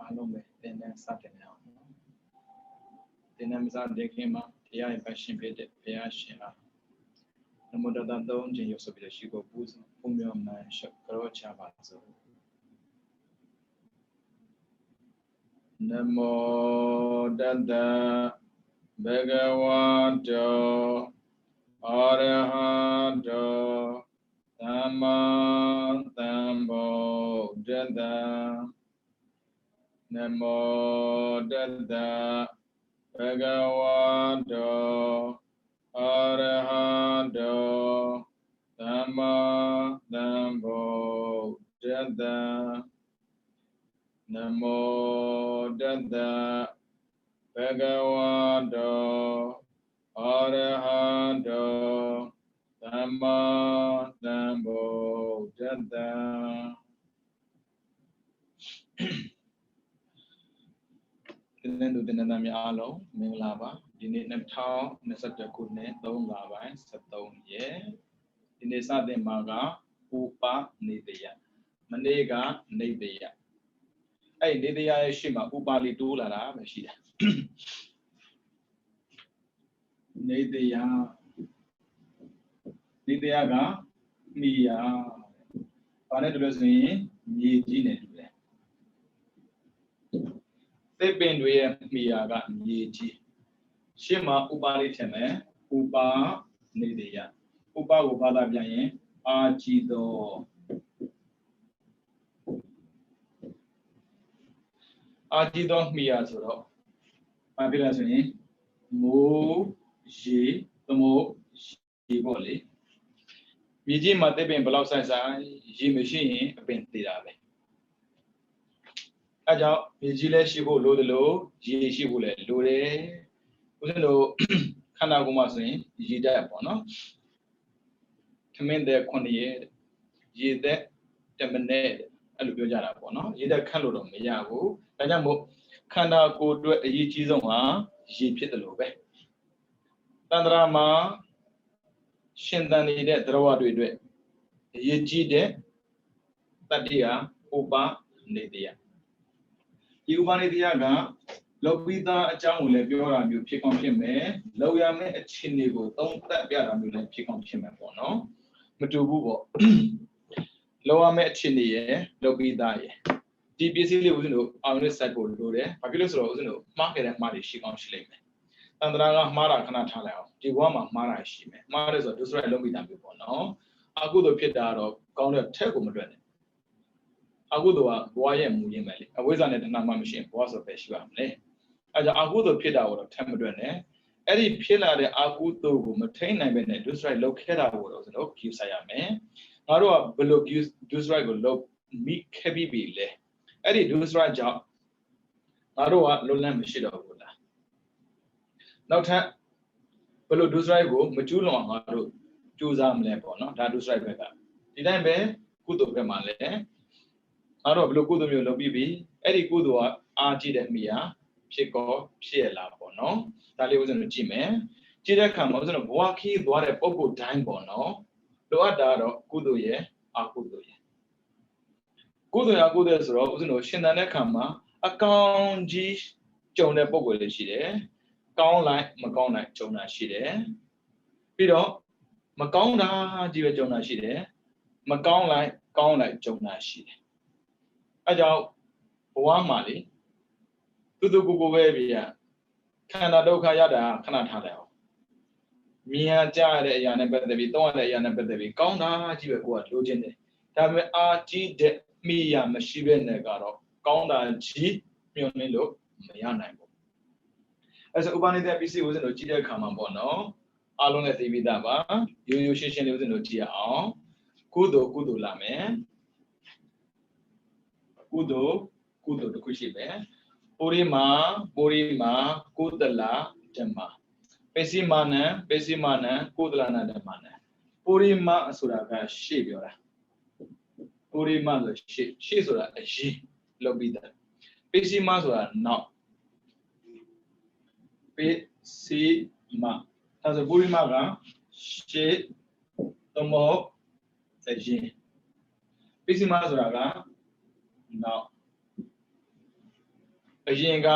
alone then something else. Then I'm saying him, yeah, if I should be the passion. No more than the only use of the Shigo Boots, whom your man shall grow Chavazo. Namo Dada Bhagavato Arahato Dhamma Dhammo Dada Namo Dada Bhagavato Arahato Dhamma Dhammo Dada Namo Dada Bhagavato Arahato Dhamma Dhammo Dada. Then do the Nami Alo, Minglava, Dinit Neptao, Nesata Kune, Don Lava, Saton Ye, Dinesa de Maga, Upa Nidia, Manega Nidia. Hey, Nidia Shima, Upali Dula, Mashida. Nidiaga, Mia, Panetrosni, Yijine. They've been with Miaga Yiji. Shima Upali Teme, Upa Nidia. Upa Upada Bian, Ajido. Ajido Mia Soro. Papilasi, Mo, Ji, Tomo, Jiboli. Miji Mate Ben Blossa, Ji machine, a pentirabe. Aja, Mijile Shibo Lodelo, Ji Shibule, Lure, Uno Kanagumasi, Jida Bono. Commend their conye, ye that terminate Alubjara Bono, either Kaloro Miyago, Ajamo, Kana go do a Yichizoma, Ji Pitalobe. Tandrama Shindani de Drawa do it. Yiji de Tadia, Uba, Nidia. Ubanidiaga, Lobita, Jamule, Biora, you pick on him, Loyame, a chinigo, don't that Biara, pick on him, no? Matubu. Loame Chini, Lobita. DPC was on this side for Lure, Papilus Rose, market and Mari Shik on Shilling. Tandraga Mara Kanatala, Diwama Mara Shime, Maras of Dusra Lobita before no. A good Pietaro, counter Tegomadren. Agudua, Boyam Muyimeli, a wizard at the number machine was a Peshuamle. As Agudo Pida or Tamadrene, Eddie Pila de Agudo, Matain and Dusra Locata was an oak Sayame. Narua below Dusra go low meek heavy bile. Eddie Dusra job. Narua Lolam Shida Woda. Now tap below Dusra go, Matulon Haru, Juzam Lepo, not that Dusra Bega. Did I be good of Remale? Aro Blokudo Lobibi, Eddie Gudua, Archie de Mia, Chico, Piela Bono, Tali was in a Jime, Jida Camos in a Waki, Dware Popo Time Bono, Loadaro, Kuduye, Akuduye. Kuduya Gudes Rose, no Shinane Kama, a count G, Jonah Bogo Shide, count like Macona Jonah Shide, Pido, Macona Jiva Jonah Shide, Macon like Jonah Shide. Ajo, one Mali, to the Google Wavia, Canada Kayada, Canada. Mia Jade Yanabetavi, don't let Yanabetavi, Gonda, Jiva, Lugin. Tame RG de Mia Mashibe Negaro, Gonda G, Mionilo, Mianabo. As a Ubani de PC was in Ochia Kamabono, Alone at the Vidava, you Shishin was in Ochia, Kudo Lame. Kudo the Kushibe, Purima, Kudala, Gemma. Pesimana, Kudlana de Mana. Purima Suraga, Shibura. Purima the ship, Shizura, a she, Lobida. Pesimazura, no. Pesima. As a Purimaga, she, Tomo, a she. Pesimazuraga. No. အရင်က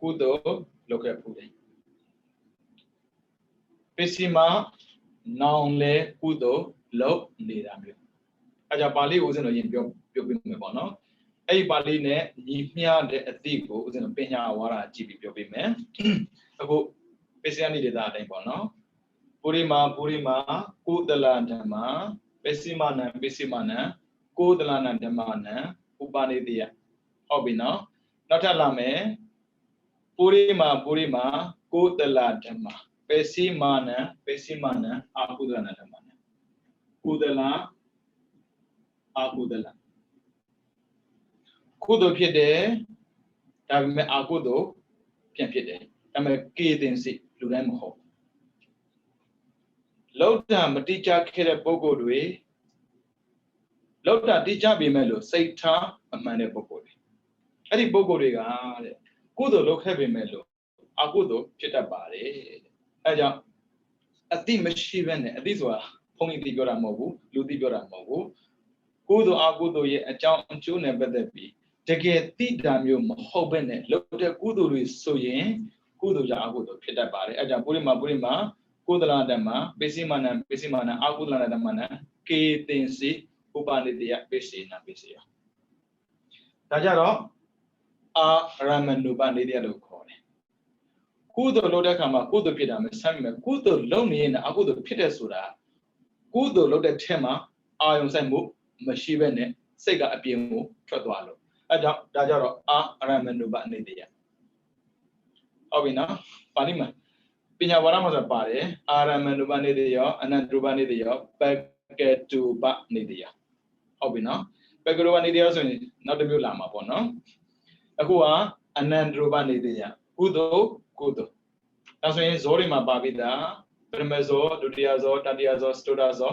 ကုသိုလ်လုပ်ခဲ့ဖို့တယ်ပစ္စည်းမှာနောင်လဲကုသိုလ်လုပ်နေတာမျိုးအဲကြောင့်ပါဠိဦးဇင်းတို့ရင်ပြောပြမယ်ပေါ့နော်အဲ့ဒီပါဠိနဲ့ညီမျှတဲ့အသည့်ကိုဦးဇင်းတို့ပညာဝါဒကြည့်ပြီးပြောပြမယ်အခုပစ္စယနိဒေတာအတိုင်းပေါ့နော်ပုရိမာကုသလဓမ္မပစ္စည်းမနံကုသလနံဓမ္မနံဥပနိတိယဟုတ်ပြီနော်နောက်ထပ်လာမယ်ပုရိမာကုသလဓမ္မပစ္စည်းမနံအာကုသလနံဓမ္မနံကုသလအာကုသလကုသိုလ်ဖြစ်တယ်ဒါပေမဲ့အာကုသိုလ်ပြန်ဖြစ်တယ်ဒါပေမဲ့ကေတင်စိလူတိုင်းမဟုတ်လောက်တာမတိကျခဲ့တဲ့ပုဂ္ဂိုလ်တွေလောက်တာတိကျပေမဲ့လို့စိတ်ထားအမှန်တဲ့ပုဂ္ဂိုလ်တွေအဲ့ဒီပုဂ္ဂိုလ်တွေကတဲ့ကုသိုလ်လုပ်ခဲ့ပေမဲ့လို့အကုသိုလ်ဖြစ်တတ်ပါတယ်အဲကြောင့်အတိမရှိဘဲနဲ့အတိဆိုတာဘုန်းကြီးသိပြောတာမဟုတ်ဘူးလူသိပြောတာမဟုတ်ဘူးကုသိုလ်အကုသိုလ်ရဲ့အကြောင်းအကျိုးနဲ့ပတ်သက်ပြီးတကယ်သိတာမျိုးမဟုတ်ဘဲနဲ့လုပ်တဲ့ကုသိုလ်တွေဆိုရင်ကုသိုလ်ကြောင့်အကုသိုလ်ဖြစ်တတ်ပါတယ်အဲကြောင့်ပုရိမာကုသလဓမ္မပစ္စည်းမနံအကုသလဓမ္မနံကေတင်စီဥပနိတယပစ္စေနပစ္စယဒါကြတော့အာရမဏုပနိတယလို့ခေါ်တယ်ကုသိုလ်လုပ်တဲ့အခါမှာကုသိုလ်ဖြစ်တာမဆမ်းမယ်ကုသိုလ်လုပ်နေရင်အကုသိုလ်ဖြစ်တဲ့ဆိုတာကုသိုလ်လုပ်တဲ့ထဲမှာအာယုံဆိုင်မှုမရှိဘဲနဲ့စိတ်ကအပြင်ကိုထွက်သွားလို့အဲကြောင့်ဒါကြတော့အာရမဏုပနိတယဟုတ်ပြီနော်ပါဠိမှာပညာဝါဒမှာဆိုပါတယ်အာရမဏုပနိတယအနန္တရူပနိတယပကတုပနိတယဟုတ်ပြီနော်ပကတုပနိတယဆိုရင်နောက်တစ်မျိုးလာမှာပေါ့နော်အခုကအနန္တရူပနိတယကုသိုလ်ဒါဆိုရင်ဇောတွေမှာပါပြီးသားပရမဇောဒုတိယဇောတတိယဇောစတုတဇော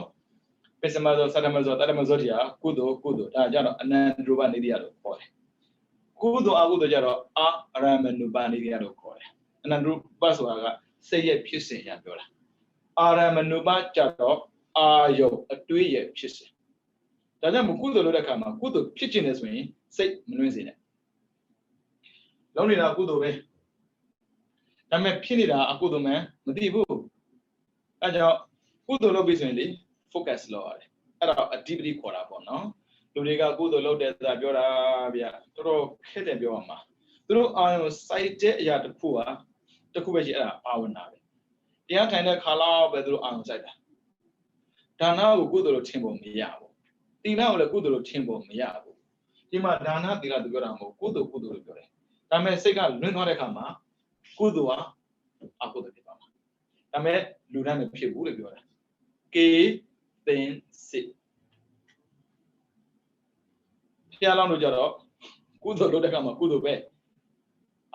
ပစ္စမဇောသတ္တမဇောတတ္တမဇောတရားကုသိုလ်ဒါကြတော့အနန္တရူပနိတယလို့ခေါ်တယ်ကုသိုလ်အကုသိုလ်ကြတော့အာရမဏုပနိတယလို့ခေါ်တယ်အနန္တရူပဆိုတာကစိတ်ရဲ့ဖြစ်စဉ်ရပြောတာအာရမဏုပကြတော့အာယုအတွေးရဲ့ဖြစ်စဉ်ဒါကြောင့်ကုသိုလ်လုပ်တဲ့အခါမှာကုသိုလ်ဖြစ်ခြင်းနဲ့ဆိုရင်စိတ်မနှွေးစေနဲ့လုံးနေတာကုသိုလ်ပဲဒါပေမဲ့ဖြစ်နေတာအကုသိုလ်မှမသိဘူးအဲကြောင့်ကုသိုလ်လုပ်ပြီးဆိုရင်လေ focus လုပ်ရတယ်အဲ့ဒါအဓိပတိခေါ်တာပေါ့နော်လူတွေကကုသိုလ်လုပ်တဲ့သာပြောတာဗျာတော်တော်ခက်တယ်ပြောရမှာသူတို့အာရုံစိုက်တဲ့အရာတစ်ခုပဲရှိအဲ့ဒါဘာဝနာပဲတရားထိုင်တဲ့ခါလောက်ပဲသူတို့အာရုံစိုက်တာဒါနကိုကုသိုလ်လို့ထင်ဖို့မရဘူးသီလကိုလည်းကုသိုလ်လို့ထင်ဖို့မရဘူးဒီမှာဒါနသီလသူပြောတာမဟုတ်ကုသိုလ်လို့ပြောတယ်ဒါပေမဲ့စိတ်ကလွင့်သွားတဲ့အခါမှာကုသိုလ်ဟာအကုသိုလ်ဖြစ်သွားမှာဒါပေမဲ့လူတိုင်းမဖြစ်ဘူးလို့ပြောတာကေသင်စစ်ဖျားလောင်းလို့ကြတော့ကုသိုလ်လုပ်တဲ့အခါမှာကုသိုလ်ပဲ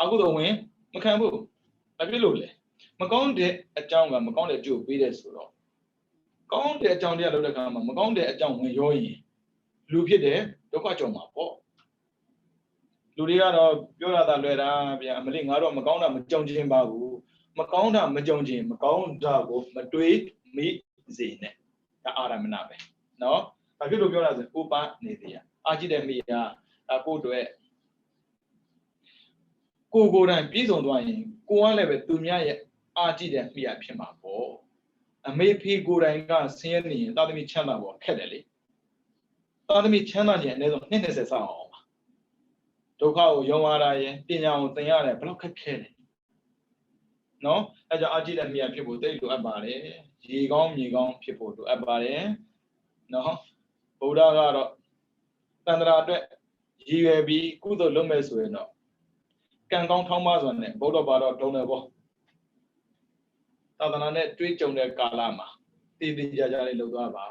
အကုသိုလ်ဝင်မခံဘူးဘာဖြစ်လို့လဲမကောင်းတဲ့အကြောင်းကမကောင်းတဲ့အကျိုးပေးတဲ့ဆိုတော့ကောင်းတဲ့အကြောင်းတရားလုပ်တဲ့အခါမှာမကောင်းတဲ့အကြောင်းဝင်ရောရင်လူဖြစ်တဲ့ဒုက္ခကြုံမှာပေါ့လူတွေကတော့ပြောရတာလွယ်တာဗျာအမလေးငါတော့မကောင်းတာမကြုံခြင်းပါဘူးမကောင်းတာမကြုံခြင်းမကောင်းတာကိုမတွေးမိစေနဲ့ဒါအာရမဏပဲနော်ဘာဖြစ်လို့ပြောတာဆိုဥပနေတရားအာကြည့်တဲ့မိယာကိုအတွက်ကိုယ်တိုင်ပြည့်စုံသွားရင်ကိုကလည်းပဲသူများရဲ့အာကြည့်တဲ့မိယာဖြစ်မှာပေါ့အမေဖေကိုယ်တိုင်ကဆင်းရဲနေရင်သာသမီချမ်းသာဖို့ခက်တယ်လေသာသမီချမ်းသာခြင်းအနည်းဆုံး20ဆောက်အောင်ပါဒုက္ခကိုယုံရတာရင်ပညာကိုသင်ရတယ်ဘယ်လောက်ခက်ခဲလဲနော်အဲကြောင့်အာကြည့်တဲ့မိယာဖြစ်ဖို့တိတ်လိုအပ်ပါတယ်ရေကောင်းမြေကောင်းဖြစ်ဖို့လိုအပ်ပါတယ်နော်ဗုဒ္ဓကတော့တန်ត្រာအတွက်ရည်ရွယ်ပြီးကုသိုလ်လုပ်မယ်ဆိုရင်တော့ကံကောင်းထောင်းပါဆိုတဲ့ဗုဒ္ဓဘာသာတုံးတယ်ပေါ့သာသနာနဲ့တွေ့ကြုံတဲ့ကာလမှာတည်တည်ကြကြလေးလုပ်သွားပါ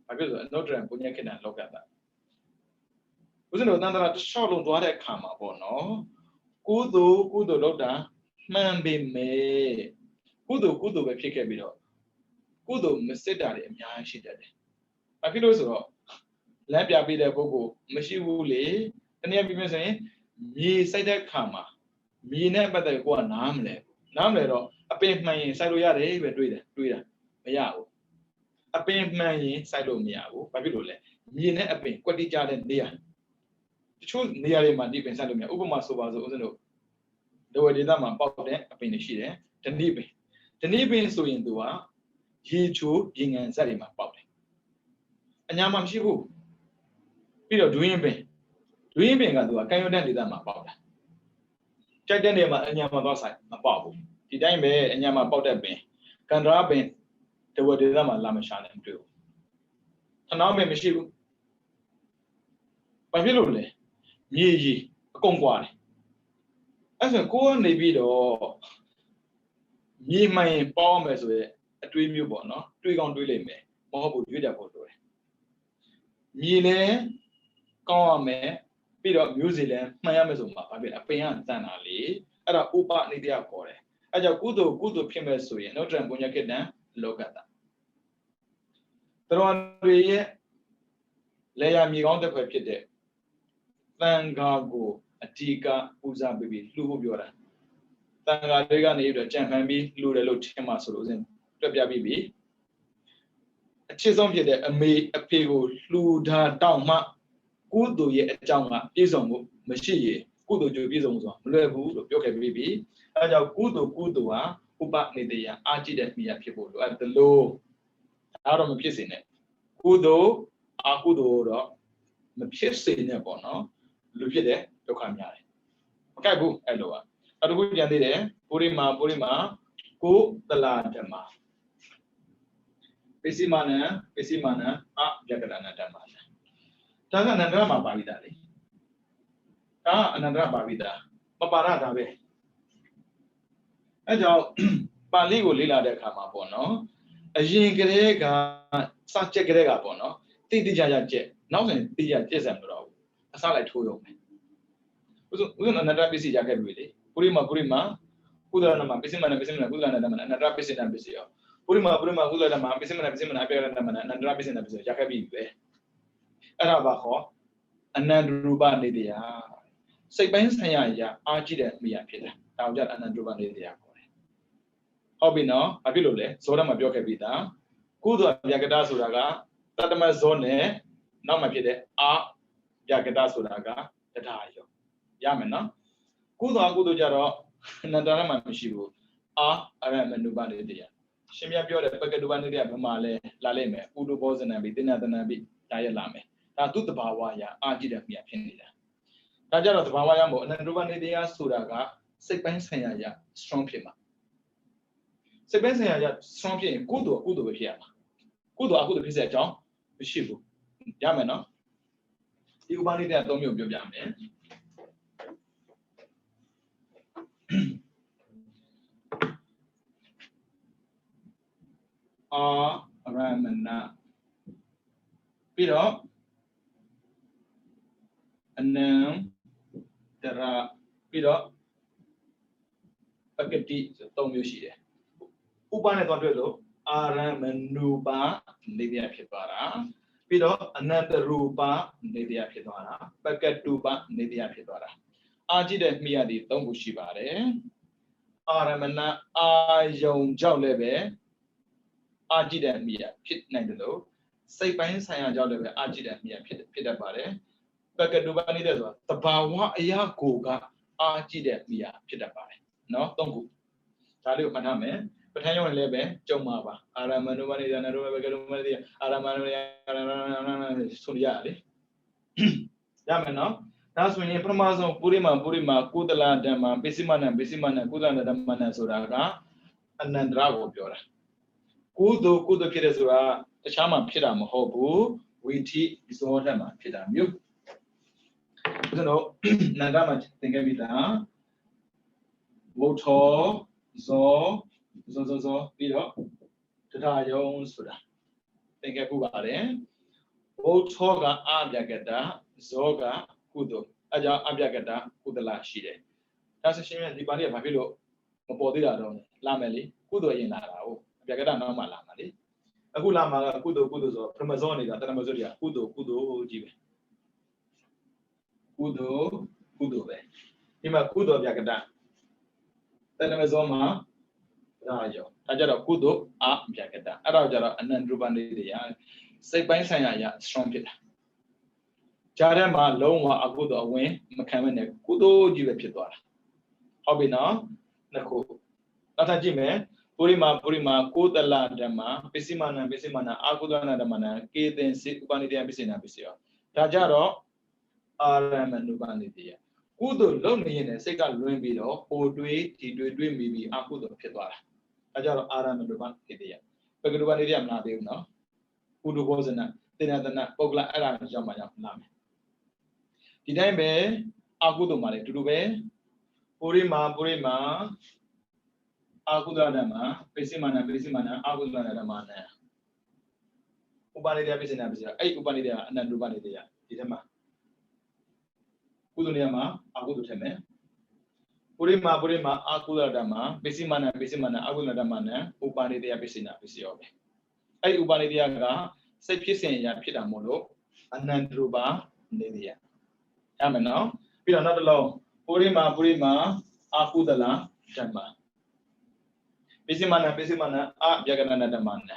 ဘာဖြစ်လို့လဲအနုတ္တရပုညခေတ္တလောကတာဦးဇင်းတို့တန်ត្រာတစ်လျှောက်လုံးသွားတဲ့အခါမှာပေါ့နော်ကုသိုလ်လုပ်တာမှန်ပေမဲ့ကုသိုလ်ပဲဖြစ်ခဲ့ပြီးတော့ကုသိုလ်မစစ်တာတွေအများကြီးရှိတတ်တယ်ဘာဖြစ်လို့ဆိုတော့လမ်းပြပေးတဲ့ပုဂ္ဂိုလ်မရှိဘူးလေတနည်းပြမယ်ဆိုရင်မြေစိုက်တဲ့ခါမှာမြေနဲ့ပတ်သက်ကိုကနားမလဲတော့အပင်မှန်ရင်စိုက်လို့ရတယ်ပဲတွေးတာမရဘူးအပင်မှန်ရင်စိုက်လို့မရဘူးဘာဖြစ်လို့လဲမြေနဲ့အပင်ကွက်တိကြတဲ့နေရာတချို့နေရာတွေမှာဒီပင်စိုက်လို့မရဥပမာဆိုပါစို့ဦးဇင်းတို့ The way that man pop there, a finish there, the nipping so in the ye chu ying and Salima pop. And Yamam Shibu. Peter doing being at the can you then do that my powder? Check the name and Yama outside, my pop. The dime and Yama powder bean. Can drop in the word the Lama Lamashan and do. And now, Mishibu. But you ye, a conquari. As a corn, they be the ye my power as a twin you born, no? Twig on William, more would you have to ye ne, come, bit of New Zealand, my Amazon, a bit of payan than Ali, at a upa nidia core. As a good Pimesu, no tram when you get down, look at that. The one way lay a me on the pepite. Thangago, a tika, uza baby, Lubura. Tanga Regan, a champion, Luda Timasolos, Tabia baby. A chisel get a me a pego, Luda Dama, Kudo ye a jama, Izongo, Machie, Kudo Jubizongo, Lebu, Yoka baby, and a Kudoa, Uba Nidia, Archie me a people at the low. Out of a piece in it. Kudo, a Kudo, the piece in a bono. Look at it, look at me. Okay, boo, hello. I do good yandere, Purima, go the Ladama. Pesimana, Jagadana Damana. Tanga Nandrama Bavidali. Anandra Bavida, Paparata way. Adjo, Paligo Lila de Camabono, a Jingrega, such a Grega Bono, Titi Jaja, nothing, Tia Jesambro. I saw like 2 years. Who's another busy jacket really? Purima, Udana, Bisimana, Gulana, and a rapid and busy. Purima, Udana, Bisimana, and a rapid and busy, Jackabi. Arabaho, and Nandruba Nidia. Say Bens Hayaya, Archie and Mia Peter, Tauja and Nandruba Nidia. Hobby no, Abilole, Soda Mabioka Vida, Kudo Yagada Suraga, Tatama Zone, Namapide, Yagada Suraga, the Tayo. Yamena, Kudo Jaro, Nandana Mishibu, Aramanuba Nidia. Shimia Pure, Pagaduanidia, Male, Laleme, Udo Bozanabi, dinner than a bit, Dialame. Now do the Bawaya, Archie Mia Pinida. Tajara the Bawayamo, and Rubanidia Suraga, Sekpens Hayaya, strong pima. Sekpens Hayaya, strong pim, Kudo here. Kudo Akudo Pisa John, Mishibu. Yamena. You want it at Domio Yame. Ramana. Pero, and then there are Pero Pagati Tomushi. Upana Gondolo, Aramanuba, Nidia Pipara. Pero another Ruba, Nidia Pidora, Pagatuba, Nidia Pidora. Ajida Miadi Tomushibare. Aramana, Ayon Jolebe. Ajida Mia, Pit Nandalo, say by Saya Jolebe, Ajida Mia, Pit Abare, Pagadubani, the Bawa Yakoga, Ajida Mia, Pit Abare. No, don't go. Talu Paname, but I only lebe, Jomaba, Aramanumani, and Aramanumani, Aramanumani, Suriali. Yameno, that's when you promise of Purima, Kudala, Dama, Bisimana, Kudana, Damana, Suraga, and then Drago Pura. Kudo Kiresura, the Chama Piram Hobu, we tea is all them Piram. You know, Nagama think of it. Woto, Zo, Pido, Tatayon Suda. Think of Kubare. Wotoga Abjagada, Zoga, Kudo, Aja Abjagada, Kudala Shide. That's a shame the body of Mapilo, Mopodilla, Lameli, Kudo in Arao. Jagada no malamali. A Gulama, Kudo, Amazoni, that Amazonia, Kudo, Jibe. Kudo, Hima Kudo Jagada. Then Amazoma, Rajo, Tajara Kudo, Jagada, Arajara, and then Rubani, say by Sayaya, strong pit. Jarema, Loma, Agudo, Wayne, Macamane, Kudo, Jibe Pitora. Obino, Nako. Not a Jimmy, Purima, Kutala Dama, Pisimana, Akudana Damana, Ketan Sit Upanidia Pisina Pisio. Tajaro, Aram and Nubanidia. Kudo lonely in a second room below, or do it, maybe Akudo Pitwara. Tajaro Aram and Nubanidia. Pagubanidia Nadim, no? Kudu wasn't a dinner than a Ogla Aram Jamaya Name. Did I be Akudo Mare to do be? Purima, Akudadama, Pesimana, Akudadamana. Ubanidia Pisina, 8 Ubanidia and then Rubanidia, Idema. Kuduniama, Akuduteme. Purima, Akudadama, Pesimana, Akudadamana, Ubanidia Pisina, Pisiobe. 8 Ubanidia, say Pisin, Pitamolo, and then Ruba, Nidia. Ameno, we are not alone. Purima, Akudala, Jama. Pisimana, Jaganana Damana.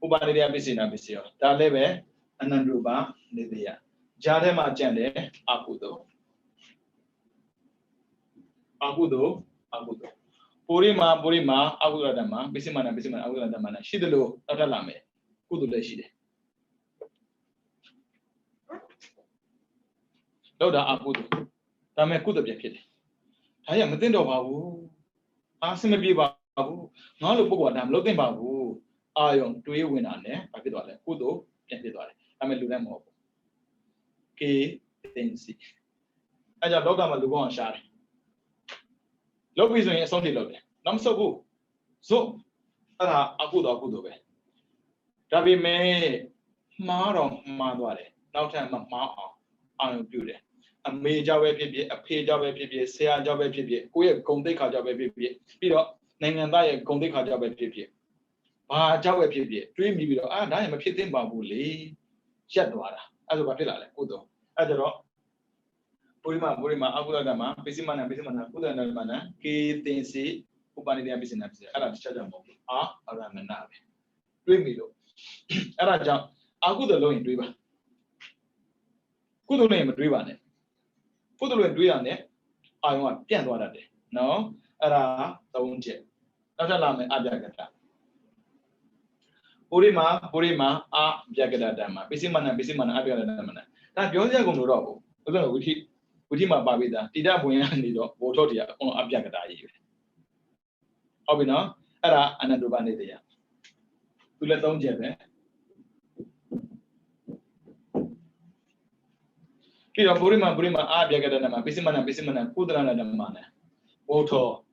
Ubanidia Pisina Pisio, Talebe, and then Ruba, Nidia. Jadema Jande, Akudo. Purima, Aguladama, Pisimana, Aguladamana, Shidalo, Tatalame, Kudule Shide. Loda Akudo. Tame could object. I am a tender babu. Ask me be babu. No look what I'm looking babu. I am to you win on there. I could Kudo, and the dollar. I'm a Ludamo. K. Things. I just log on the go on shari. Log is in a Sunday log. Nam so good. So, Akudo. Tabi me Maro Madware. Now time of Ma on beauty. A major way, a page of a say a job, we have Gondeka job, Peter, Nangai, Gondeka job, Ah, Java, 3 million. I am a pitin babuli, Shadwara, as a Batilla, Udo, Adero, Purima, Aguladama, Pisimana, Udanamana, K. Tensi, Ubanidia Pisina, Arab Chadamo, around the Nave. 3 million. Araja, Agudo in River. Good name, River. Put the way on it. I want Pianwada. No, Ara, Taunje. Not a lame Abjagata. Purima, Jagadama, Pisimana, Abiadamana. That Yosia Gomuro, with him about that. Tida Buenido, Bototia, on Abjagata. Obino, Ara, and Adubandia. To let down Jebe. Pira Purima, Abiagadama, Pisimana, Kudrana Damana. Oto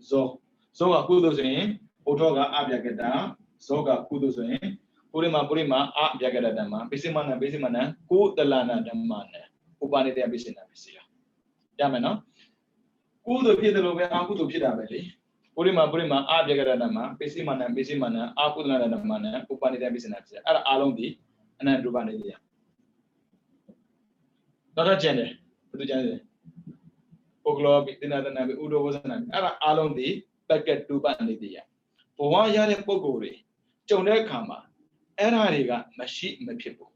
Zoga Kudos in, Otoga Abiagada, Zoga Kudos in, Purima, Abiagadama, Pisimana, Kudalana Damana, Ubani de Abisina Pisia. Yamana Kudo Piedalo, Akudo Pidabelli, Purima, Abiagadama, Pisimana, Akudana Damana, Ubani de Abisina, Alondi, and then Rubanidia. Not a gender, but the gender. Oglo, dinner, Udo was an along the packet to Bandidia. For 1 year, Pogori, Jonah Kama, Erariga, Mashi, my people.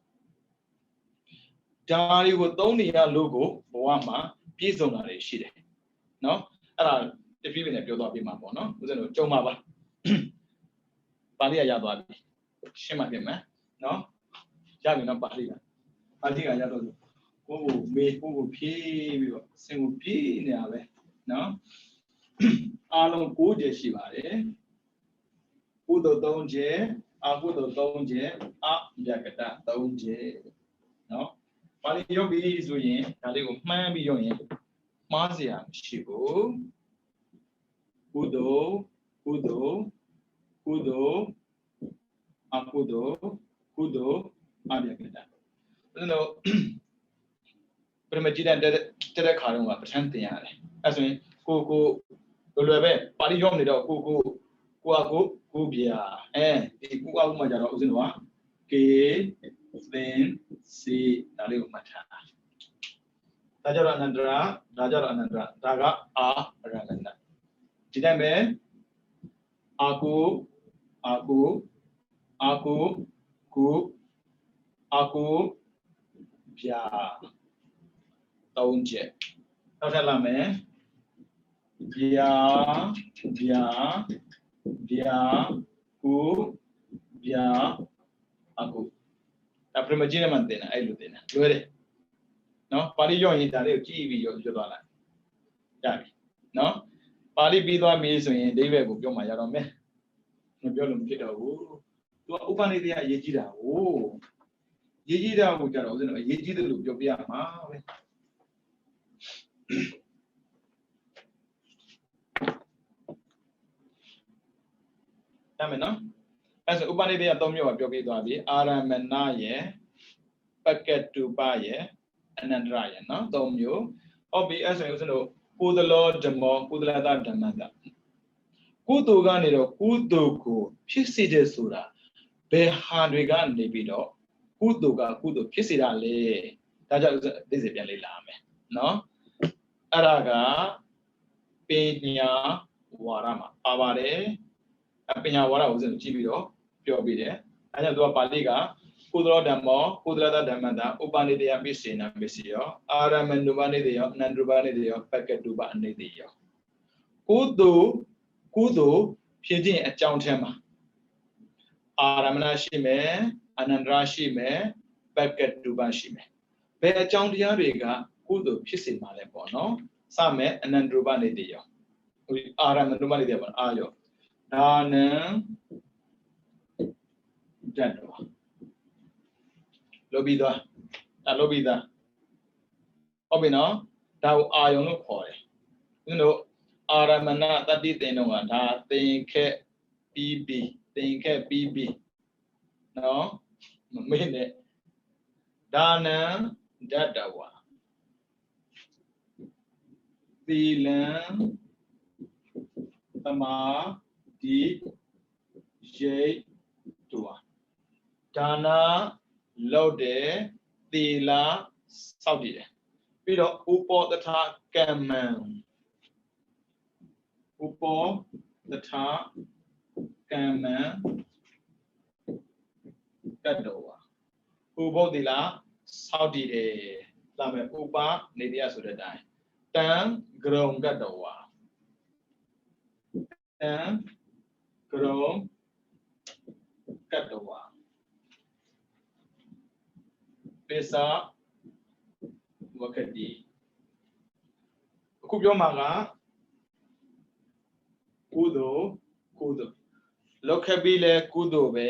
Dari would only a logo, Boama, Pizonare, Shide. No? If even if you're not being Mambo, no? Jomaba Balia Yababi, Shima, no? Javina Balia. Balia Yado. Oh, me who pay single pay now, no? Along good Shivare, Udo Donje, Abudo Donje, Jakata Donje, no? But your be is doing, Taligo, man be young, Mazia, Shibu, Udo, Akudo, Abiakata. No. Premature and Karunga, presenting as in Kuku, Ulebe, Palion, Kuaku, Kubia, and the Kuaumajaro Zinwa, K, then C, Taliu Mata. Rajaranandra, Daga, Ragana. Jidame, Aku, Pia. Taunje. နောက်ထပ်လာမယ်ဗျာကူဗျာအခုဒါပရမကြီးနဲ့မှတင်တာအဲ့လိုတင်တာလွယ်တယ်နော်ပါဠိရောရင်ဒါလေးကိုကြည့်ပြီးရောသွားလိုက်ရပြီနော်ပါဠိပြီးသွားပြီဆိုရင်အဓိပ္ပာယ်ကိုပြောမှရတော့မယ်မပြောလို့မဖြစ်တော့ဘူးသူကဥပနိဒေယအရေးကြီးတာကိုရေးကြီးတာကိုကြတော့ဦးဇင်းတို့အရေးကြီးတယ်လို့ပြောပြရမှာပဲတမ်းမယ်နော်အဲ့ဆိုဥပနိဒေယ၃မျိုးကပြောပြသွားပြီအာရမဏရဲ့ပကတုပရဲ့အနန္တရရဲ့နော်၃မျိုးဟုတ်ပြီအဲ့ဆိုရင်ဦးဇင်းတို့ကုသလောဓမ္မောကုသလတဓမ္မတကုသိုလ်ကနေတော့ကုသိုလ်ကိုဖြစ်စေတဲ့ဆိုတာဘယ်ဟာတွေကနေပြီးတော့ကုသိုလ်ကကုသိုလ်ဖြစ်စေတာလေဒါကြောင့်သိစေပြန်လေးလာမယ်နော်အဲ့ဒါကပညာဝါဒမှာပါပါတယ်ပညာဝါဒကိုဦးဇင်းတို့ကြည့်ပြီးတော့ပြောပြတယ်အဲကြောင့်သူကပါဠိကကုသလောဓမ္မောကုသလတဓမ္မတဥပနိဒေယပိစေနပိစီယောအာရမဏုပနိဒေယောအနန္တရူပနိဒေယောပကတုပအနိဒေယောကုသိုလ်ဖြစ်ခြင်းအကြောင်းထဲမှာအာရမဏရှိမယ်အနန္တရရှိမယ်ပကတုပရှိမယ်ဘယ်အကြောင်းတရားတွေကကုသိုလ်ဖြစ်စေမှာလဲပေါ့နော်စမယ်အနန္တရူပနိဒေယောအာရမဏုပနိဒေယောပေါ့အာယောဒါနံတတ်တော်လောဘီသားလောဘီသားဟုတ်ပြီနော်ဒါကိုအာယုံလို့ခေါ်တယ်ဦးတို့အာရမဏတတိသင်တော့ကဒါသင်ခဲ့ပြီးနော်မမေ့နဲ့ဒါနံဓတ္တဝါသီလံသမာဓိရိတ်တော်ဒါနလောက်တယ်သီလစောင့်တည်တယ်ပြီးတော့ဥပောတထကမ္မံဥပောတထကမ္မံကတ္တဝါဥပောသီလစောင့်တည်တယ်လာမယ်ဥပနေတရားဆိုတဲ့အတိုင်းတံဂရုံကတ္တဝါတံဂရုံကတ္တဝါပိစာဝကတိအခုပြောမှာကကုသိုလ်လောက်ခဲ့ပြီးလဲကုသိုလ်ပဲ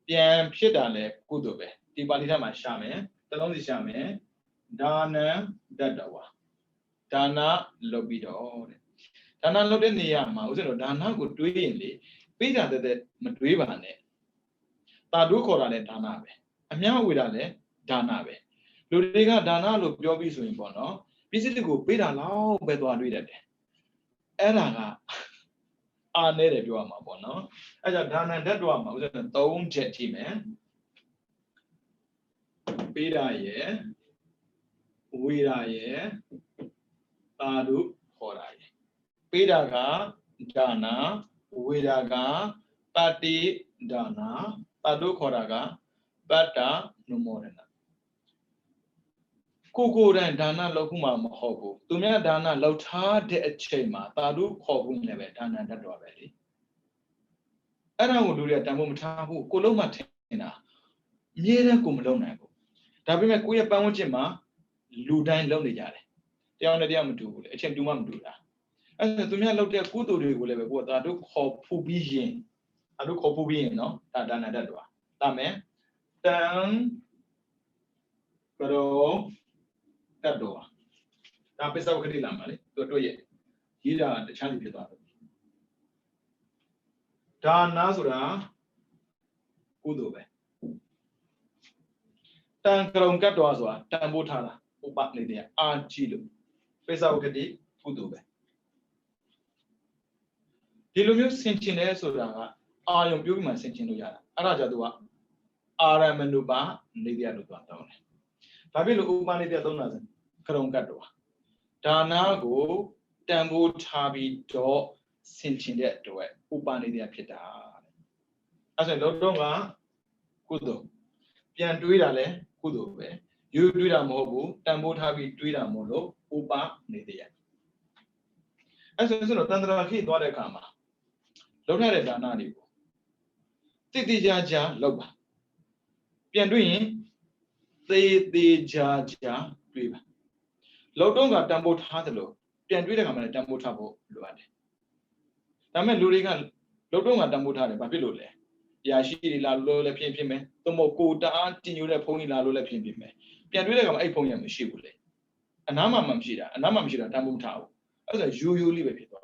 ပြန်ဖြစ်တာလဲကုသိုလ်ပဲဒီပါဠိထမှာရှာမယ်တလုံးစီရှာမယ်ဒါနံဓတ္တဝါဒါနလုပ်ပြီးတော့တဲ့ဒါနလုပ်တဲ့နေရာမှာဦးဇင်းတို့ဒါနကိုတွေးရင်လေပေးတာတဲ့မတွေးပါနဲ့တာတို့ခေါ်တာလဲဒါနပဲအများဝေတာလဲဒါနပဲလူတွေကဒါနလို့ပြောပြီးဆိုရင်ပေါ့နော်ပစ္စည်းတွေကိုပေးတာလောက်ပဲသွားတွေးတတ်တယ်အဲ့ဒါကအာနဲ့တယ်ပြောရမှာပေါ့နော်အဲ့ကြောင့်ဒါနဓတ္တဝါမှာဦးဇင်းတို့၃ချက်ကြည့်မယ်ပေးတာရယ်ဝေတာရယ်တာတို့ခေါ်တာရယ်ပေးတာကဒါနဝေတာကပတ္တိဒါနတာတို့ခေါ်တာကပတ္တနုမောဒနာကိုယ်တိုင်ဒါနလောက်ခုမှမဟုတ်ဘူးသူများဒါနလောက်ထားတဲ့အချိန်မှာတာတို့ခေါ်ဘူးလည်းပဲဒါနဓတ္တဝါပဲလေအဲ့ဒါကိုလူတွေကတန်ဖို့မထားဘူးကိုလုံးမှထင်တာအမြဲတမ်းကိုမလုံးနိုင်ဘူးဒါပေမဲ့ကိုယ့်ရဲ့ပတ်ဝန်းကျင်မှာလူတိုင်းလုံးနေကြတယ်တယောက်နဲ့တယောက်မတူဘူးလေအချိန်တူမှမတူတာအဲ့ဒါသူများလောက်တဲ့ကုသိုလ်တွေကိုလည်းပဲကိုယ်ကတာတို့ခေါ်ဖူးပြီးရင်နော်ဒါဒါနဓတ္တဝါဒါမယ်တံကရောတတ်တော်ဒါပစ္စဝကတိလာမှာလေသူတို့ရဲ့ရေးတာတခြားစီဖြစ်သွားတယ်ဒါနဆိုတာကုသိုလ်ပဲတန်ကရုံကတ်တော်ဆိုတာတန်ဖိုးထားတာဥပနေတယ်အာကြည့်လို့ပစ္စဝကတိကုသိုလ်ပဲဒီလိုမျိုးဆင်ခြင်တယ်ဆိုတာကအာယုံပြုပြီးမှဆင်ခြင်လို့ရတာအဲ့ဒါကြောင့်သူကအာရမဏုပနေတရားလို့သွားတောင်းတယ်ဘာဖြစ်လို့ဥပနေတရားသုံးတာလဲကရုံကတ်တော်ဒါနကိုတန်ဖိုးထားပြီးတော့ဆင်ခြင်တဲ့အတွက်ဥပနေတရားဖြစ်တာအဲ့ဆိုလုံးလုံးကကုသိုလ်ပြန်တွေးတာလဲကုသိုလ်ပဲယူတွေးတာမဟုတ်ဘူးတန်ဖိုးထားပြီးတွေးတာမဟုတ်လို့ဥ Upa Nidia. As a son of Tandraki, what a kama. Look at it, Anani. Titi Jaja, Loba. Pianduin, the Jaja, River. Lodonga Dambo Hatalo, Pianduida Kamana Dambo Tabo, Luade. Dame Lurigan, Lodonga Dambo Tade, Papilole. Yashi la Lola Pimpime, Tomoko, Tinula Pony la Lola Pimpime. Pianduida Kam Aponium Shibule. Anama Mamshida, Anamamshida, Dambo Tau. As a you live a people.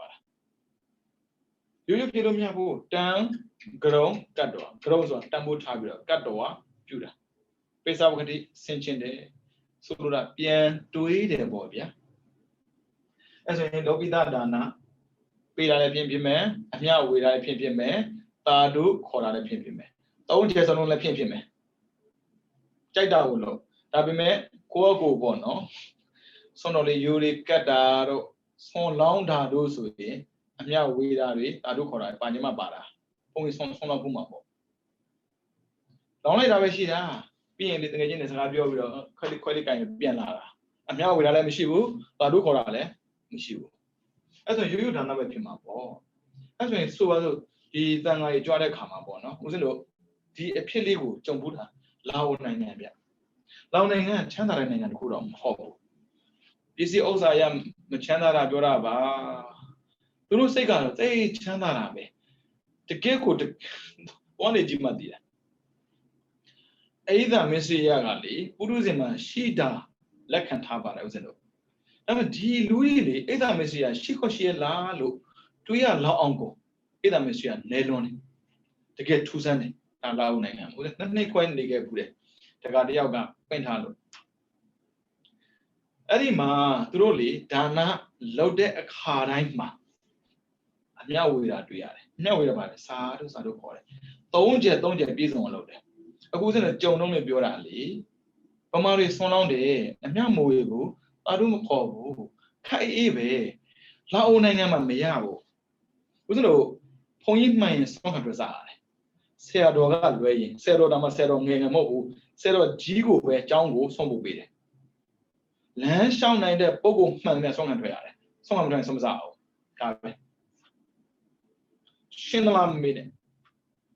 You Pilomiabu, down, grow, Gadwa, grows on Tambu Tabula, Gadwa, Judah. Pesavati, Sinchinde, Sura, Pian, to eat a bobia. As a Lobida Dana, Pira Pimpime, Amia with I Pimpime, Tadu, Kora Pimpime. Don't just only Pimpime. Jaida Ulo, Tabime, Kuogo Bono, Sonoli Yuri Cataro, Son Long Dadu Sui. Amia Widari, Adu Kora, Panima Bara, only some of Bumabo. Only Ravashida, being the Genus Rabio, quite kind of Bianara. Amia Widala Mishibu, Adu Korale, Mishibu. As a you don't know what Pimabo. As when it's so, he then I joined a Kamabono, was the Epiligu, Jumbuda, Lao Nangabia. Lao Nanga, Chandra and Kuram, Hobo. You see, also I am Chandra Doraba. You say, God, they Chandarabe. The Geko, one Jimadia. Either Messi Yagali, Uruzima, Shida, Lekantaba, was no. I'm a D. Louis, either Messia, Shikoshi La Lu, Tuya La Uncle, either Messia, Neloni. To get 2 Sunday, and Launaham, with nothing quite negative. The Gadiaga, Pentalo. Adima, truly, Dana, loaded a car, Now we are to Yare. Now we are about Sadu Sadu Kore. Don't get busy on load. A good in a Jono Biorali. Omari son on the Namuebu, Adum Kobu, Kai Eve, Laonama Meabo. Wasn't no point my song of Razai. Seadoga way, Sero Damasero Mobu, Sero Jigo where Jango Sombo Bide. Land shall night the Bogo man song and Reale. Song of some Zao. Shinala made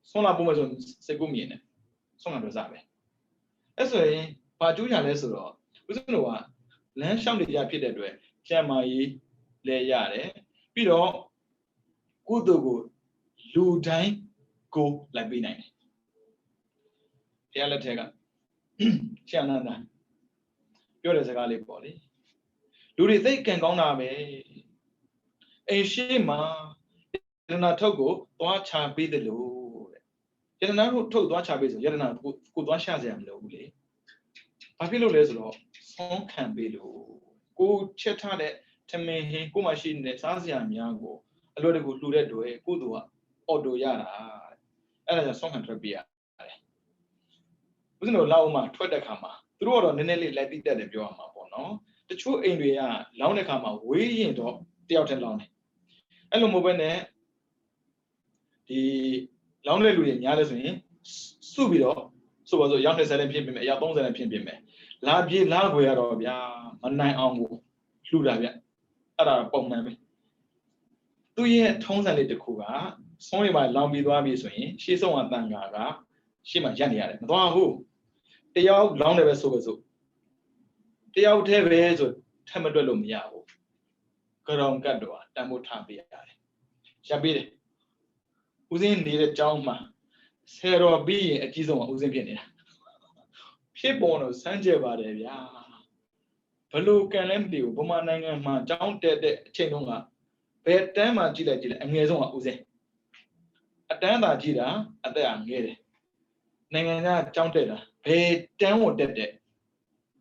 Sona Bumazon Segumine, Sona Rosabe. As a Paduya Lesoro, was no one. Land shall the Yapid way, Jamai, Layare, Pido, Kudogo, Ludine, go like B9. Yalatega, Chanana, you're a Gali body. Do they think can go now? A shima. Yena Togo, Dwacha be the low. Yena who told Dwacha be the Yena could Dwasha them lowly. Papilo Leslo, song can be low. Go chetade, Tame, go machine, Saziam Yango, a lot of good looted way, Gudua, Odo Yara, and a song and Trabia. We know Lauma, Twadakama, through on the Nelly let it dead if you are no. The true India, Launakama, way into the outer lawn. Hello, Mobene. The Lonely Louis Yalison, Subido, so was a young selling pimpin, Yapons and pimpin. Labi Laguia of Ya, Manai Angu, Fludavia, Ada Pomnami. 2 years, Tons and little Kuga, Sony by Lambi Wabi swing, she saw one Tangaga, she might Jania, who? They out long never so. They out have a Tamadolum Yahoo. Karam Gadua, Tamutambi. Shabiri. Uzin needed Jama. Sero B at Gizon, Uzin. Shipbono, Sanje Badevia. Palu can empty, Bumanang, Ma, John Ted Chenunga. Bed Tama Gila Gila, and Yazon Uze. At Danda Gila, at the Angere. Nanga John Ted, Bed Tamo Dead.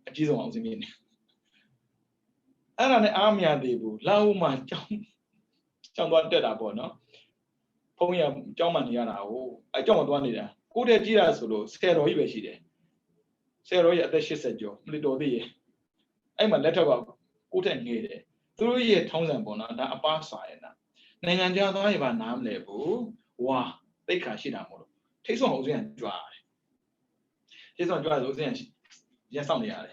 At Gizon Uzin. And an army debu, Lauma John wanted a bono. Ponya Joman Yana, I don't want it. Good idea, solo, Sero Ibeshide. Sero at the Shisajo, little day. I'm a letter of good and gay. 3 years, Townsend Bona, a bar side. Nanganja Ivan Nam Lebu, Wah, they cash it out. Take some Ozian dry. Take some dry Ozian, yes, on the alley.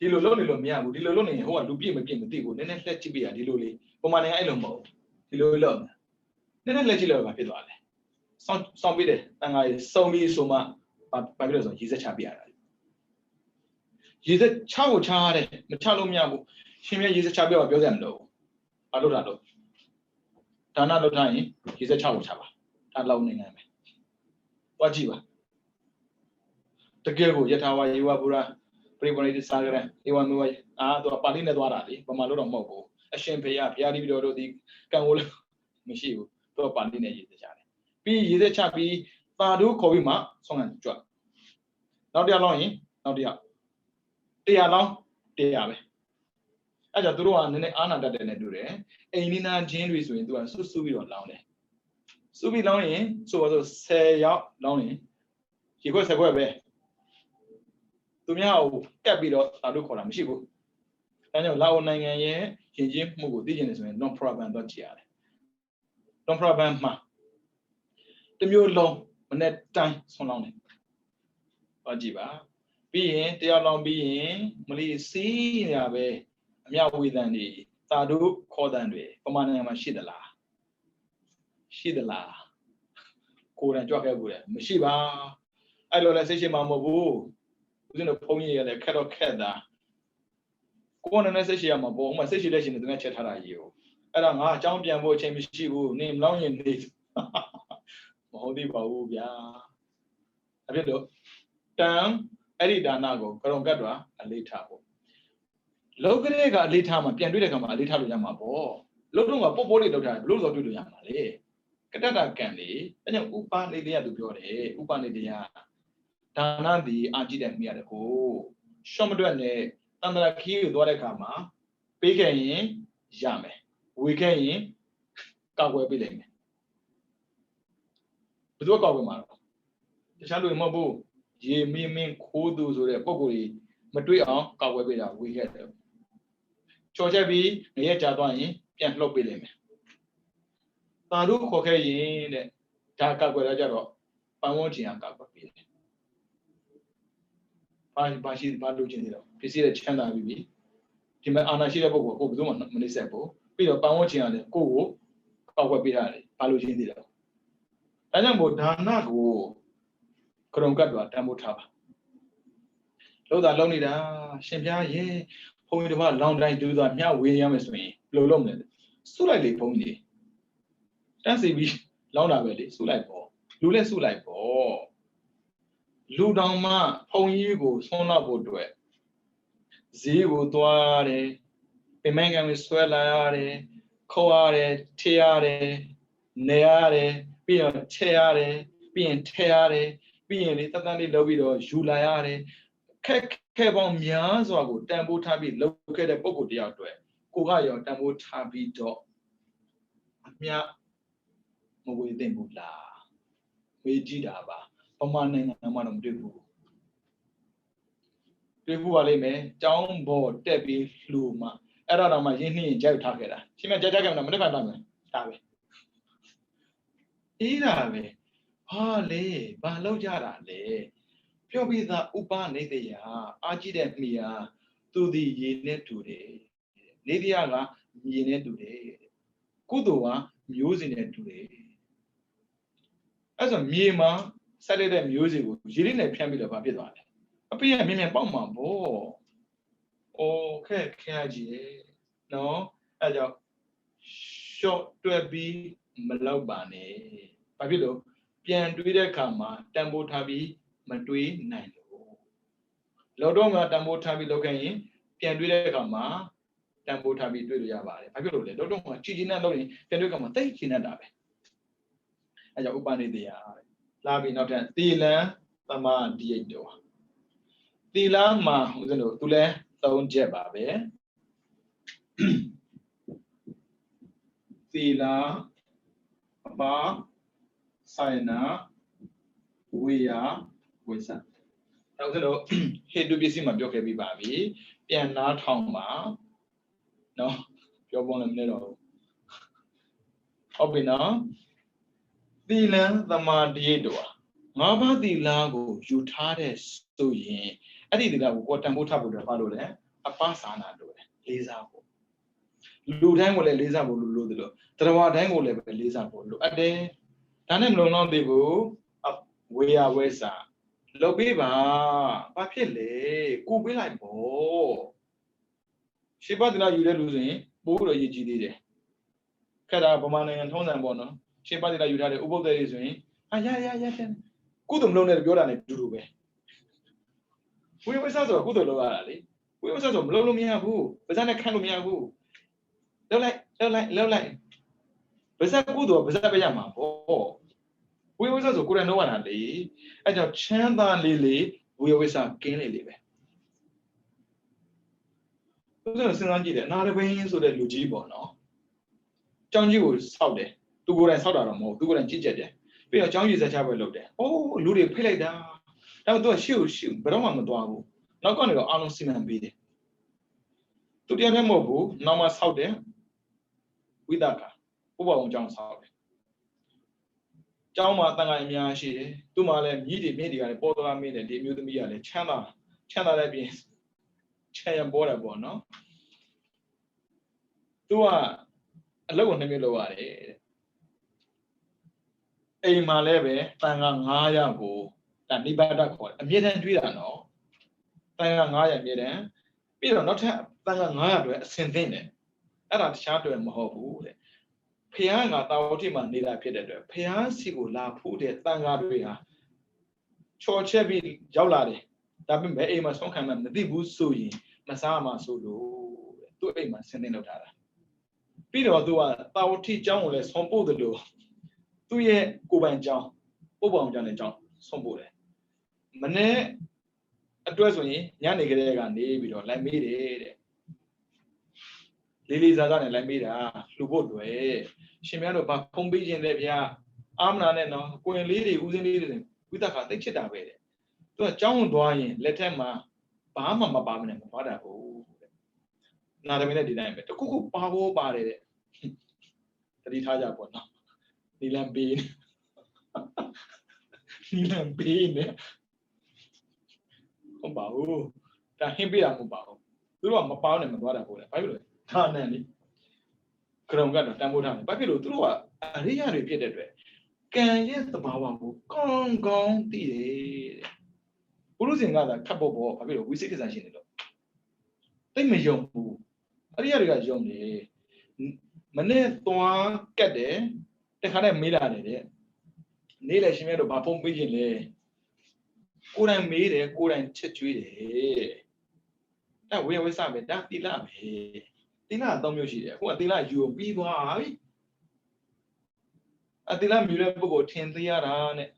ဒီလိုလုပ်နေလို့မရဘူးဒီလိုလုပ်နေရင်ဟိုကလူပြည့်မပြည့်မသိဘူးနည်းနည်းလက်ကြည့်ပြရဒီလိုလေးပုံမှန်နေအဲ့လိုမဟုတ်ဒီလိုလုပ်နည်းနည်းလက်ကြည့်လို့ဘာဖြစ်သွားလဲစောင့်ပြီးတယ်တန်ခါကြီးစုံပြီးဆိုမှဘာဖြစ်လို့ဆိုရေစက်ချပြရတာရေစက်ချကိုချရတယ်မချလို့မရဘူးရှင်မြရေစက်ချပြောစရာမလိုဘူးဘာလို့တာလို့ဒါနလုပ်ထားရင်ရေစက်ချကိုချပါဒါလောက်နေနိုင်မယ်သွားကြည့်ပါတကယ်ကိုယထာဝယေဝဗုရာပရိပရိတစာဂရဧဝမေဝတော့ပါဠိနဲ့သွားတာလေဘာမှလို့တော့မဟုတ်ဘူးအရှင်ဖေယဘုရားဒီတော်တို့ဒီကံကိုလည်းမရှိဘူးတော့ပါဠိနဲ့ရေးစချတယ်ပြီးရေးစချပြီးသာဓုခေါ်ပြီးမှဆောင်းကန်ကြွနောက်တရားလောင်းရင်နောက်တရားလောင်းတရားပဲအဲ့ကြောင့်သူတို့ကနည်းနည်းအာနာတတ်တယ်နဲ့တူတယ်အိမ်နီးနားချင်းတွေဆိုရင်သူကစွပြီးတော့လောင်းတယ်စွပြီးလောင်းရင်ဆိုတော့10ရောက်လောင်းရင်ရေခွက်10ခွက်ပဲသူများကိုကတ်ပြီးတော့သာဓုခေါ်တာမရှိဘူးဒါကြောင့်လာအိုနိုင်ငံရဲ့ယဉ်ကျေးမှုကိုသိကျင်နေဆိုရင် non proban တော့ကြည့်ရတယ် non proban မှာတမျိုးလုံးမနေ့တိုင်းဆွလောင်းတယ်တော့ကြည့်ပါပြီးရင်တရားလောင်းပြီးရင်မလီစီးနေရပဲအမြဝေဒန်တွေသာဓုခေါ်တန်တွေပမာဏမှာရှိသလားကိုယ်တိုင်ကြွခဲ့ဘူးလေမရှိပါအဲ့လိုလဲစိတ်ရှိမှာမဟုတ်ဘူးဦးဇင်းတို့ဖုန်းကြီးရတယ်ခက်တော့ခက်တာကိုယ်နဲ့စိတ်ရှိရမှာပေါ့ဥမာစိတ်ရှိလက်ရှိနေသူကချက်ထားတာကြီးကိုအဲ့ဒါငါအကြောင်းပြန်ဖို့အချိန်မရှိဘူးနေမလောင်းရင်နေမဟုတ်သေးပါဘူးဗျာအဲ့ဖြစ်တော့တန်အဲ့ဒီဒါနကိုကရုံကတ်တော့အလေးထားဖို့လောကရေကအလေးထားမှာပြန်တွေ့တဲ့ခါမှာအလေးထားလို့ရမှာပေါ့လုံးတော့ကပို့ပို့လေးလောက်ထားတယ်ဘလို့ဆိုတွေ့လို့ရမှာလေကတ္တကံလေအဲ့ကြောင့်ဥပါနေတရားသူပြောတယ်ဥပါနေတရားဒါနသည်အာကြည့်တဲ့မိရတယ်ကိုရှော့မတွက်နဲ့တန္တရာခီးကိုသွားတဲ့အခါမှာပေးခဲ့ရင်ရမယ်ဝေခဲ့ရင်ကောက်ွယ်ပေးလိုက်မယ်ဘယ်သူကောက်ွယ်မှာတော့တခြားလူမဟုတ်ဘူးရေမင်းခိုးသူဆိုတဲ့ပုံကိုယ်ကြီးမတွေ့အောင်ကောက်ွယ်ပေးတာဝေခဲ့တယ်ချော်ချက်ပြီးငရဲကြာသွားရင်ပြန်လှုပ်ပေးလိုက်မယ်သာဓုခေါ်ခဲ့ရင်တဲ့ဒါကောက်ွယ်ရကြတော့ပန်းဝန်းကျင်ကကောက်ွယ်ပေးတယ်ဘာရှိဘာလုပ်ချင်သေးတော့ပစ္စည်းနဲ့ချမ်းသာပြီးပြီဒီမှာအာဏာရှိတဲ့ပုဂ္ဂိုလ်ကိုဘယ်သူမှမနှိမ့်ဆက်ဘူးပြီးတော့ပန်းဝန်းကျင်ကလည်းကိုယ့်ကိုကောက်ွယ်ပေးရတယ်ဘာလုပ်ချင်သေးတော့ဒါကြောင့်မို့ဒါနကိုကရုံကတ်တော့တန်ဖိုးထားပါလို့သာလုံးနေတာရှင်ပြားရေဘုန်းကြီးတို့ကလောင်တိုင်းဒူးသွားမျှဝေရမယ်ဆိုရင်ဘယ်လိုလုပ်မလဲစုလိုက်လေဘုန်းကြီးတန်းစီပြီးလောင်တာပဲလေစုလိုက်ပေါ့လူလည်းစုလိုက်ပေါ့လူတောင်မှဘုန်းကြီးကိုဆွမ်းတော့ဖို့အတွက်ဈေးကိုသွားတယ်ပင်မကန်ကိုဆွဲလာရတယ်ခေါ်ရတယ်ထေးရတယ်နေရတယ်ပြီးတော့ချဲရတယ်ပြီးရင်ထဲရတယ်ပြီးရင်လေတန်လေးလုပ်ပြီးတော့ယူလာရတယ်ခက်ပေါင်းများစွာကိုတန်ဖိုးထားပြီးလုပ်ခဲ့တဲ့ပုံကိုတယောက်အတွက်ကိုကရောတန်ဖိုးထားပြီးတော့အမြမဝေသင့်ဘူးလားမေးကြည့်တာပါပမာနိုင်ငံမှာတော့မတွေ့ဘူးတွေ့ဘူးပါလိမ့်မယ်ကျောင်းဘော်တက်ပြီးလှူမှအဲ့ဒါတော့မှရင်းနှီးရင်ကြိုက်ထားခဲ့တာရှင်မကြိုက်ခဲ့မှာမနေ့ကတာမယ်ဒါပဲအေးတာပဲဟာလေဘာလောက်ကြတာလဲပြောပြီးသားဥပနေတရားအာကြည့်တဲ့မိဟာသူဒီရေနဲ့တူတယ်နေတရားကမြေနဲ့တူတယ်ကုသိုလ်ကမျိုးစင်နဲ့တူတယ်အဲ့ဆိုမြေမှာဆက်လိုက်တဲ့မျိုးစင်ကိုရေလေးနဲ့ဖြန့်ပြီးတော့ဘာဖြစ်သွားလဲအပိယမြင်မြင်ပေါက်မှာပေါ့အိုးခက်ကြီးနော်အဲ့ကြောင့်ရှော့တွက်ပြီးမလောက်ပါနဲ့ဘာဖြစ်လို့ပြန်တွေးတဲ့အခါမှာတန်ဖိုးထားပြီးမတွေးနိုင်လို့လောတော့မှာတန်ဖိုးထားပြီးလောက်ခဲ့ရင်ပြန်တွေးတဲ့အခါမှာတန်ဖိုးထားပြီးတွေးလို့ရပါတယ်ဘာဖြစ်လို့လဲလောတော့မှာကြည်ကျင်နဲ့လုပ်ရင်ပြန်တွေးတဲ့အခါမှာသိကျင်နေတာပဲအဲကြောင့်ဥပနိဒေယလာပြီးနောက်ထပ်သီလံသမာဓိယတော်သီလမှာဦးဇင်းတို့သူလဲ3ချက်ပါပဲသီလအပါဆိုင်နာဝေယဝိသနောက်ဆုံးတော့ဟေတုပစ္စည်းမှာပြောခဲ့ပြီးပါပြီပြန်နားထောင်ပါနော်ပြောပေါ်လည်းမနေတော့ဟုတ်ပြီနော်သီလံသမာဓိတော်ငါးပါးသီလကိုယူထားတဲ့ဆိုရင်အဲ့ဒီသီလကိုကိုတန်ဖိုးထားဖို့တော့ဘာလို့လဲ အပစာနာတို့လေးစားဖို့လူတိုင်းကိုလည်းလေးစားဖို့လို့တယ်လို့တရားတိုင်းကိုလည်းပဲလေးစားဖို့လို့အတဲ့ဒါနဲ့မလုံလောက်သေးဘူးဝေယဝဲစာလုပ်ပေးပါဘာဖြစ်လဲကိုပေးလိုက်ပေါ့ရှေ့ပတ်တရားယူတဲ့လူဆိုရင်ပို့လို့ရည်ကြည်သေးတယ်ခက်တာဗမာနိုင်ငံထုံးစံပေါ့နော်ရှေ့ပတ်တရားယူထားတဲ့ဥပုသ္တေတွေဆိုရင်ရကုသိုလ်မလုပ်နဲ့ပြောတာနဲ့တူတူပဲဝေယဝဲစာဆိုတော့ကုသိုလ်လုပ်ရတာလေဝေယဝဲစာဆိုမလုပ်လို့မရဘူးပါးစပ်နဲ့ခန့်လို့မရဘူးလောက်လိုက်ပါးစပ်ကုသိုလ်ပါးစပ်ပဲရမှာပေါ့ဝေယဝိဆဆိုကိုယ်တိုင်လုပ်ရတာလေအဲကြောင့်ချမ်းသာလေးဝေယဝိဆကင်းလေးပဲသူကစဉ်းစားကြည့်တယ်အနာရဘင်းဆိုတဲ့လူကြီးပေါ့နော်ကျောင်းကြီးကိုစောက်တယ်သူကိုယ်တိုင်စောက်တာတော့မဟုတ်သူကိုယ်တိုင်ကြည့်ကြတယ်ပြီးတော့ကျောင်းကြီးဆက်ချပဲလုပ်တယ်အိုးလူတွေဖိတ်လိုက်တာဒါပေမဲ့သူကရှေ့ဘယ်တော့မှမသွားဘူးနောက်ကနေတော့အားလုံးစီမံပေးတယ်သူတရားလည်းမဟုတ်ဘူးနောက်မှစောက်တယ်ဝိသကဥပဝံကျောင်းစောက်တယ်ကျောင်းမှာတန်ခါအများရှိတယ်သူ့မှာလည်းမြည်တွေမြည်တွေကလည်းပေါ်သွားမင်းတယ်ဒီအမျိုးသမီးကလည်းချမ်းသာတဲ့ပြင်ချမ်းရံပေါ်တယ်ပေါ့နော်သူကအလုပ်ကိုနှမျိုးလုပ်ရတယ်တဲ့အိမ်မှာလည်းပဲတန်ခါ900ကိုဒါနိဗ္ဗာန်ခေါ်တယ်အမြဲတမ်းတွေးတာနော်တန်ခါ900အမြဲတမ်းပြီးတော့နောက်ထပ်တန်ခါ900အတွက်အစင်သင့်တယ်အဲ့ဒါတခြားတွေမဟုတ်ဘူးတဲ့ဖျားကတာဝတိမှာနေတာဖြစ်တဲ့အတွက်ဖျားစီကိုလာဖို့တဲ့တန်ခါတွေဟာချော်ချက်ပြီးရောက်လာတယ်ဒါပေမဲ့အိမ်မှာဆုံးခံမှမသိဘူးဆိုရင်မစားမှဆိုလို့တဲ့သူ့အိမ်မှာဆင်းသင်းလောက်ထားတာပြီးတော့သူကတာဝတိကျောင်းကိုလည်းဆုံးပို့တယ်လို့သူ့ရဲ့ကိုယ်ပိုင်ကျောင်းပုပ္ပအောင်ကျောင်းနဲ့ကျောင်းဆုံးပို့တယ်မနေ့အတွက်ဆိုရင်ညနေခင်းကနေပြီးတော့လိုက်မေးတယ်တဲ့လေးစားနဲ့လိုက်မေးတာလှူဖို့တွေ့ရှင်များတို့ဘာဖုံးပေးခြင်းလဲဗျာအာမနာနဲ့နော်ကိုရင်လေးတွေဦးစင်းလေးတွေဝိသကသိချစ်တာပဲတဲ့သူကကျောင်းသွားရင်လက်ထက်မှာဘာမှမပါမနဲ့မသွားတာဘူးတဲ့နာရမင်းနဲ့ဒီတိုင်းပဲတခုခုပါဖို့ပါတယ်တဲ့တတိထားကြပေါ့နော်နီလန်ပေးနေဟုတ်ပါဘူးဒါဟင်းပေးတာမဟုတ်ပါဘူးသူတို့ကမပေါင်းနဲ့မသွားတာပေါ့လေဘာဖြစ်လို့လဲဒါနဲ့လေကရုံကတော့တန်ဖိုးထားတယ်ဘာဖြစ်လို့သူတို့ကအရိယာတွေဖြစ်တဲ့အတွက်ကံရဲ့သဘာဝကိုကောင်းသိတယ်တဲ့ပုရုဇဉ်ကသာခတ်ဖို့ပေါ့ဘာဖြစ်လို့ဝိသိကိစ္စရှိနေလို့တိတ်မယုံဘူးအရိယာတွေကယုံတယ်မနေ့သွားကတ်တယ်တခါနဲ့မေးလာတယ်တဲ့နေ့လေရှင်မြတ်တို့ဘာဖုံးပေးခြင်းလဲကိုယ်တိုင်မေးတယ်ကိုယ်တိုင်ချက်ကျွေးတယ်အဲဝေဝိစပဲဒါတိလပဲတိလ3မျိုးရှိတယ်အခုကတိလယူပြီးသွားပြီအတိလမြူတဲ့ပုဂ္ဂိုလ်ထင်သေးရတာနဲ့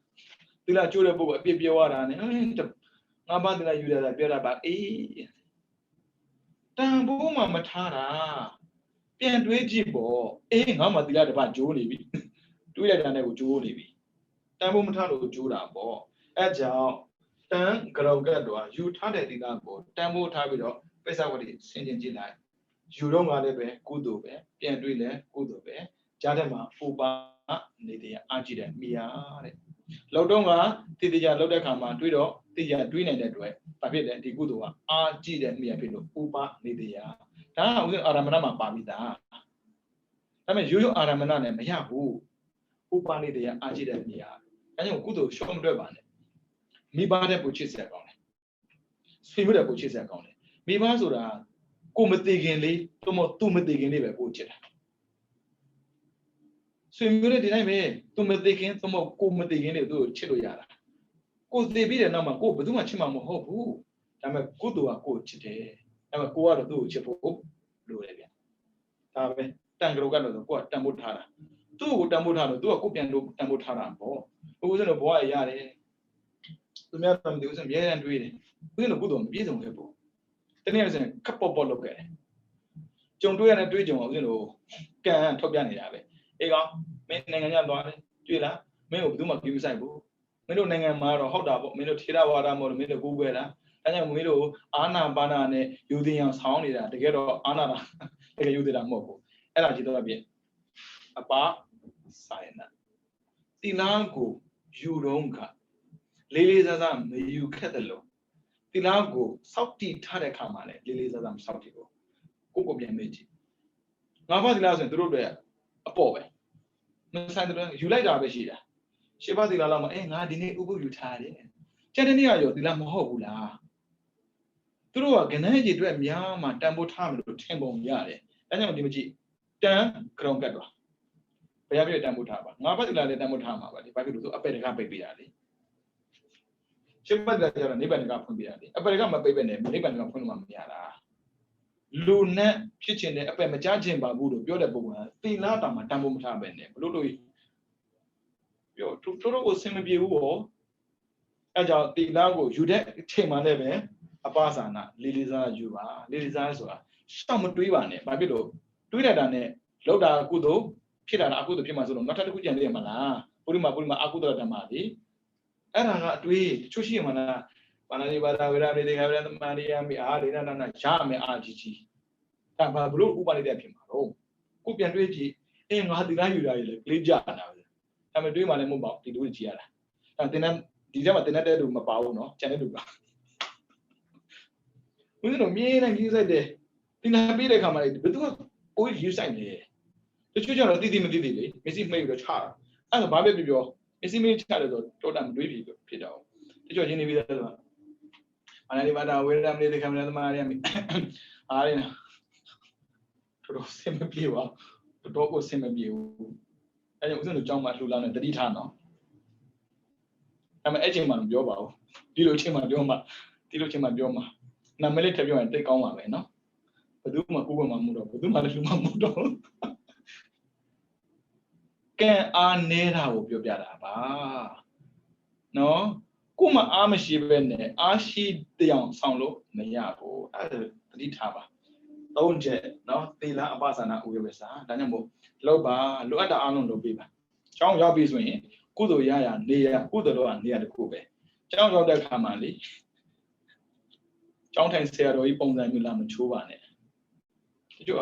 တိလကျိုးတဲ့ပုဂ္ဂိုလ်အပြစ်ပြောရတာနဲ့ငါးပါးတိလယူရတာပြောတာပါအေးတန်ဖိုးမှမထားတာပြန်တွေးကြည့်ပေါ့အေးငါမှတိလတစ်ပတ်ဂျိုးနေပြီတွေးလိုက်တာနဲ့ကိုဂျိုးနေပြီတန်ဖိုးမထားလို့ဂျိုးတာပေါ့အဲကြောင့်တန်ကရောကတ်တော့ယူထားတဲ့တိလကိုတန်ဖိုးထားပြီးတော့ပိဿဝတိဆင်ခြင်ကြည့်လိုက်ယူတော့ငါလည်းပဲကုသိုလ်ပဲပြန်တွေးလဲကုသိုလ်ပဲကြားထဲမှာဥပါနေတရားအာကြည့်တဲ့မိယာတဲ့လောက်တော့ကတိတိကျလောက်တဲ့ခါမှာတွေးတော့တိကျတွေးနိုင်တဲ့အတွက်ဘာဖြစ်လဲဒီကုသိုလ်ကအာကြည့်တဲ့မိယာဖြစ်လို့ဥပနေတရားဒါကဥစဉ်အာရမဏမှာပါပြီးသားဒါပေမဲ့ရိုးရိုးအာရမဏနဲ့မရဘူးဥပနေတရားအာကြည့်တဲ့မိယာအဲကြောင့်ကုသိုလ်ရှော့မတွက်ပါနဲ့မိဘတဲ့ကိုချစ်ဆက်ကောင်းတယ်ဆွေမျိုးတဲ့ကိုချစ်ဆက်ကောင်းတယ်မိဘဆိုတာကိုမသိခင်လေးတို့မသူမသိခင်လေးပဲကိုချစ်တာဆွေမျိုးတဲ့ဒီတိုင်းပဲသူမသိခင်သမကိုမသိခင်လေးသူ့ကိုချစ်လို့ရတာကိုသိပြီးတဲ့နောက်မှာကိုဘယ်သူမှချစ်မှာမဟုတ်ဘူးဒါပေမဲ့ကုသိုလ်ကကိုချစ်တယ်ဒါပေမဲ့ကိုကတော့သူ့ကိုချစ်ဖို့လိုတယ်ဗျဒါပဲတန်ကြလို့ကတော့ကိုကတန်ဖို့ထားတာသူ့ကိုတန်ဖို့ထားလို့သူကကိုပြန်လို့တန်ဖို့ထားတာပေါ့ဦးဇင်းတို့ဘဝရရတယ်သူများတမ်းတယ်ဦးဇင်းအများကြီးတွေးတယ်ဦးဇင်းတို့ကုသိုလ်မပြည့်စုံခဲ့ဘူးတနေ့ဦးဇင်းခပ်ပေါ့လုပ်ခဲ့တယ်ကြုံတွေ့ရတဲ့တွေးကြုံဦးဇင်းတို့ကံထုတ်ပြနေတာပဲအေးကောင်မင်းနိုင်ငံခြားသွားတယ်တွေ့လားမင်းကိုဘယ်သူမှကြည့်မဆိုင်ဘူးမင်းတို့နိုင်ငံမှာတော့ဟုတ်တာပေါ့မင်းတို့ထေရဝါဒမို့လို့မင်းတို့ကိုးကွယ်တာအဲကြောင့်မင်းတို့အာနာပါနာနဲ့ယူသိအောင်ဆောင်းနေတာတကယ်တော့အာနာတာတကယ်ယူသိတာမဟုတ်ဘူးအဲ့ဒါကြည့်တော့ပြအပဆိုင်နာတိလန်းကိုယူတော့ကလေးလေးစားစားမယူခဲ့တယ်လို့ တီလာကိုစောက်တီထားတဲ့ခါမှာလေလေးလေးစားစားမစောက်တီကိုပြန်မေ့ကြည့်ငါးပါးတီလာဆိုရင်တို့တွေအပေါ်ပဲမဆိုင်တဲ့ယူလိုက်တာပဲရှိတာရှစ်ပါးတီလာလောက်မှာငါဒီနေ့ဥပုပ်ယူထားတယ်ကျန်တဲ့နေ့ကရောတီလာမဟုတ်ဘူးလားတို့ကကနန်းကြီးအတွက်များမှတန်ဖိုးထားမယ်လို့ထင်ပုံရတယ်ဒါကြောင့်ဒီမကြည့်တန်ကရုံကတ်တော့ဘယ်ရပြည့်တန်ဖိုးထားပါငါးပါးတီလာလည်းတန်ဖိုးထားမှာပါလေဘာဖြစ်လို့ဆိုအပယ်တကပိတ်ပေးရလေရှင်းပတ်တယ်ကျတော့နိဗ္ဗာန်ကဖွင့်ပြရတယ်အပယ်ကမပိတ်ပဲနဲ့နိဗ္ဗာန်ကဖွင့်လို့မရတာလူနဲ့ဖြစ်ခြင်းနဲ့အပယ်မကြခြင်းပါဘူးလို့ပြောတဲ့ပုံကသီလတာမှာတန်ဖို့မထားပဲနဲ့ဘလို့ပြောတို့ကိုဆင်မပြေဘူးပေါ့အဲကြောင့်သီလကိုယူတဲ့အချိန်မှလည်းပဲအပ္ပစာနာလေးလေးစားယူပါလေးလေးစားဆိုတာရှောက်မတွေးပါနဲ့ဘာဖြစ်လို့တွေးတတ်တာနဲ့လောက်တာကုသိုလ်ဖြစ်တာအကုသိုလ်ဖြစ်မှဆိုတော့နောက်ထပ်တစ်ခုကြံသေးရမလားပုရိမအကုသိုလ်ဓမ္မတွေအဲ့ဒါကအတွေးတချို့ရှိရမလားဘာနာတိဘာသာဝေရမေတေခဝေရသမန္တိယမိအာဒေနနာရမယ်အာကြီးဒါဘာဘလို့ဥပါလိတဲ့ဖြစ်မှာတော့ကိုပြန်တွေးကြည့်ငါဒီလားယူရည်လေကလေးကြတာပဲဒါပေမဲ့တွေးမှလည်းမဟုတ်ပါဘူးဒီလိုကြည့်ရတာဒါတင်တဲ့ဒီထဲမှာတင်တဲ့လူမပါဘူးเนาะကျန်တဲ့လူပါဦးဇင်းတို့မြင်းနဲ့ကြီးစိုက်တယ်ဒီနာပေးတဲ့ခါမှာဘယ်သူကပိုးယူဆိုင်နေတချို့ကျတော့တိတိမတိတိလေမစ္စည်းမိတ်ပြီးတော့ချတာအဲ့ဒါဘာပဲပြောမစ္စည်းမိတ်ချတယ်ဆိုတော့တာမတွေးပြီးဖြစ်တော့တချို့ချင်းနေပြီးသားဆိုတာအနာဒီဘာသာဝေရမေတေခဝေရသမန္တိယမိအားရတော်စင်မပြေပါတော်ကိုစင်မပြေဘူးအဲကြောင့်ဦးဇင်းတို့ကြောင်းမှာလှူလာနေတတိထားနော်အဲ့ချိန်မှမပြောပါဘူးဒီလိုချိန်မှပြောမှနာမည်လေးထပ်ပြောရင်တိတ်ကောင်းပါပဲနော်ဘယ်သူမှဥပမာမှုတော့ဘယ်သူမှလည်းလှူမှမဟုတ်တော့ကဲအားနေတာကိုပြောပြတာပါနော်ကိုမှအားမရှိပဲနဲ့အားရှိတရားဆောင်လို့မရဘူးအဲ့ဒါတတိထားပါသုံးချက်နော်သီလအပ္ပစာနာဥပ္ပစာဒါကြောင့်မို့လောက်ပါလိုအပ်တာအားလုံးလုပ်ပေးပါကျောင်းရောက်ပြီဆိုရင်ကုသိုလ်ရနေရကုသိုလ်တော့နေရတခုပဲကျောင်းရောက်တဲ့ခါမှာလေကျောင်းထိုင်ဆရာတော်ကြီးပုံစံမျိုးလာမချိုးပါနဲ့ဒီကြော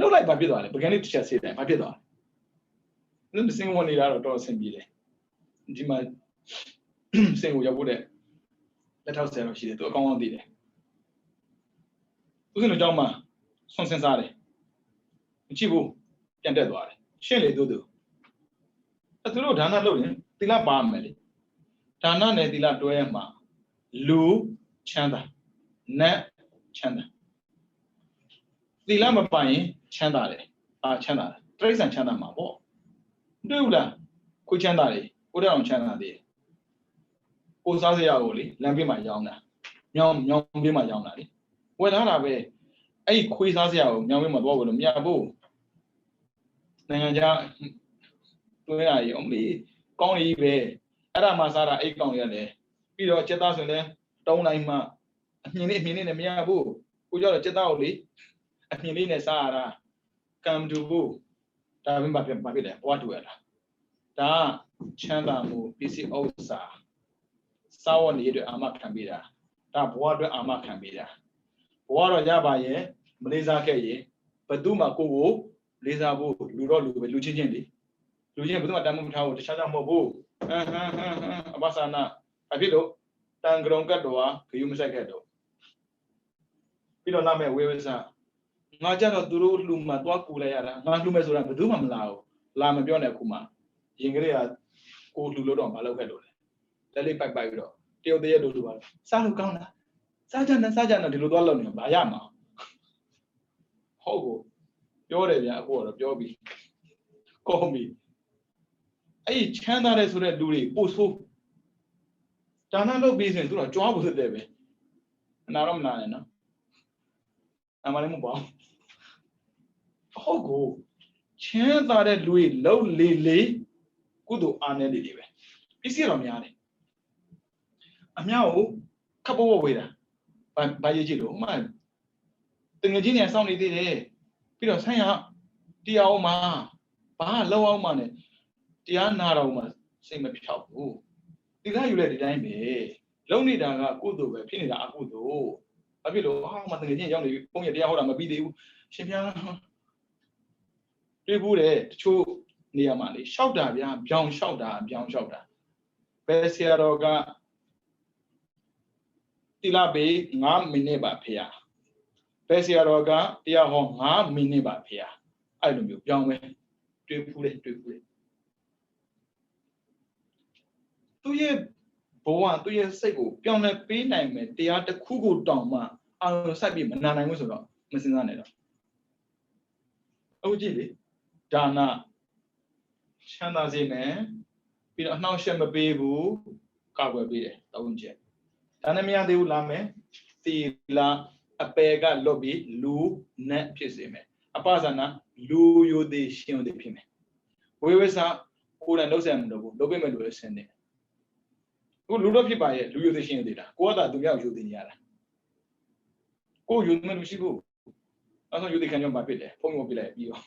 လောက်လိုက်ပါဖြစ်သွားတယ်ပကံလေးတစ်ချက်ဆေးတယ်ဘာဖြစ်သွားလဲစင်ဝင်နေတာတော့တော်အဆင်ပြေတယ်ဒီမှာစင်ကိုရောက်ဖို့တဲ့လက်ထောက်ဆရာတော်ရှိတယ်သူအကောင်းအောင်သိတယ်ဦးဇင်းတို့ကျောင်းမှာဆွန်စင်စားတယ်မကြည့်ဘူးပြန်တက်သွားတယ်ရှင်းလေသူသူတို့ဒါနလုပ်ရင်သီလပါမယ်လေဒါနနဲ့သီလတွဲရမှာလူချမ်းသာနတ်ချမ်းသာသီလမပိုင်ရင်ချမ်းသာတယ်ချမ်းသာတယ်တိရစ္ဆာန်ချမ်းသာမှာပေါ့တွေ့ဘူးလားကိုချမ်းသာတယ်ကိုတောင်ချမ်းသာတယ်ကိုစားစရာကိုလေလမ်းဘေးမှာရောင်းတာညောင်းဘေးမှာရောင်းတာလေဝယ်ထားတာပဲအဲ့ခွေးစားစရာကိုညောင်းဘေးမှာသွားလို့မရဘူးနိုင်ငံခြားတွဲရည်အမေကောင်းလေးပဲအဲ့ဒါမှစားတာအိတ်ကောင်းရတယ်ပြီးတော့စက်သားဆိုရင်လည်းတုံးလိုက်မှအမြင်လေးနဲ့မရဘူးကိုကြောက်တော့စက်သားကိုလေအမြင်လေးနဲ့စားရတာကံတူဘူးဒါပဲဘာဖြစ်လဲဘွားတူရတာဒါချမ်းသာမှုပစ္စည်းဥစ္စာစာဝတ်နေအတွက်အာမခံပေးတာဒါဘွားအတွက်အာမခံပေးတာဘွားတော့ရပါရဲ့မလေးစားခဲ့ရင်ဘယ်သူမှကိုလေးစားဖို့လူတော့လူပဲလူချင်းချင်းလေလူချင်းဘယ်သူမှတန်မှုမထားဘူးတခြားမဟုတ်ဘူးအပ္ပစာနာအဖြစ်တော့တန်ကြုံကတ်တော့ခယူမဆိုင်ခဲ့တော့ပြီးတော့လာမဲ့ဝေဝဆာငါကြတော့သူတို့လူမှသွားကူလိုက်ရတာငါလူမဲ့ဆိုတာဘယ်သူမှမလာဘူးလာမပြောနဲ့ခုမှရင်ကလေးကကိုလူလို့တော့မလုပ်ခဲ့လို့လေလက်လေးပိုက်ပြီးတော့တရုတ်တရက်လူပါစားလို့ကောင်းလားစားကြနော်ဒီလိုသွားလုပ်နေဘာရမှာဟုတ်ကိုပြောတယ်ဗျာအခုတော့ပြောပြီးကောင်းပြီအဲ့ချမ်းသာတဲ့ဆိုတဲ့လူတွေပို့ဆိုးဒါနလုပ်ပြီးဆိုရင်သူတို့ကြွားဖို့သက်တယ်ပဲနာတော့မနာနဲ့နော်အမှန်လည်းမပေါ့ဟုတ်ကိုချမ်းသာတဲ့လူတွေလှုပ်လေကုသိုလ်အားနည်းတွေပဲပစ္စည်းတော့များတယ်အမြောက်ကိုခပ်ပေါ်ဝေးတာဘာရေးကြည့်လို့ဥမာတငယ်ချင်းတွေစောင့်နေသေးတယ်ပြီးတော့ဆိုင်ရတရားအောင်မှာဘာလောက်အောင်မှာ ਨੇ တရားနာတော်မှာစိတ်မဖြောက်ဘူးဒီကယူတဲ့ဒီတိုင်းပဲလုံနေတာကကုသိုလ်ပဲဖြစ်နေတာအကုသိုလ်ဘာဖြစ်လို့မတကယ်ချင်းရောက်နေပြီပုံရတရားဟောတာမပြီးသေးဘူးရှင်ပြားတွေ့ဘူးတဲ့တချို့နေရာမှာလေရှောက်တာဗျာပြောင်းရှောက်တာဘယ်ဆရာတော်က တီလာဘေး9မိနစ်ပါဖေရဘယ်ဆရာတော်ကတရားဟော9မိနစ်ပါဖေရအဲ့လိုမျိုးပြောင်းမယ်တွေ့ဖူးတယ်သူရဲ့ဘဝသူရဲ့စိတ်ကိုပြောင်းလဲပေးနိုင်မယ်တရားတစ်ခုကိုတောင်မှအာရုံစိုက်ပြီးမနာနိုင်ဘူးဆိုတော့မစင်စားနဲ့တော့အခုကြည့်လေဒါနချမ်းသာစေမယ်ပြီးတော့အနှောင့်အယှက်မပေးဘူးကာကွယ်ပေးတယ်သုံးချက်ဒါနဲ့မရသေးဘူးလာမယ်သီလအပေကလွတ်ပြီးလူနဲ့ဖြစ်စေမယ်အပဇာနာလူယိုသေးရှင်ယိုသေးဖြစ်မယ်ဝိဝိသကိုယ်တိုင်လုပ်ဆက်မလို့ဘူးလုပ်ပေးမယ်လို့လည်းဆင်းတယ်အခုလူတော့ဖြစ်ပါရဲ့လူယိုသေးရှင်ယိုသေးတာကိုကသာသူမြောက်ယိုသေးနေရတာကိုယိုမယ်လို့ရှိဘူးအဲ့တော့ယိုသေးခံကြောင့်မဖြစ်တယ်ဖုံးယိုပြလိုက်ပြီးတော့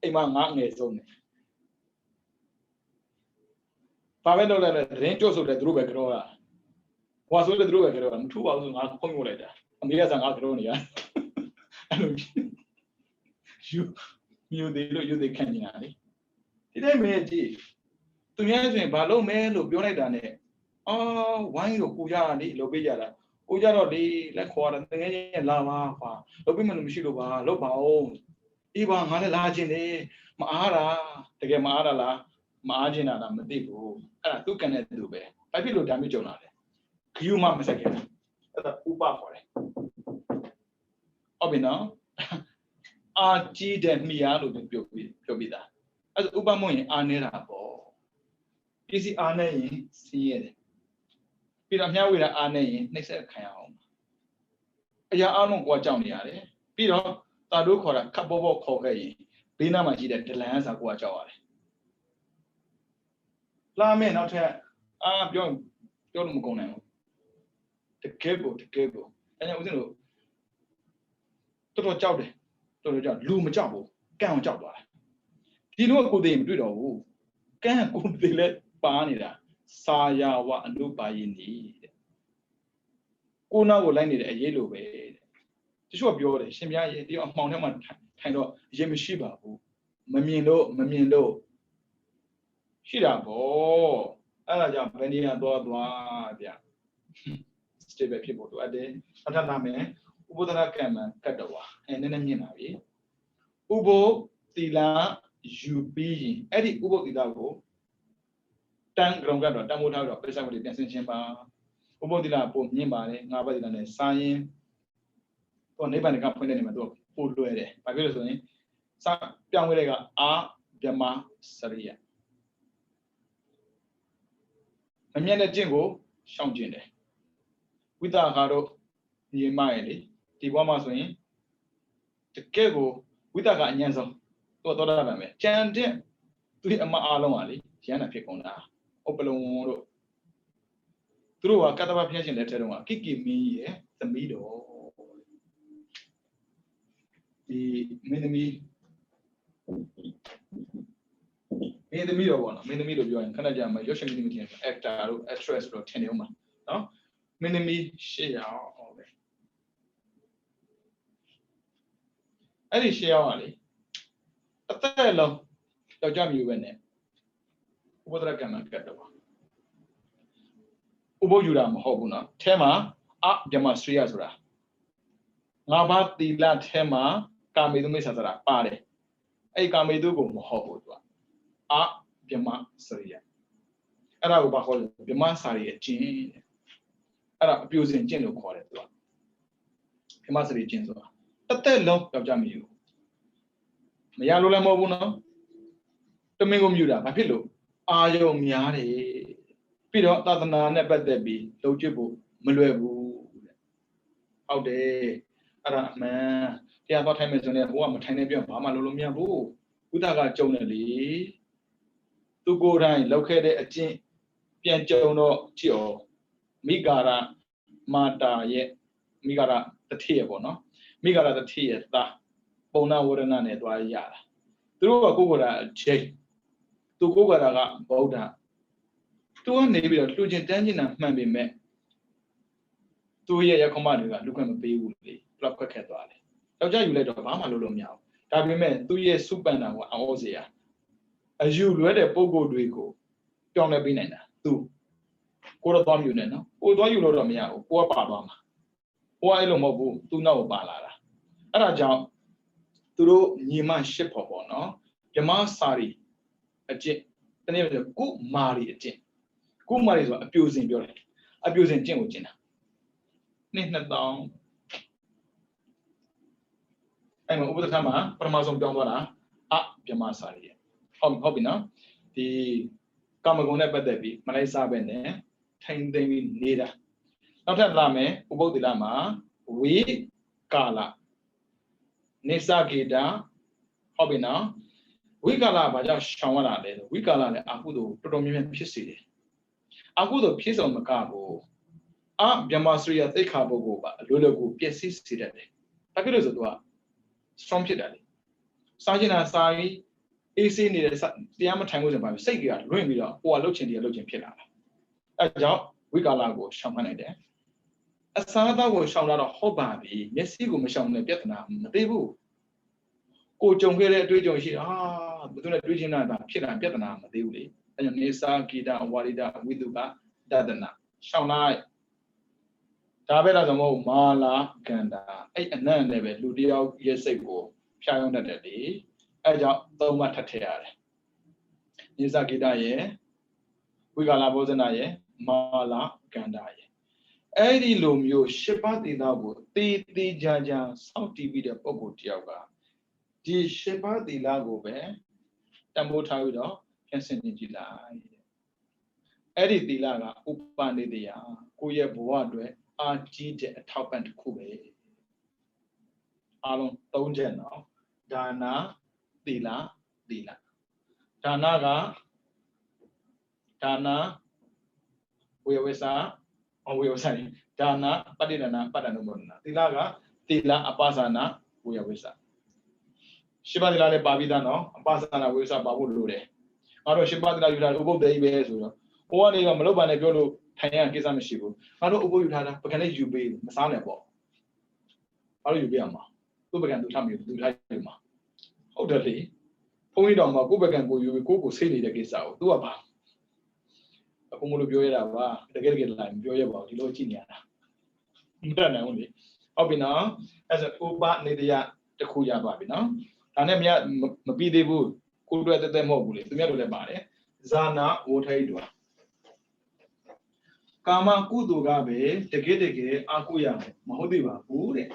အိမ်မှာငါငယ်ဆုံးတယ်ဘာပဲလုပ်လိုက်လဲရင်းကျုပ်ဆိုတဲ့သူတို့ပဲကြောတာဟွာဆိုတဲ့သူတို့ပဲကြောတာမထူပါဘူးဆိုငါဖုံးယိုလိုက်တာအမေကစားငါကြောနေရအဲ့လိုယူသေးလို့ယူသေးခံနေတာလေဒီတိုင်းပဲကြည့်သူများဆိုရင်ဘာလုပ်မဲလို့ပြောလိုက်တာနဲ့အော်ဝိုင်းလို့ကိုကြတာလေလုပ်ပေးကြတာကိုကြတော့လေလက်ခေါ်တာတကယ်ချင်းလာပါကွာလုပ်ပေးမှလို့မရှိလို့ပါလုပ်ပါဦးအေးပါငါလည်းလာခြင်းတယ်မအားတာတကယ်မအားတာလားမအားခြင်းတာလားမသိဘူးအဲ့ဒါသူကန်တဲ့သူပဲဘာဖြစ်လို့ဒါမျိုးကြုံလာလဲဂယူမမဆက်ခဲ့တာအဲ့ဒါဥပခေါ်တယ်ဟုတ်ပြီနော်အာကြီးတဲ့မိရလို့ပြောပြီးသားအဲ့ဒါဥပမဟုတ်ရင်အာနေတာပေါ့ပစ္စည်းအာနေရင်စီးရတယ်ပြီးတော့မျှဝေတာအာနေရင်နှိမ့်ဆက်ခံရအောင်အရာအလုံးကိုကြောက်နေရတယ်ပြီးတော့တာတို့ခေါ်တာခပ်ပေါ်ခေါ်ခဲ့ရင်ဘေးနားမှာရှိတဲ့ဒလန်စာကိုကြောက်ရတယ်လာမယ်နောက်ထပ်ပြောလို့မကုန်နိုင်ဘူးတကယ်ကိုအဲ့ဒါဦးဇင်းတို့တော်တော်ကြောက်တယ်တော်တော်ကြောက်လူမကြောက်ဘူးကန့်အောင်ကြောက်သွားတယ်ဒီလိုကိုသိရင်မတွေ့တော့ဘူးကန့်ကိုသိလဲပါနေတာစာယာဝအနုပါယိနီတဲ့ကိုနာကိုလိုက်နေတဲ့အရေးလိုပဲတဲ့တချို့ကပြောတယ်ရှင်ပြရေဒီအမှောင်ထဲမှာထိုင်တော့အရေးမရှိပါဘူးမမြင်လို့ရှိတာပေါ့အဲ့ဒါကြောင့်ဘယ်နေရာသွားဗျစတေဘဖြစ်ဖို့လိုအပ်တယ်အထနာမယ်ဥပဒနာကံမှာကတ်တော်နည်းနည်းမြင်ပါပြီဥပုသ်သီလယူပြီးရင်အဲ့ဒီဥပုသ်သီလကိုတန်ကြုံကတော့တန်ဖိုးထားတော့ပိဿဝတိပြန်ဆင်ခြင်းပါဥပုသ်သီလပုံမြင်ပါတယ်ငါးပါးသီလနဲ့စာရင်တော့နိဗ္ဗာန်ကဖွင့်တဲ့နေမှာသူပို့လွယ်တယ်ဘာဖြစ်လို့ဆိုရင်စပြောင်းခဲ့တဲ့ကအာဗြဟ္မစရိယမမြတ်တဲ့ကျင့်ကိုရှောင်ကျင်တယ်ဝိသကာတို့ညီမရဲ့လေဒီဘဝမှာဆိုရင်တကယ်ကိုဝိသကအញ្ញံဆုံးတော့တာပဲကြံတဲ့သူအမအားလုံးကလေရဟန္တာဖြစ်ကုန်တာဥပလုံတို့သူတို့ကကတ္တဗဖျက်ရှင်လက်ထဲတော့ကိကိမင်းရဲ့သမီးတော်ဒီမင်းသမီးတော်ပေါ့နော်မင်းသမီးတို့ပြောရင်ခဏကြာမှရွှေရှင်မင်းသမီးတင် actor တို့ actress တို့ထင်နေဦးမှာနော်မင်းသမီး8ယောက်ဟုတ်ပဲအဲ့ဒီ8ယောက်ကလေအသက်လုံးယောက်ျားမျိုးပဲနဲ့ဥပဒရကံမှာကတ်တော့ဥပုသ်ယူတာမဟုတ်ဘူးနော်အဲမှာဗြဟ္မစရိယဆိုတာငါးပါးသီလထဲမှာကာမေတုမိစ္ဆာဆိုတာပါတယ်အဲ့ကာမေတုကိုမဟုတ်ဘူးသူကဗြဟ္မစရိယအဲ့ဒါကိုဘာခေါ်လဲဗြဟ္မစာရိယကျင့်အဲ့ဒါအပြိုစင်ကျင့်လို့ခေါ်တယ်သူကဗြဟ္မစရိယကျင့်ဆိုတာတစ်သက်လုံးယောက်ျားမျိုးမရလို့လည်းမဟုတ်ဘူးနော်တမင်ကိုမြူတာဘာဖြစ်လို့အာယုံများတယ်ပြီးတော့သာသနာနဲ့ပတ်သက်ပြီးလုံကျွတ်ဖို့မလွယ်ဘူးတဲ့ဟုတ်တယ်အဲ့ဒါအမှန်တရားသွားထိုင်မယ်ဆိုရင်ဟိုကမထိုင်နေပြန်ဘာမှလုပ်လို့မရဘူးဥဒ္ဒကကြုံတယ်လေသူကိုယ်တိုင်လောက်ခဲ့တဲ့အကျင့်ပြန်ကြုံတော့ကြည့်အောင်မိဂါရမာတာရဲ့မိဂါရတတိယပေါ့နော်မိဂါရတတိယသာပုံနာဝရဏနဲ့သွားရတာသူတို့ကကိုယ်ကိုယ်တာဂျိတ်သူကိုယ်ကိုယ်တာကဗုဒ္ဓသူကနေပြီးတော့လှူခြင်းတန်းခြင်းတာမှန်ပေမဲ့သူရဲ့ရခမတွေကလူခွင့်မပေးဘူးလေဘလောက်ခွက်ခက်သွားတယ်ယောက်ျားယူလိုက်တော့ဘာမှလုပ်လို့မရဘူးဒါပေမဲ့သူရဲ့စုပန်တာကိုအောစရာအယူလွဲတဲ့ပုံကိုယ်တွေကိုပြောင်းလဲပေးနိုင်တာသူ ကိုတော့သွားမြူနေနော်ကိုသွားယူလို့တော့မရဘူးကိုကပါသွားမှာကိုကအဲ့လိုမဟုတ်ဘူးသူ့နောက်ကိုပါလာတာအဲ့ဒါကြောင့်သူတို့ညီမရှစ်ဖို့ပေါ့နော်ဗြဟ္မစာရီအကျင့်တနည်းပြောကုမာရီအကျင့်ကုမာရီဆိုတာအပြိုစင်ပြောတယ်အပြိုစင်ကျင့်ကိုကျင့်တာနှစ်2000အဲ့မှာဥပဒထမှာပထမဆုံးပြောင်းသွားတာဗြဟ္မစာရီဟုတ်ပြီနော်ဒီကာမဂုဏ်နဲ့ပတ်သက်ပြီးမလိုက်စားပဲနဲ့ထိုင်သိမ်းပြီးနေတာနောက်ထပ်လာမယ်ဥပုသ္တိလမှာဝိကာလနေစဂေတာဟုတ်ပြီနော်ဝိကာလဘာကြောင့်ရှောင်ရတာလဲဝိကာလလည်းအကုသိုလ်တော်တော်များများဖြစ်စေတယ်အကုသိုလ်ဖြစ်ဆုံးမကဘူးဗြဟ္မစရိယသိက္ခာပုဂ္ဂိုလ်ပါအလိုလိုကိုပျက်စီးစေတတ်တယ်ဒါဖြစ်လို့ဆိုတော့ strong ဖြစ်တာလေစားချင်တာစားပြီးအေးဆေးနေတဲ့တရားမထိုင်လို့ဆိုပါစိတ်ကလွင့်ပြီးတော့ဟိုကလှုပ်ချင်တရားလှုပ်ချင်ဖြစ်လာတာအဲကြောင့်ဝိကာလကိုရှောင်မှန်းနိုင်တယ်အစားအသောက်ကိုရှောင်လာတော့ဟုတ်ပါပြီမျက်စိကိုမရှောင်တဲ့ပြဿနာမသိဘူးကိုကြုံခဲ့တဲ့အတွေ့အကြုံရှိဘယ်သူနဲ့တွေ့ချင်တာဖြစ်တာပြဿနာမသိဘူးလေအဲကြောင့်နေစာဂီတာဝါရိဒဝိတုကတဒနာရှောင်လိုက်ဒါပဲလားဆိုမဟုတ်မာလာကန္တာအဲ့အနံ့နဲ့ပဲလူတယောက်ရဲ့စိတ်ကိုဖြားရုံတတ်တယ်လေအဲကြောင့်သုံးမှထပ်ထည့်ရတယ်နေစာဂီတာရဲ့ဝိကာလဘောဇနာရဲ့မာလာကန္တာရဲ့အဲ့ဒီလိုမျိုးရှစ်ပါးသီလကိုတေးသေးကြကြစောင့်တည်ပြီးတဲ့ပုဂ္ဂိုလ်တယောက်ကဒီရှစ်ပါးသီလကိုပဲတံမိုးထားပြီးတော့ပြန်ဆင်ကြည့်လိုက်အဲ့ဒီသီလကဥပနိဒေယကိုယ့်ရဲ့ဘဝအတွက်အာကြီးတဲ့အထောက်ပံ့တစ်ခုပဲအားလုံး၃ချက်နော်ဒါနာသီလဒါနာကဒါနာဝေဝေစာဝေဝစာဒါနာပဋိဒနာပတ္တနုမောဒနာသီလကသီလအပါစာနာဝေဝေစာရှစ်ပါးသီလလည်းပါပြီးသားနော်အပါစာနာဝေဝေစာပါဖို့လိုတယ်ငါတို့ရှစ်ပါးသီလယူတာဥပုသ္တေပဲဆိုတော့ဟိုကနေကမလုပ်ပါနဲ့ပြောလို့ထိုင်ရကိစ္စမရှိဘူးငါတို့ဥပုသ္ယူထားတာပကံလေးယူပေးမစားနဲ့ပေါ့ဘာလို့ယူပေးရမှာသူ့ပကံသူထားမျိုးသူထားယူမှာဟုတ်တယ်လေဘုန်းကြီးတော်မှာကိုယ့်ပကံကိုယူပြီးကိုဆေးနေတဲ့ကိစ္စကိုသူကပါအခုမလို့ပြောရတာပါတကယ်လာမပြောရပါဘူးဒီလိုကြည့်နေရတာမတတ်နိုင်ဘူးလေဟုတ်ပြီနော်အဲ့ဒါဥပနေတယတစ်ခုရပါပြီနော်ဒါနဲ့မပြီးသေးဘူးကိုယ်တွေ့တဲ့မဟုတ်ဘူးလေသူများတို့လည်းပါတယ်ဇာနာဝထိတ်တော်ကာမကုသိုလ်ကပဲတကယ်အာကုရမယ်မဟုတ်သေးပါဘူးတဲ့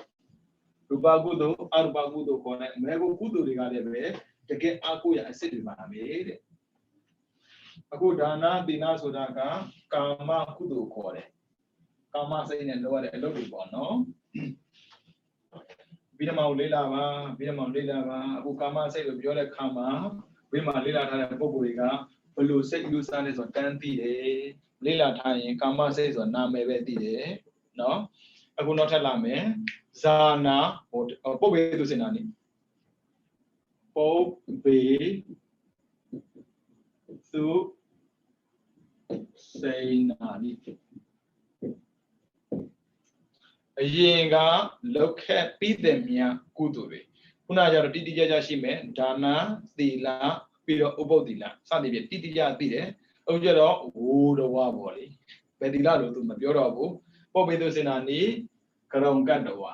ရူပကုသိုလ်အရူပကုသိုလ်ခေါ်တဲ့မေဂုကုသိုလ်တွေကလည်းပဲတကယ်အာကုရအစစ်တွေပါပဲတဲ့အခုဒါနသီလဆိုတာကကာမကုသိုလ်ခေါ်တယ်ကာမစိတ်နဲ့လုပ်ရတဲ့အလုပ်တွေပေါ့နော်ဗိဓမာကိုလေးလာပါအခုကာမစိတ်ကိုပြောတဲ့ခါမှာဝိမာလေးလာထားတဲ့ပုံကိုယ်တွေကဘလို့စိတ်ယူစားနေဆိုတန်းသိတယ်လေးလာထားရင်ကာမစိတ်ဆိုတာနာမည်ပဲသိတယ်နော်အခုနောက်ထပ်လာမယ်ဇာနာပုပ္ပေသူစင်နာနိပုပ္ပေသူစိနာနိအရင်ကလောက်ခက်ပြီးတဲ့မြန်ကုသိုလ်တွေခုနကကျတော့တိတိကျကျရှိမယ်ဒါနသီလပြီးတော့ဥပုသ္တိလစသည်ဖြင့်တိတိကျသိတယ်အခုကျတော့ဝိုးတော်ပေါ့လေဘယ်သီလလို့သူမပြောတော့ဘူးပုပ္ပေသူစင်နာနိကရုံကတ္တဝါ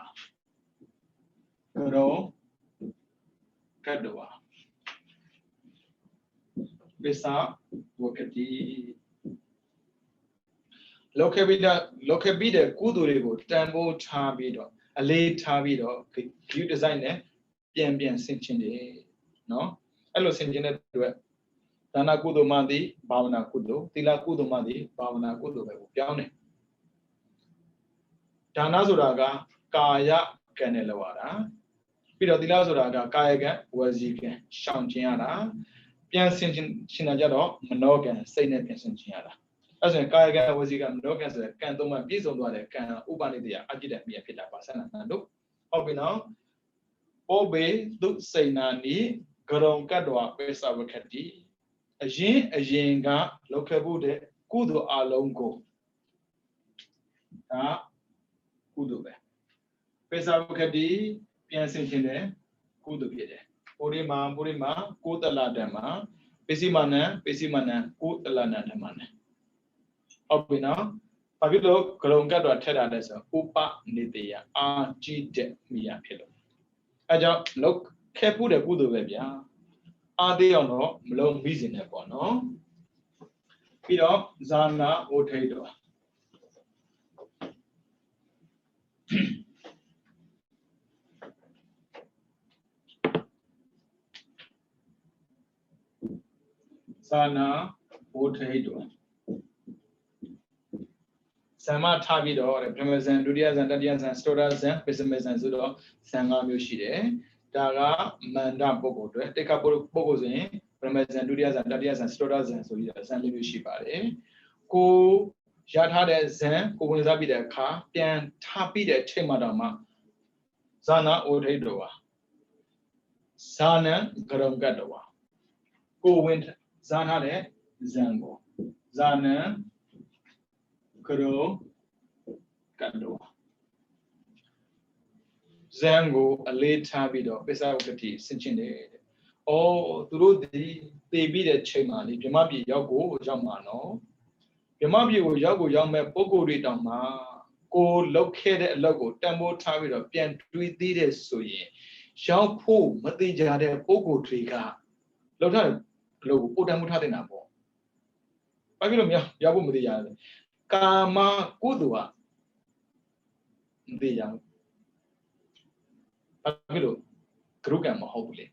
ပစ္စဝကတိလောက်ခဲ့ပြီးတဲ့ကုသိုလ်တွေကိုတန်ဖိုးထားပြီးတော့အလေးထားပြီးတော့ view design နဲ့ပြန်ဆင်ခြင်တယ်နော်အဲ့လိုဆင်ခြင်တဲ့အတွက်ဒါနကုသိုလ်မှသည်ဘာဝနာကုသိုလ်သီလကုသိုလ်မှသည်ဘာဝနာကုသိုလ်ပဲကိုပြောင်းတယ်ဒါနဆိုတာကကာယကံနဲ့လောက်ရတာပြီးတော့သီလဆိုတာကကာယကံဝစီကံရှောင်ကျင်ရတာပြန်ဆင်ခြင်တာကြတော့မနောကံစိတ်နဲ့ပြန်ဆင်ခြင်ရတာအဲ့ဆိုရင်ကာယကံဝစီကံမနောကံဆိုတဲ့ကံသုံးပါးပြည့်စုံသွားတဲ့ကံဥပနိဒေယအကြည့်တဲ့အမြဲဖြစ်တာပါဆန္ဒနာတို့ဟုတ်ပြီနော်ပုပ္ပေသူစိနာနိဂရုံကတ္တဝပစ္စဝကတိအရင်ကလောက်ခဲ့ဖို့တဲ့ကုသိုလ်အလုံးကိုဒါကုသိုလ်ပဲပစ္စဝကတိပြန်ဆင်ခြင်တဲ့ကုသိုလ်ဖြစ်တယ်ပုရိမာကိုတလဓမ္မပစ္စည်းမနံကိုတလနဓမ္မနံ ဟုတ်ပြီနော်ဘာဖြစ်လို့ဂရုံကတ်တော့ထက်တာလဲဆိုဥပနေတယအာကြည့်တဲ့မိယာဖြစ်လို့အဲကြောင့်လောက်ခဲဖို့တဲ့ကုသိုလ်ပဲဗျာအာသေးအောင်တော့မလုံးမိစင်နဲ့ပေါ့နော်ပြီးတော့ဇာနာဝဋ္ထိတ်တော်ဇာနာဝဋ္ထိတ်တော်ဇံမထားပြီးတော့ပထမဇံဒုတိယဇံတတိယဇံစတောရဇံပစ္စမဇံဆိုတော့ဇံ၅မျိုးရှိတယ်ဒါကမန္တပုဂ္ဂိုလ်တွေတိက္ခပုဂ္ဂိုလ်ဆိုရင်ပထမဇံဒုတိယဇံတတိယဇံစတောရဇံဆိုပြီးတော့ဇံ၄မျိုးရှိပါတယ်ကိုရထားတဲ့ဇံကိုဝင်စားပြီးတဲ့အခါပြန်ထားပြီးတဲ့အချိန်မှတော့မှဇာနာဩဒိတ်တော်ပါဇာနံဂရုံကတ်တော်ပါကိုဝင်ဇာထားတဲ့ဇံကိုဇာနံဂရုံကတ်တော်ဇံကိုအလေးထားပြီးတော့ပစ္စဝကတိဆင်ခြင်တယ်။အော်သူတို့ဒီသေပြီးတဲ့ချိန်မှလေဗြဟ္မပြည်ရောက်မှာနော်။ဗြဟ္မပြည်ကိုရောက်မဲ့ပုဂ္ဂိုလ်တွေတောင်မှကိုလောက်ခဲ့တဲ့အလုပ်ကိုတန်ဖိုးထားပြီးတော့ပြန်တွေးသေးတယ်ဆိုရင်ရောက်ဖို့မသိကြတဲ့ပုဂ္ဂိုလ်တွေကလောက်ထားတဲ့အလုပ်ကိုပိုတန်ဖိုးထားတင်တာပေါ့။ဘာဖြစ်လို့ရောက်ဖို့မသိကြလဲ။ကာမကုသိုလ်ကမသိကြဘူး။ဘာဖြစ်လို့ဂရုကံမဟုတ်ဘူးလေ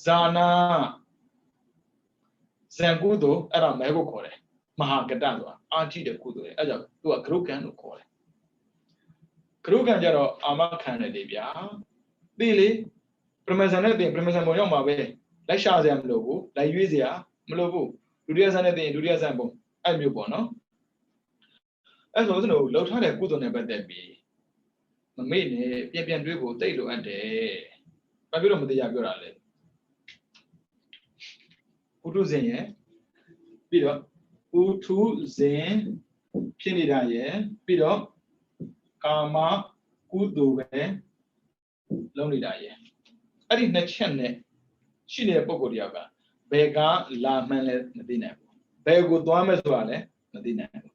ဇာနာဇံကုသိုလ်အဲ့ဒါမဲကိုခေါ်တယ်မဟာကတဆိုတာအာကြည့်တဲ့ကုသိုလ်လေအဲ့ကြောင့်သူကဂရုကံလို့ခေါ်တယ်ဂရုကံကြတော့အာမခံတယ်လေဗျာသိလေပရမဇန်နဲ့တင်ပရမဇန်ပုံရောက်မှာပဲလိုက်ရှာစရာမလိုဘူးလိုက်ရွေးစရာမလိုဘူးဒုတိယဇန်နဲ့တင်ဒုတိယဇန်ပုံအဲ့မျိုးပေါ့နော်အဲ့ဆိုကျွန်တော်လှုပ်ထားတဲ့ကုသိုလ်နဲ့ပတ်သက်ပြီးမမေ့နဲ့ပြန်တွေးဖို့တိတ်လိုအပ်တယ်။ဘာဖြစ်လို့မတရားပြောတာလဲ။ပုထုဇဉ်ရဲ့ပြီးတော့ပုထုဇဉ်ဖြစ်နေတာရဲ့ပြီးတော့ကာမကုသိုလ်ပဲလုံးနေတာရဲ့အဲ့ဒီနှစ်ချက်နဲ့ရှိနေတဲ့ပုံကိုယ်တယောက်ကဘယ်ကလာမှန်းလဲမသိနိုင်ဘူး။ဘယ်ကိုသွားမယ်ဆိုတာလည်းမသိနိုင်ဘူး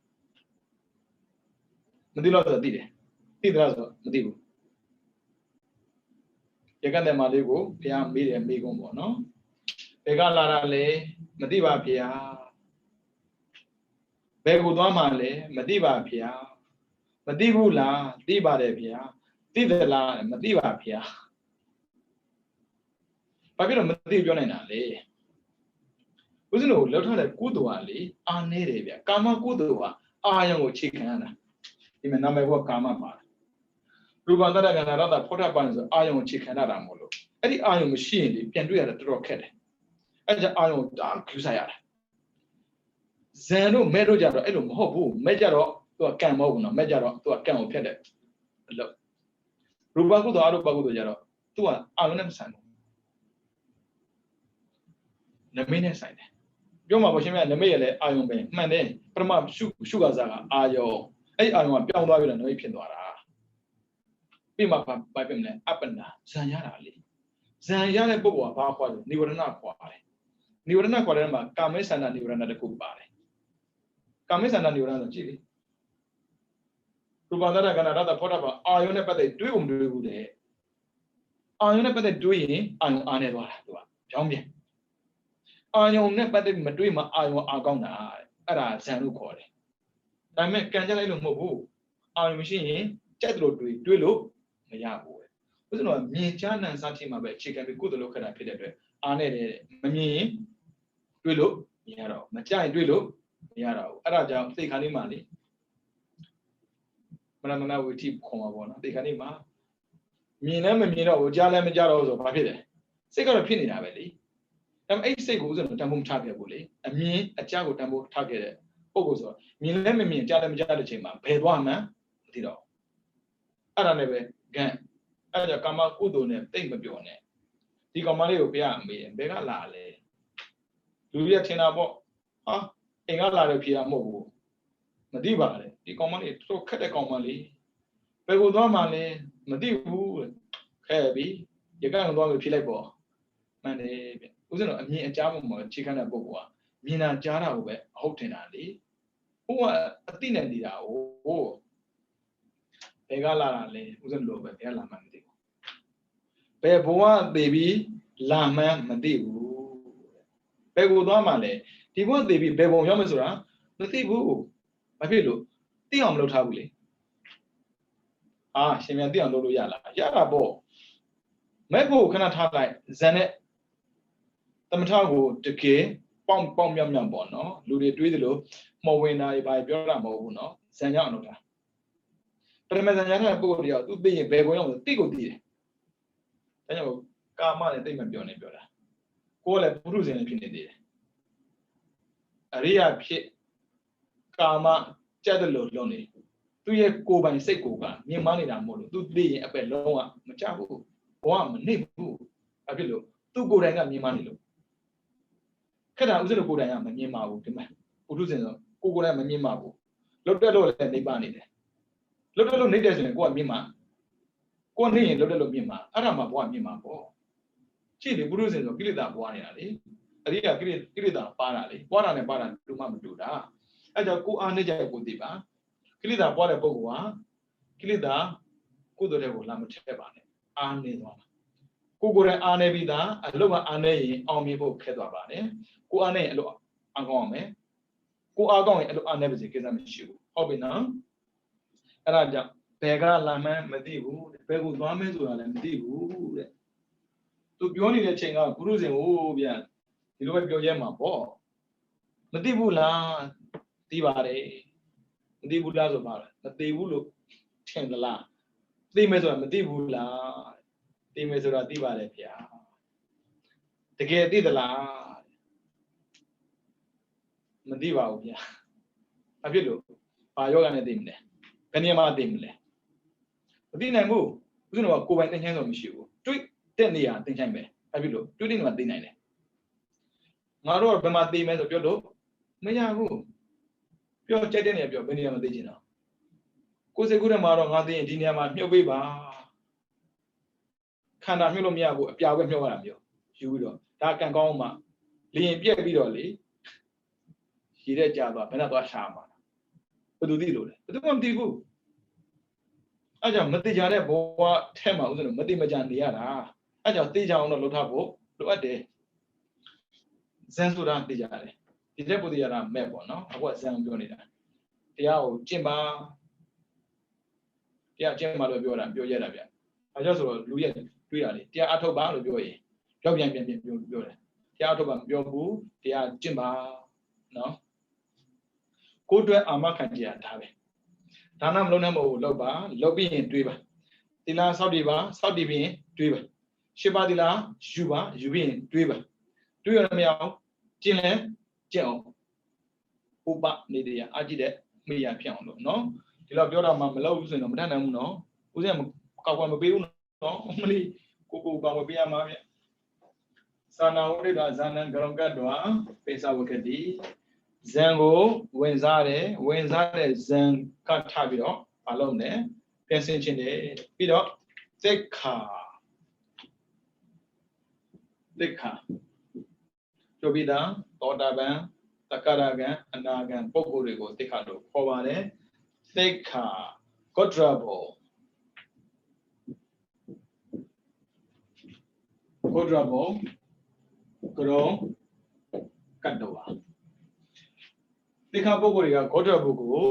။မသိလို့ဆိုသိတယ်။သိသလားဆိုမသိဘူးရကတဲ့မာလေးကိုဘုရားမေးတယ်မေးကုန်ပေါ့နော်ဘယ်ကလာတာလဲမသိပါဘုရားဘယ်ကိုသွားမှလဲမသိပါဘုရားမသိဘူးလားသိပါတယ်ဘုရားသိသလားမသိပါဘုရားဘာဖြစ်လို့မသိပြောနိုင်တာလဲဦးဇင်းတို့လောက်ထားတဲ့ကုသိုလ်ကလေအာနေတယ်ဗျကာမကုသိုလ်ကအာယုံကိုခြေခံရတာဒီမှာနာမည်ကကာမပါတယ်ရူပန္တရကနာရတာဖောထပန်ဆိုအာယုံကိုခြေခံရတာမို့လို့အဲ့ဒီအာယုံမရှိရင်လေပြန်တွေ့ရတာတော်တော်ခက်တယ်အဲ့ဒါအာယုံတားကျူစားရတယ်ဇန်တို့မဲတို့ကြတော့အဲ့လိုမဟုတ်ဘူးမဲကြတော့သူကကံမဟုတ်ဘူးနော်မဲကြတော့သူကကံကိုဖျက်တယ်အလုပ်ရူပကုသိုလ်အရူပကုသိုလ်ကြတော့သူကအာယုံနဲ့မဆိုင်ဘူးနမိတ်နဲ့ဆိုင်တယ်ပြောမှာပေါ့ရှင်မနမိတ်ရလဲအာယုံပဲမှန်တယ်ပထမရှုကစားကအာယုံအဲ့အာယုံကပြောင်းသွားပြီလားနမိတ်ဖြစ်သွားတာပြီးမှဘာဖြစ်မလဲအပ္ပနာဇံရတာလေဇံရတဲ့ပုဂ္ဂိုလ်ကဘာခေါ်လဲနိဝရဏခေါ်တယ်နိဝရဏခေါ်တဲ့မှာကာမေသန္တာနိဝရဏတခုပါတယ်ကာမေသန္တာနိဝရဏဆိုကြည့်လေရူပန္တရကနာရတဖောထပါအာယုံနဲ့ပတ်သက်တွေးပုံတွေးဘူးတဲ့အာယုံနဲ့ပတ်သက်တွေးရင်အာယုံအားနေသွားတာသူကကြောင်းပြန်အာယုံနဲ့ပတ်သက်မတွေးမှအာယုံအားကောင်းတာအဲ့ဒါဇံလို့ခေါ်တယ်ဒါပေမဲ့ကံကြလိုက်လို့မဟုတ်ဘူးအာယုံမရှိရင်ကြက်တို့တွေးလို့မရဘူးပဲဥစ္စာတော့မြင်ကြားနံစားချိန်မှာပဲအခြေခံပြီးကုသလို့ခက်တာဖြစ်တဲ့အတွက်အားနဲ့တယ်မမြင်ရင်တွေးလို့မရတော့မကြိုက်တွေးလို့မရတော့ဘူးအဲ့ဒါကြောင့်သိခါလေးမှာလေမနန္တဝိထိခေါ်မှာပေါ့နော်သိခါလေးမှာမြင်လည်းမမြင်တော့ဘူးကြားလည်းမကြားတော့ဘူးဆိုဘာဖြစ်လဲစိတ်ကတော့ဖြစ်နေတာပဲလေဒါပေမဲ့အဲ့စိတ်ကိုဥစ္စာတော့တန်ဖိုးမထားခဲ့ဘူးလေအမြင်အကြားကိုတန်ဖိုးထားခဲ့တဲ့ပုံကိုဆိုမြင်လည်းမမြင်ကြားလည်းမကြားတဲ့ချိန်မှာဘယ်သွားမှန်းမသိတော့အဲ့ဒါနဲ့ပဲကံအဲ့ဒါကာမကုသိုလ်နဲ့တိတ်မပြောနဲ့ဒီကောင်မလေးကိုဘုရားမေးတယ်ဘယ်ကလာလဲလူရထင်တာပေါ့ဟာအိမ်ကလာတယ်ဖြေတာမဟုတ်ဘူးမသိပါနဲ့ဒီကောင်မလေးတော်ခက်တဲ့ကောင်မလေးဘယ်ကိုသွားမှလဲမသိဘူးခဲပြီရကံသွားလို့ဖြေလိုက်ပေါ့မှန်တယ်ဗျဥစဉ်တော့အမြင်အကြားပုံမှာခြေခံတဲ့ပုဂ္ဂိုလ်ကမြင်တာကြားတာကိုပဲအဟုတ်ထင်တာလေဥ ကိုကအတိနဲ့နေတာဟိုဘယ်ကလာတာလဲဥစဉ်လို့ပဲဘယ်ကလာမှမသိဘူးဘယ်ဘဝသေပြီးလာမှန်းမသိဘူးဘယ်ကိုသွားမှလဲဒီဘဝသေပြီးဘယ်ပုံရောက်မလဲဆိုတာမသိဘူးဘာဖြစ်လို့သိအောင်မလုပ်ထားဘူးလေရှင်မြန်သိအောင်လုပ်လို့ရလားရတာပေါ့မဲ့ဖို့ခဏထားလိုက်ဇန်နဲ့သမထကိုတကယ်ပေါင်မြောက်ပေါ့နော်လူတွေတွေးသလိုမော်ဝင်တာတွေဘာပြောတာမဟုတ်ဘူးနော်ဇန်ရောက်အောင်လုပ်တာပရမဇန်ရတဲ့ပုဂ္ဂိုလ်တွေကသူသိရင်ဘယ်ကိုရောက်လဲသိကိုသိတယ်ဒါကြောင့်ကာမနဲ့သိမပြောနေပြောတာကိုယ်လည်းပုရုဇဉ်နဲ့ဖြစ်နေသေးတယ်အရိယာဖြစ်ကာမကြက်တယ်လို့လုပ်နေသူရဲ့ကိုယ်ပိုင်စိတ်ကိုကမြင်မနေတာမဟုတ်လို့သူသိရင်အပက်လုံးဝမကြဘူးဘဝမနေဘူးအဖြစ်လို့သူကိုယ်တိုင်ကမြင်မနေလို့ခက်တာဥစ္စာကိုယ်တိုင်ကမမြင်ပါဘူးဒီမှာပုထုဇဉ်ဆိုကိုယ်တိုင်မမြင်ပါဘူးလွတ်တက်လို့လည်းနေပါနေတယ်လွတ်တက်လို့နေတဲ့ဆိုရင်ကိုယ်ကမြင်မှာကိုယ်နေရင်လွတ်တက်လို့မြင်မှာအဲ့ဒါမှဘဝမြင်မှာပေါ့ကြည့်လေပုထုဇဉ်ဆိုကိလေသာပွားနေတာလေအရိယာကိလေသာပါတာလေပွားတာနဲ့ပါတာတူမှမတူတာအဲ့ကြောင့်ကိုယ်အားနေကြကိုသိပါကိလေသာပွားတဲ့ပုဂ္ဂိုလ်ဟာကိလေသာကုသိုလ်တွေကိုလာမထည့်ပါနဲ့အားနေသွားတာကိုယ်တိုင်အားနေပြီးသားအလုပ်ကအားနေရင်အောင်မြင်ဖို့ခက်သွားပါတယ်ကိုအားနေရင်အလုပ်အားကောင်းအောင်မယ်ကိုအားကောင်းရင်အလုပ်အားနေပါစေကိစ္စမရှိဘူးဟုတ်ပြီနော်အဲ့ဒါကြောင့်ဘယ်ကလာမှန်းမသိဘူးဘယ်ကိုသွားမလဲဆိုတာလည်းမသိဘူးတဲ့သူပြောနေတဲ့ချိန်ကပုရုဇဉ်ဟိုပြန်ဒီလိုပဲပြောရဲမှာပေါ့မသိဘူးလားသိပါတယ်မသိဘူးလားဆိုပါလားမသိဘူးလို့ထင်သလားသိမယ်ဆိုတာမသိဘူးလားသိမယ်ဆိုတာသိပါတယ်ဗျာတကယ်သိသလားမသိပါဘူးဗျာဘာဖြစ်လို့ဘာယောဂနဲ့သိမလဲဘယ်နေရာမှာသိမလဲမသိနိုင်ဘူးဥစဉ်တော့ကိုယ်ပိုင်သင်ချိုင်းဆိုမရှိဘူးတွေးတဲ့နေရာသင်ချိုင်းပဲဘာဖြစ်လို့တွေးတဲ့နေရာသိနိုင်တယ်ငါတို့ကဘယ်မှာသိမယ်ဆိုပြောလို့မရဘူးပြောကြိုက်တဲ့နေရာပြောဘယ်နေရာမှာသိချင်တော့ကိုယ်စိတ်ကူးထဲမှာတော့ငါသိရင်ဒီနေရာမှာမြုပ်ပေးပါခန္ဓာမြုပ်လို့မရဘူးအပြာပဲမြုပ်ရတာမျိုးယူပြီးတော့ဒါကံကောင်းမှလျင်ပြက်ပြီးတော့လေရည်တဲ့ကြသွားဘယ်နဲ့သွားရှာမှာဘယ်သူသိလို့လဲဘယ်သူမှမသိဘူးအဲကြောင့်မသိကြတဲ့ဘဝထဲမှာဥစဉ်မသိမကြနေရတာအဲကြောင့်သိကြအောင်တော့လုပ်ထားဖို့လိုအပ်တယ်ဇန်ဆိုတာသိကြတယ်ဒီတဲ့ပုဒ်ရတာမဲ့ပေါ့နော်အခုကဇန်ပြောနေတာတရားကိုကျင့်ပါတရားကျင့်ပါလို့ပြောတာပြောရတာဗျအဲကြောင့်ဆိုတော့လူရဲ့တွေးတာလေတရားအထုတ်ပါလို့ပြောရင်ကြောက်ပြန်ပြောတယ်တရားအထုတ်ပါမပြောဘူးတရားကျင့်ပါနော်ကိုယ်အတွက်အာမခံကြရတာပဲဒါနမလုံးနဲ့မဟုတ်လောက်ပါလောက်ပြီးရင်တွေးပါသီလစောင့်တည်ပါစောင့်တည်ပြီးရင်တွေးပါရှင်းပါသီလယူပါယူပြီးရင်တွေးပါတွေးရမရအောင်ကျင့်လဲကျင့်အောင်ဥပနေတရားအကြည့်တဲ့မိရဖြစ်အောင်လို့နော်ဒီလောက်ပြောတာမှမလုပ်ဘူးဆိုရင်တော့မတတ်နိုင်ဘူးနော်ဦးဇင်းကောက်ကွယ်မပေးဘူးနော်မလီကိုကောက်ကွယ်ပေးရမှာဗျသာနာဝိဒ္ဓဇာနံဂရုံကတ္တဝပေသဝကတိဇံကိုဝင်စားတဲ့ဇံကထပြီးတော့မလုပ်နဲ့ပြန်ဆင်ခြင်းတယ်ပြီးတော့သိက္ခာကျိုးပြီးသားသောတာပန်သက္ကရာဂံအနာဂံပုဂ္ဂိုလ်တွေကိုသိက္ခာလို့ခေါ်ပါတယ်သိက္ခာကောထရဘောဂရုကတ္တဝါသိက္ခာပုဂ္ဂိုလ်တွေကဂေါတရပုဂ္ဂိုလ်ကို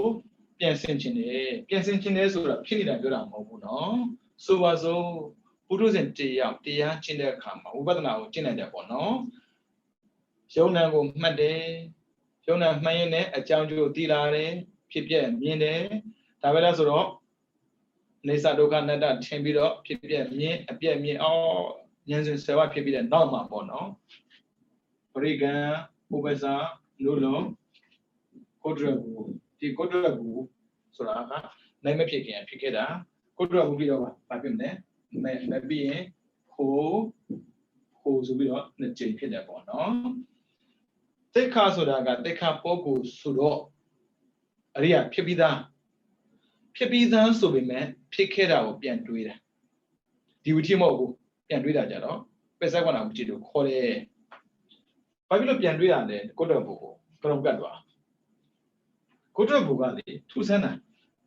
ပြန်ဆင်ခြင်းတယ်ဆိုတာဖြစ်နေတာပြောတာမဟုတ်ဘူးနော်ဆိုပါစို့ပုထုဇဉ်တရားကျင့်တဲ့အခါမှာဝိပဿနာကိုကျင့်နိုင်တယ်ပေါ့နော်ယုံနာကိုမှတ်တယ်ယုံနာမှတ်ရင်လည်းအကြောင်းကျိုးသိလာတယ်ဖြစ်ပြမြင်တယ်ဒါပဲလားဆိုတော့နေသဒုက္ခအနတ္တထင်ပြီးတော့ဖြစ်ပြမြင်အပြည့်မြင်အောင်ဉာဏ်စဉ်ဆယ်ပါးဖြစ်ပြီးတဲ့နောက်မှာပေါ့နော်ပရိကံဥပ္ပဇာလူလုံးဂေါတရဘူဒီဂေါတရဘူဆိုတာကနိုင်မဖြစ်ခင်ဖြစ်ခဲ့တာဂေါတရဘူပြီးတော့ဘာဖြစ်မလဲမပြီးရင်ဟိုဆိုပြီးတော့နှစ်ကြိမ်ဖြစ်တယ်ပေါ့နော်သိက္ခာဆိုတာကသိက္ခာပုဂ္ဂိုလ်ဆိုတော့အရိယာဖြစ်ပြီးသားဆိုပေမဲ့ဖြစ်ခဲ့တာကိုပြန်တွေးတာဒီဝိထိမဟုတ်ဘူးပြန်တွေးတာကြတော့ပစ္စဝနာဝိထိတို့ခေါ်တယ်ဘာဖြစ်လို့ပြန်တွေးရလဲဂေါတရဘူကိုကရုံကတ်သွား Kotra Bugali, Tusana,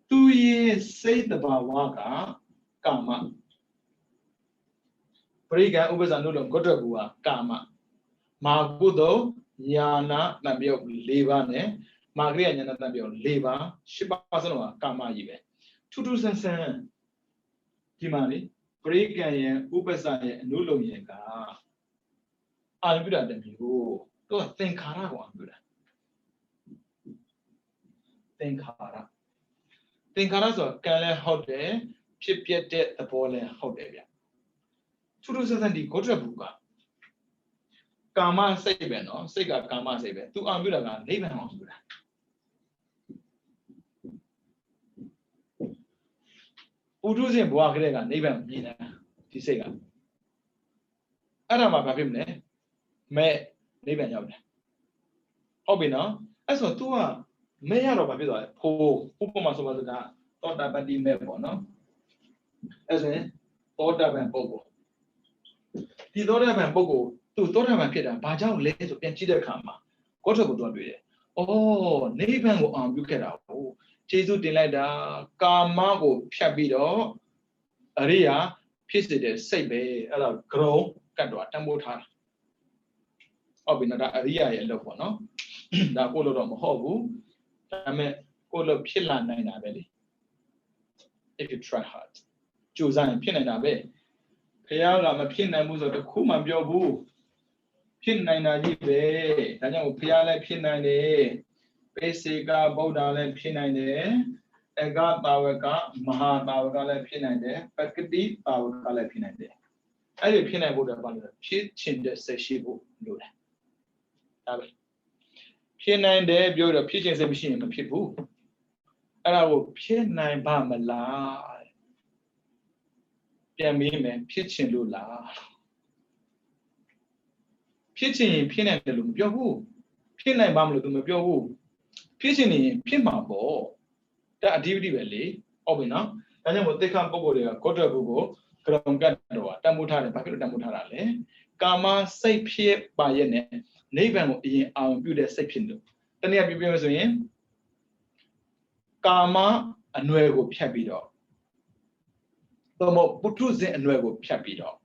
2 years say the Bawaga, Kama. Priga Ubazanulum, Kotra Bua, Kama. Magudo, Yana, Nabio, Levane, Magria, Nabio, Leva, Shibazanoa, Kama Yive. 2,000 Timani, Priga, Ubazaya, Nulo Yega. I'll be at the Mugo. Don't think Harago, think Hara. Think Harazo, Kale Hote, Chip yet the Pole Hote. 2000 Kotra Buga. Kama Saben, no, Sega Kama Saben, 2 Ambulaga, Navy Hospital. Uduzin Boagrega, Navy Nina, Tisega. Arama Pabimne, Me, Navy Yavne. Hobby, as for 2 Mayor of Babila, Po, Pupomasova, thought about the Mebo, no? As in, thought about Bogo. The daughter of Bogo, 2 daughter of Keda, Baja lays of Penchida Kama. Got a good way. Oh, Navan will Ambukera. Oh, Jesu Delida, Kama, Shabido, Aria, Pisted, Sabe, a grow, Cadwa, Tambota. Obinada Aria, yellow one, no? The color of Hobu, I mean, color Pilla Nina Belly. If you try hard. Choose and pin and abe. Payala, my pin and the Kuma Biobu. Pin 9 Yibe, Daniel Piala pin 9, Basic Boda pin 9, Ega Bawaka, Maha Bawaka pin 9, Pakati Bawaka pin 9. I did pin and Buddha Banda, she changed the Shibu, do that. Pin 9 day, build a pigeons and machine of people. And I will pin 9 Bamala. Piamim, pitching Lula. Pitching pin and the Lumbiahu. Pin and Bamlu Lumbiahu. Pitching pin mambo. That DVD valley, Obina, and then what they come over there, Kotra Bugo, Krongadua, Tamutara, Papiru Tamutarale, Kama, say Pie by Yene, Navan in our beauty section. Then you have been saying Kama and Nuevo Piabido. Tomo Putuze and Nuevo Piabido.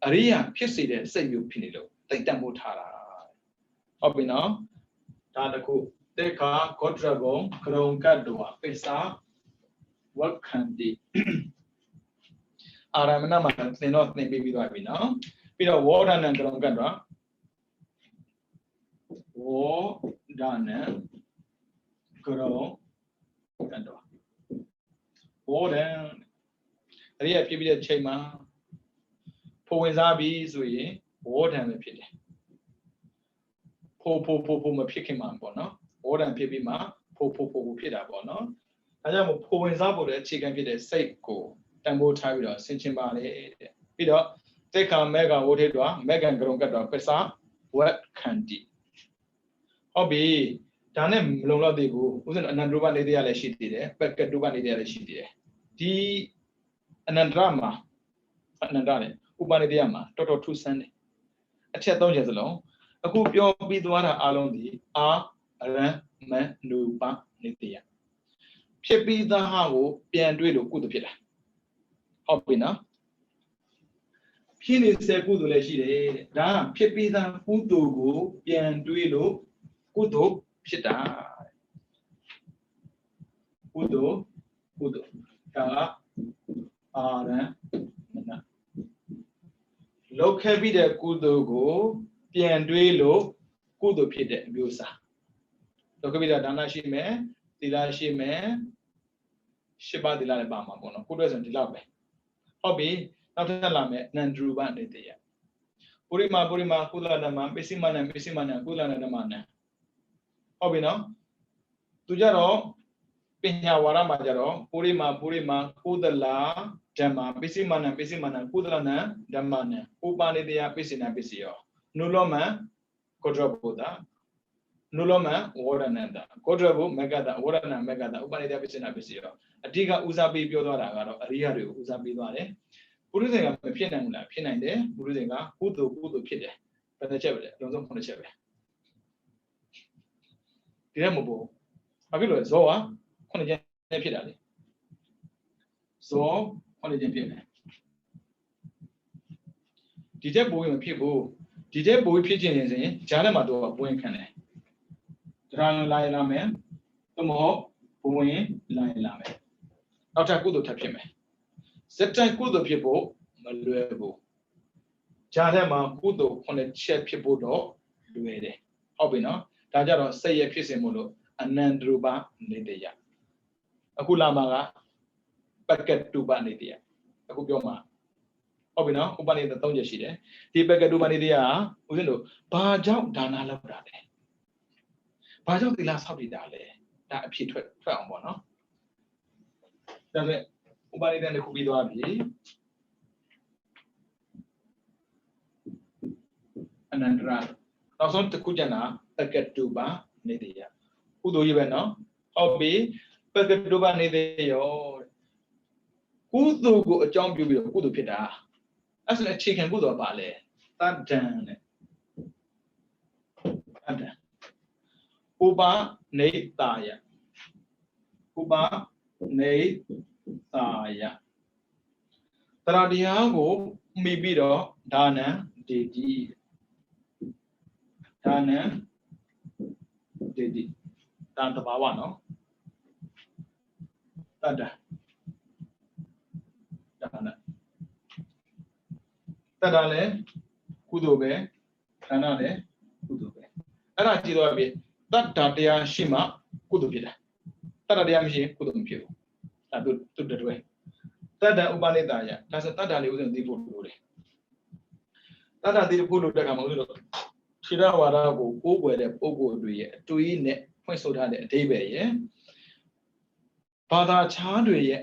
Aria, Pissy, say you Pinido, take Tamutara. Obina, Tanaku. Deka, Kotrabo, Krongadua, Pesa, what can be? Aramana, they not name baby now. Peter Warden and Krongadra. War done, Krongadua. Warden, Ria Pibida Chema, Poezabi, Zui, Warden the Pit. Po, my picking man, no? Order and Pibima, Po Pida Bono. I am a po example that chicken get a safe go, Tambo Tavida, Sinchimbale. Peter, take a mega wotedwa, mega grongata, Pesa, what candy. Hobby, Tanem Lola de Go, wasn't an Andruba lady she did, but Kaduba lady she did. The Anandrama, Anandane, Ubanidiama, Toto 2 Sunday. A chat don't just alone. A good your bidwara along the Man, Luba, Nitia. Shepi the Hao, Pianduido, good Pilla. Hopina. Pin is a good leshide, da, Shepi the Putugo, Pianduido, Kudo, Pita. Kudo, Ka, Ara, Mana. Locabi the Kudogo, Pianduilo, Kudo Pita, Busa. Look at Dana Shime, Dila Shime, Shiba Dila Bama, Bono, who doesn't love me. Hobby, not a lame, Nandru Banditia. Purima, Kula Dama, Bissimana, Kula Namana. Hobby no? Tujaro, Pinya Warama Jaro, Purima, Kudala, Jama, Bissimana, Kudana, Damana, Ubanidia, Bissina Bissio. Nuloma, Kodrabuda. Nuloma, Wardananda, Kodrabu, Megada, Warana, Megada, Ubanida Pisina Pisio, Adiga Uzabi Biodara, Ariaru, Uzabi Vare, Puruzinga, Pinanga, Pinande, Puruzinga, Kudu Pide, but the Chevre, don't on the Chevre. Diremobo, ဘာဖြစ်လို့လဲဇောကခုနှစ်ချင်းဖြစ်တာလေဇောခုနှစ်ချင်းဖြစ်မယ်ဒီတဲ့ပိုးရင်ဖြစ်ဖို့ဒီတဲ့ပိုးဖြစ်ခြင်းရင်စဉ်ဂျားထဲမှာတော့ပိုးရင်ခံတယ်တရားလာရလာမယ်သို့မဟုတ်ပိုးရင်လာရလာမယ်နောက်ထပ်ကုသိုလ်ထပ်ဖြစ်မယ်စက်တိုင်ကုသိုလ်ဖြစ်ဖို့မလွယ်ဘူးဂျားထဲမှာကုသိုလ်ခုနှစ်ချက်ဖြစ်ဖို့တော့လွယ်တယ်ဟုတ်ပြီနော်ဒါကြတော့စိတ်ရဖြစ်စဉ်မို့လို့အနန္တရူပနေတယအခုလာမှာကပက္ကတုပနေတယအခုပြောမှာဟုတ်ပြီနော်ဥပနိဒေ3ချက်ရှိတယ်ဒီပက္ကတုပနေတယကဦးဇင်းတို့ဘာကြောင့်ဒါနလုပ်တာလဲဘာကြောင့်သီလဆောက်တည်တာလဲဒါအဖြစ်ထွက်အောင်ပေါ့နော်ဒါပေမဲ့ဥပနိဒေတစ်ခုပြီးသွားပြီအနန္တရနောက်ဆုံးတစ်ခုကျန်တာပက္ကတုပနေတယကုသိုလ်ကြီးပဲနော်ဟုတ်ပြီပက္ကတုပနေတယကုသိုလ်ကိုအကြောင်းပြုပြီးတော့ကုသိုလ်ဖြစ်တာအဲ့ဆိုအခြေခံကုသိုလ်ကပါလေတတ္တံနဲ့တတ္တံဥပနေတာယဥပနေတာယတရားတရားကိုမိပြီးတော့ဒါနံဒေတိဒါနံဒေတိဒါတဘာဝနော်တတ္တဒါနတတ္တလည်းကုသိုလ်ပဲဒါနလည်းကုသိုလ်ပဲအဲ့ဒါကြည့်တော့ပြီတတ္တတရားရှိမှကုသိုလ်ဖြစ်တာတတ္တတရားမရှိရင်ကုသိုလ်မဖြစ်ဘူးအဲ့သူတွဲတတ္တဥပနိတာယဒါဆိုတတ္တလေးဥစဉ်သိဖို့လိုတယ်တတ္တသိဖို့လိုတဲ့အခါမှာဥစဉ်တော့ခြေရဝါဒကိုကိုးကွယ်တဲ့ပုဂ္ဂိုလ်တွေရဲ့အတွေးနဲ့ဖွင့်ဆိုထားတဲ့အဓိပ္ပာယ်ရဲ့ဘာသာခြားတွေရဲ့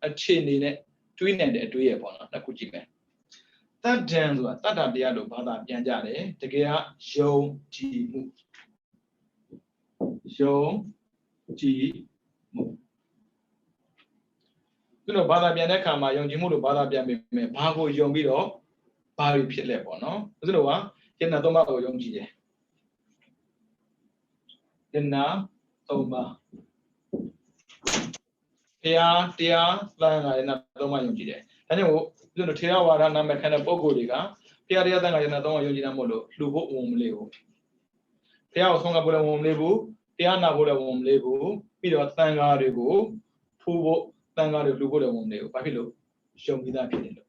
အခြေအနေနဲ့တွေးနိုင်တဲ့အတွေးရဲ့ပေါ့နော်နှစ်ခုကြည့်မယ်တတ္တံဆိုတာတတ္တတရားလို့ဘာသာပြန်ကြတယ်တကယ်ကယုံကြည်မှုယုံကြည်မှုသူတို့ဘာသာပြန်တဲ့အခါမှာယုံကြည်မှုလို့ဘာသာပြန်ပြီးမယ်ဘာကိုယုံပြီးတော့ဘာတွေဖြစ်လဲပေါ့နော်သူတို့ကယန္နာသုံးပါးကိုယုံကြည်တယ်ယန္နာသုံးပါးတရားသံဃာယန္နာသုံးပါးယုံကြည်တယ်ဒါကြောင့်သူတို့ထေရဝါဒနာမခံတဲ့ပုဂ္ဂိုလ်တွေကတရားသံဃာယန္နာသုံးပါးယုံကြည်တာမို့လို့လှူဖို့ဝန်မလေးဘူးတရားကိုဆုံးကဖို့လည်းဝန်မလေးဘူးတရားနာဖို့လည်းဝန်မလေးဘူးပြီးတော့သံဃာတွေကိုဖူးဖို့သံဃာတွေလှူဖို့လည်းဝန်မလေးဘူးဘာဖြစ်လို့ယုံကြည်တာဖြစ်တယ်လို့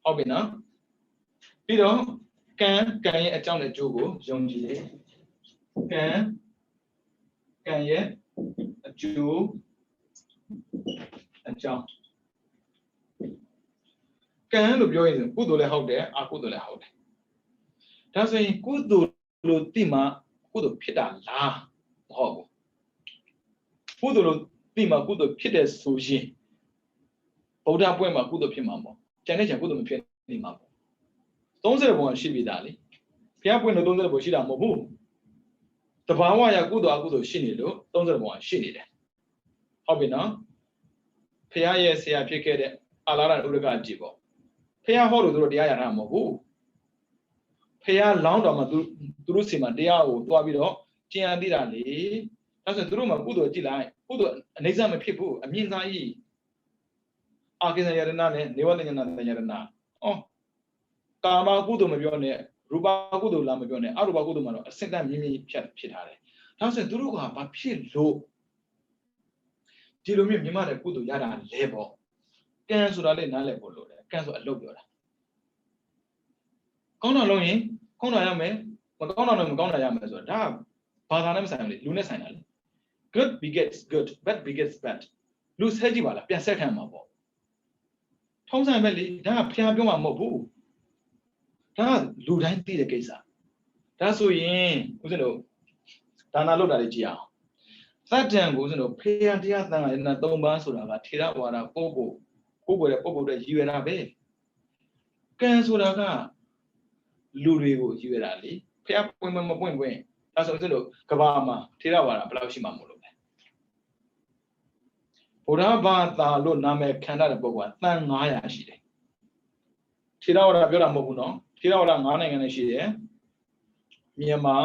ဟုတ်ပြီနော်ပြီးတော့ကံရဲ့အကြောင်းနဲ့အကျိုးကိုယုံကြည်တယ်ကံရဲ့အကျိုးအကြောင်းကံလို့ပြောရင်ကုသိုလ်လည်းဟုတ်တယ်အကုသိုလ်လည်းဟုတ်တယ်ဒါဆိုရင်ကုသိုလ်လို့သိမှကုသိုလ်ဖြစ်တာလားမဟုတ်ဘူးကုသိုလ်လို့သိမှကုသိုလ်ဖြစ်တယ်ဆိုရင်ဗုဒ္ဓပွဲမှာကုသိုလ်ဖြစ်မှာပေါ့ကျန်တဲ့ကျန်ကုသိုလ်မဖြစ်နေမှာပေါ့30ဘုံရှိပြီသားလေဘုရားပွင့်လို့30ဘုံရှိတာမဟုတ်ဘူးတဘာဝရကုသိုလ်အကုသိုလ်ရှိနေလို့30ဘုံရှိနေတယ်ဟုတ်ပြီနော်ဘုရားရဲ့ဆရာဖြစ်ခဲ့တဲ့အာလာရဥဒကကြည်ပေါ့ဘုရားဟောလို့သူတို့တရားရတာမဟုတ်ဘူးဘုရားလောင်းတော်မှာသူတို့စီမှာတရားကိုတွားပြီးတော့ကျင့်ရသေးတာလေဒါဆိုသူတို့မှာကုသိုလ်ကြည့်လိုက်ကုသိုလ်အနေစမဖြစ်ဘူးအမြင့်စားကြီးအာကိစ္စယရဏနဲ့နေဝတ္တဉာဏတယရဏကာမကုသိုလ်မပြောနဲ့ရူပကုသိုလ်လားမပြောနဲ့အရူပကုသိုလ်မှာတော့အစင်တမြင့်မြင့်ဖြစ်ထားတယ်ဒါဆိုသူတို့ကဘာဖြစ်လို့ဒီလိုမျိုးမြင်မတဲ့ကုသိုလ်ရတာလဲပေါ့ကံဆိုတာလေနားလည်ဖို့လိုတယ်ကံဆိုအလုပ်ပြောတာကောင်းတာလုပ်ရင်ကောင်းတာရမယ်မကောင်းတာလည်းမကောင်းတာရမယ်ဆိုတော့ဒါဘာသာနဲ့မဆိုင်ဘူးလေလူနဲ့ဆိုင်တာလေ good begets good bad begets bad လူဆက်ကြည့်ပါလားပြန်ဆက်ခံမှာပေါ့ထုံးစံပဲလေဒါကဖျားပြောမှာမဟုတ်ဘူးဒါကလူတိုင်းသိတဲ့ကိစ္စဒါဆိုရင်ဦးဇင်းတို့ဒါနာလုပ်တာလေးကြည့်အောင်သတ္တံကိုဦးဇင်းတို့ဖျားတရားသံဃာယနာ၃ပါးဆိုတာကထေရဝါဒပုဂ္ဂိုလ်တဲ့ပုဂ္ဂိုလ်တွေရည်ရွယ်တာပဲကံဆိုတာကလူတွေကိုရည်ရွယ်တာလေဖျားပွင့်မပွင့်ဒါဆိုဦးဇင်းတို့ကဘာမှာထေရဝါဒဘယ်လောက်ရှိမှမလို့လဲဘုရားဘာသာလို့နာမည်ခံတဲ့ပုဂ္ဂိုလ်ကသံ900ရှိတယ်ထေရဝါဒပြောတာမဟုတ်ဘူးနော်ထေရဝါဒ9နိုင်ငံနဲ့ရှိတယ်မြန်မာ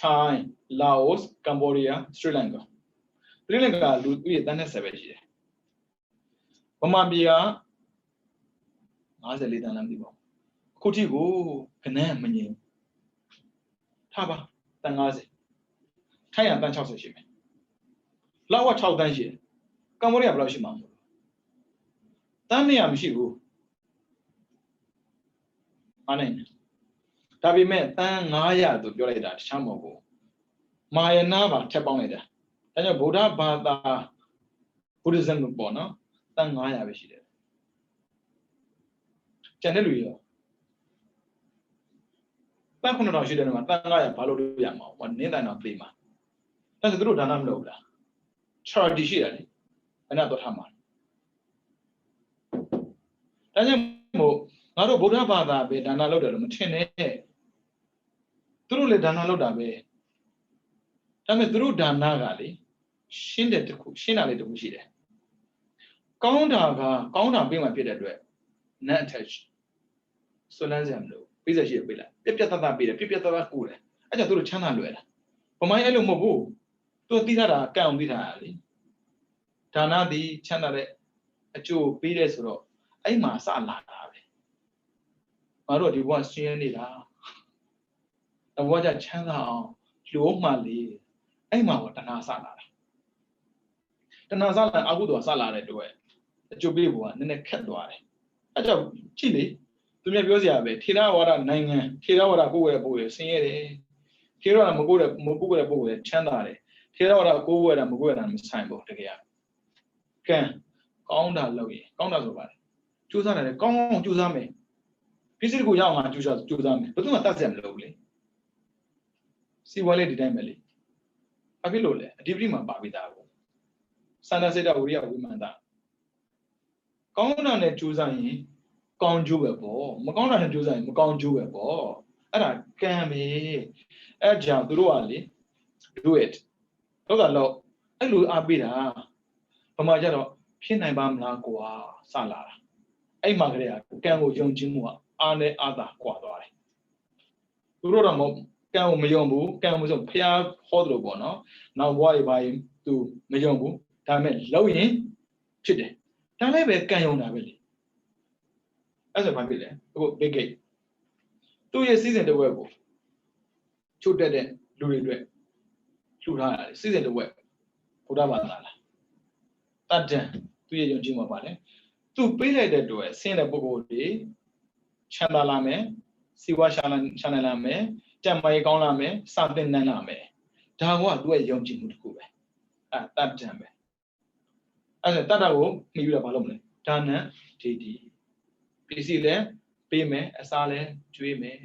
Thai, Laos, Cambodia, Sri Lanka. Sri Lanka lu tu ye tan net 7 ရှိတယ်။ဗမာပြည်က54တန်းလမ်းပြီပေါ့။အခုထိကိုခဏမငြင်းထားပါတန်း50ထိုင်းရတန်း60ရှိမယ်။လောက်ဝ6တန်းရှိတယ်။ကမ္ဘောဒီးယားဘယ်လောက်ရှိမှာမလဲ။တန်း100မရှိဘူး။အားနိုင်တယ်။ဒါပေမဲ့တန်း900သူပြောလိုက်တာတခြားမဟုတ်ဘူး။မာယနာပါထက်ပေါင်းလိုက်တာ။ဒါကြောင့်ဗုဒ္ဓဘာသာ Buddhism လို့ပေါ့နော်။တန်း900ပဲရှိတယ်။ကျန်တဲ့လူရောတန်း9000ရှိတယ်မှာတန်း900ဘာလို့လို့ရမှာ။ဟောနင်းတန်တော့ပြေးမှာ။ဒါဆိုသူတို့ဒါနမလုပ်ဘူးလား။ charity ရှိတယ်လေ။ဘယ်နဲ့တော့ထားမှာ။ဒါကြောင့်မို့ငါတို့ဗုဒ္ဓဘာသာပဲဒါနလုပ်တယ်လို့မထင်နဲ့။သူတို့လည်းဒါနလုပ်တာပဲ။ဒါပေမဲ့သူတို့ဒါနကလေရှင်းတဲ့တခုရှင်းတာလေးတခုရှိတယ်။ကောင်းတာပေးမှဖြစ်တဲ့အတွက် net attach ဆွလန်းစရာမလိုပေးစရာရှိရပေးလိုက်ပြက်သားပေးတယ်ပြက်သားကူတယ်အဲ့ကြောင့်သူတို့ချမ်းသာလွယ်တာဘမိုင်းအဲ့လိုမဟုတ်ဘူးသူသိထားတာကံအောင်သိထားတာလေဒါနသည်ချမ်းသာတဲ့အကျိုးပေးတယ်ဆိုတော့အဲ့မှာစလာတာပဲငါတို့ဒီဘဝဆင်းရဲနေတာတဘဝကျချမ်းသာအောင်လို့မှလေအဲ့မှာတော့တဏှာစလာတာတဏှာစလာအကုသိုလ်စလာတဲ့အတွက်အကျိုးပေးဖို့ကနည်းနည်းခက်သွားတယ်အဲ့ကြောင့်ကြည့်လေသူများပြောစရာပဲထေရဝါဒနိုင်ငံထေရဝါဒကိုယ်ဝယ်ဆင်းရဲတယ်ထေရဝါဒမကိုယ်တဲ့ပုဂ္ဂိုလ်ချမ်းသာတယ်ထေရဝါဒကိုယ်ဝယ်တာမကိုယ်ဝယ်တာမဆိုင်ဘူးတကယ်ကံကောင်းတာလုပ်ရင်ကောင်းတာဆိုပါတယ်ကြိုးစားတယ်ကောင်းအောင်ကြိုးစားမယ်ပစ္စည်းကိုရအောင်ကြိုးစားမယ်ဘယ်သူမှတတ်စရာမလိုဘူးလေစီဝါလေးဒီတိုင်းပဲလေအဖြစ်လို့လေအဓိပတိမှာပါပြီးသားကိုစန္ဒစေတဝိရိယဝိမန္တကောင်းတာနဲ့ကြိုးစားရင်ကောင်းကျိုးပဲပေါ့မကောင်းတာနဲ့ကြိုးစားရင်မကောင်းကျိုးပဲပေါ့အဲ့ဒါကံပဲအဲ့ကြောင့်သူတို့ကလေ do it တော့တော့အဲ့လိုအားပေးတာဘာမှကြတော့ဖြစ်နိုင်ပါမလားကွာစလာတာအဲ့မှာကလေးကကံကိုယုံကြည်မှုကအားနဲ့အားသာကွာသွားတယ်သူတို့တော့မဟုတ်ကံကိုမယုံဘူးကံမဆိုဖျားဟောတယ်လို့ပေါ့နော်နောက်ဘဝတွေပါရင်သူမယုံဘူးဒါပေမဲ့လောက်ရင်ဖြစ်တယ်ဒါလည်းပဲကံယုံတာပဲလေအဲ့ဆိုဘာဖြစ်လဲအခု big gate သူ့ရဲ့စီးစဉ်တစ်ဝက်ကိုချုပ်တက်တဲ့လူတွေအတွက်လှူထားတာစီးစဉ်တစ်ဝက်ဘုရားဘာသာလားတတ်တယ်သူ့ရဲ့ယုံကြည်မှာပါလေသူပေးလိုက်တဲ့အတွက်ဆင်းတဲ့ပုဂ္ဂိုလ်တွေချမ်းသာလာမယ်စီဝါရှာနိုင်လာမယ်ကြံမိုင်ကောင်းလာမယ်စာသင်နိုင်လာမယ်ဒါကသူ့ရဲ့ယုံကြည်မှုတစ်ခုပဲအဲတတ်တယ်ပဲအဲ့ဒါတတ်တာကိုမှီယူတာဘာလို့မလဲဒါနံဒေဒီပစ္စည်းလည်းပေးမယ်အစားလည်းကျွေးမယ်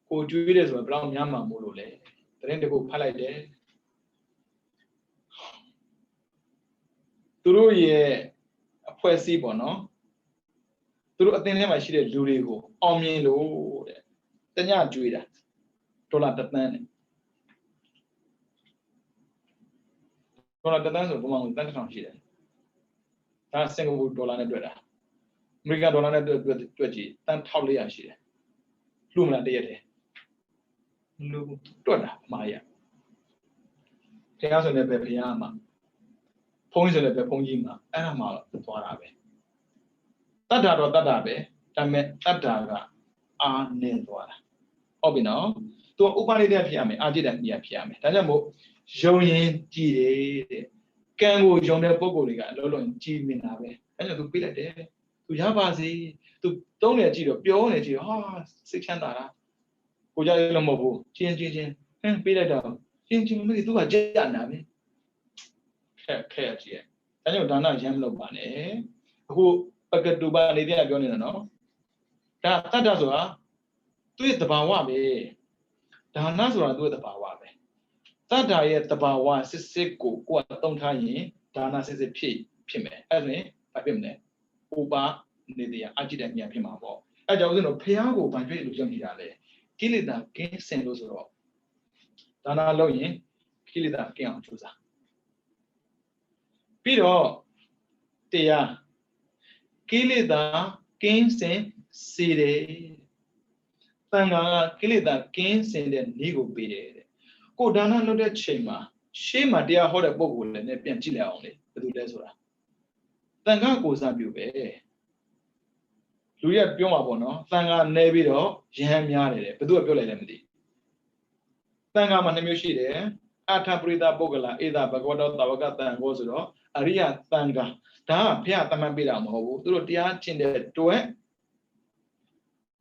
ကိုကျွေးတယ်ဆိုတော့ဘယ်တော့များမှာမို့လို့လဲတရင်တခုဖတ်လိုက်တယ်သူတို့ရဲ့အဖွဲ့အစည်းပေါ့နော်သူတို့အသင်းထဲမှာရှိတဲ့လူတွေကိုအောင်မြင်လို့တဲ့တညကျွေးတာဒေါ်လာ1 သန်းနဲ့ဒေါ်လာ1 သန်းဆိုဘယ်မှာတန်းတစ်ထောင်ရှိတယ်ဒါစင်ကာပူဒေါ်လာနဲ့တွက်တာအမေရိကန်ဒေါ်လာနဲ့တွက်ကြည့်တန်း1400ရှိတယ်လှူမလားတရက်တည်းလူတွက်တာအမှားရဖျားဆိုလည်းပဲဖျားမှာဖုန်းဆိုလည်းပဲဖုန်းကြီးမှာအဲ့ဒါမှသွားတာပဲတတ်တာတော့တတ်တာပဲဒါပေမဲ့တတ်တာကအားနည်းသွားတာဟုတ်ပြီနော်သူဥပနိဒေဖြစ်ရမယ်အာจิตတဲ့နေရာဖြစ်ရမယ်ဒါကြောင့်မို့ယုံရင်ကြည်တယ်တဲ့ကံကိုယုံတဲ့ပုဂ္ဂိုလ်တွေကအလုံးလုံးကြည်မြင်တာပဲအဲ့ကြောင့်သူပြလိုက်တယ်သူရပါစေသူတုံးနေကြည့်တော့ပြောနေကြည့်ဟာစိတ်ချမ်းသာတာကိုကြလည်းမဟုတ်ဘူးချင်းဟင်းပေးလိုက်တော့ချင်းမသိသူကကြက်နာပဲခဲကြည့်ဒါကြောင့်ဒါနရမ်းမလုပ်ပါနဲ့အခုပကတူပါနေတဲ့ပြောနေတာနော်ဒါတတ်တာဆိုတာသူ့ရဲ့တဘာဝပဲဒါနဆိုတာသူ့ရဲ့တဘာဝပဲတတ်တာရဲ့တဘာဝစစ်ကိုကိုယ်ကတုံထားရင်ဒါနစစ်ဖြစ်မယ်အဲ့ဒါဆိုရင်ဘာဖြစ်မလဲဥပနေတရားအကြည့်တဲ့ဉာဏ်ဖြစ်မှာပေါ့အဲ့ကြောင့်ဦးဇင်းတို့ဖះကိုဗန်တွေ့လို့ယုံကြည်တာလေကိလေသာကင်းစင်လို့ဆိုတော့ဒါနလုပ်ရင်ကိလေသာကင်းအောင်ကြိုးစားပြီးတော့တရားကိလေသာကင်းစင်စေတယ်တ တန်ခါကကိလေသာကင်းစင်တဲ့နေ့ကိုပေးတယ်ကိုဒါနလုပ်တဲ့ချိန်မှာရှေ့မှာတရားဟောတဲ့ပုံကိုလည်းနဲ့ပြန်ကြည့်လိုက်အောင်လေဘယ်သူလဲဆိုတာတန်ခါကိုစားပြုပဲလူရပြောမှာပေါ့နော်တန်ခါနဲပြီးတော့ရဟန်းများတယ်ဘယ်သူကပြောလိုက်လဲမသိတန်ခါမှာ2မျိုးရှိတယ်အထပရိသပုဂ္ဂလာဧသာဘဂဝတောတာဝကတန်ခောဆိုတော့အရိယတန်ခါဒါကဘုရားတမန်ပေးတာမဟုတ်ဘူးသူတို့တရားကျင့်တဲ့တွဲ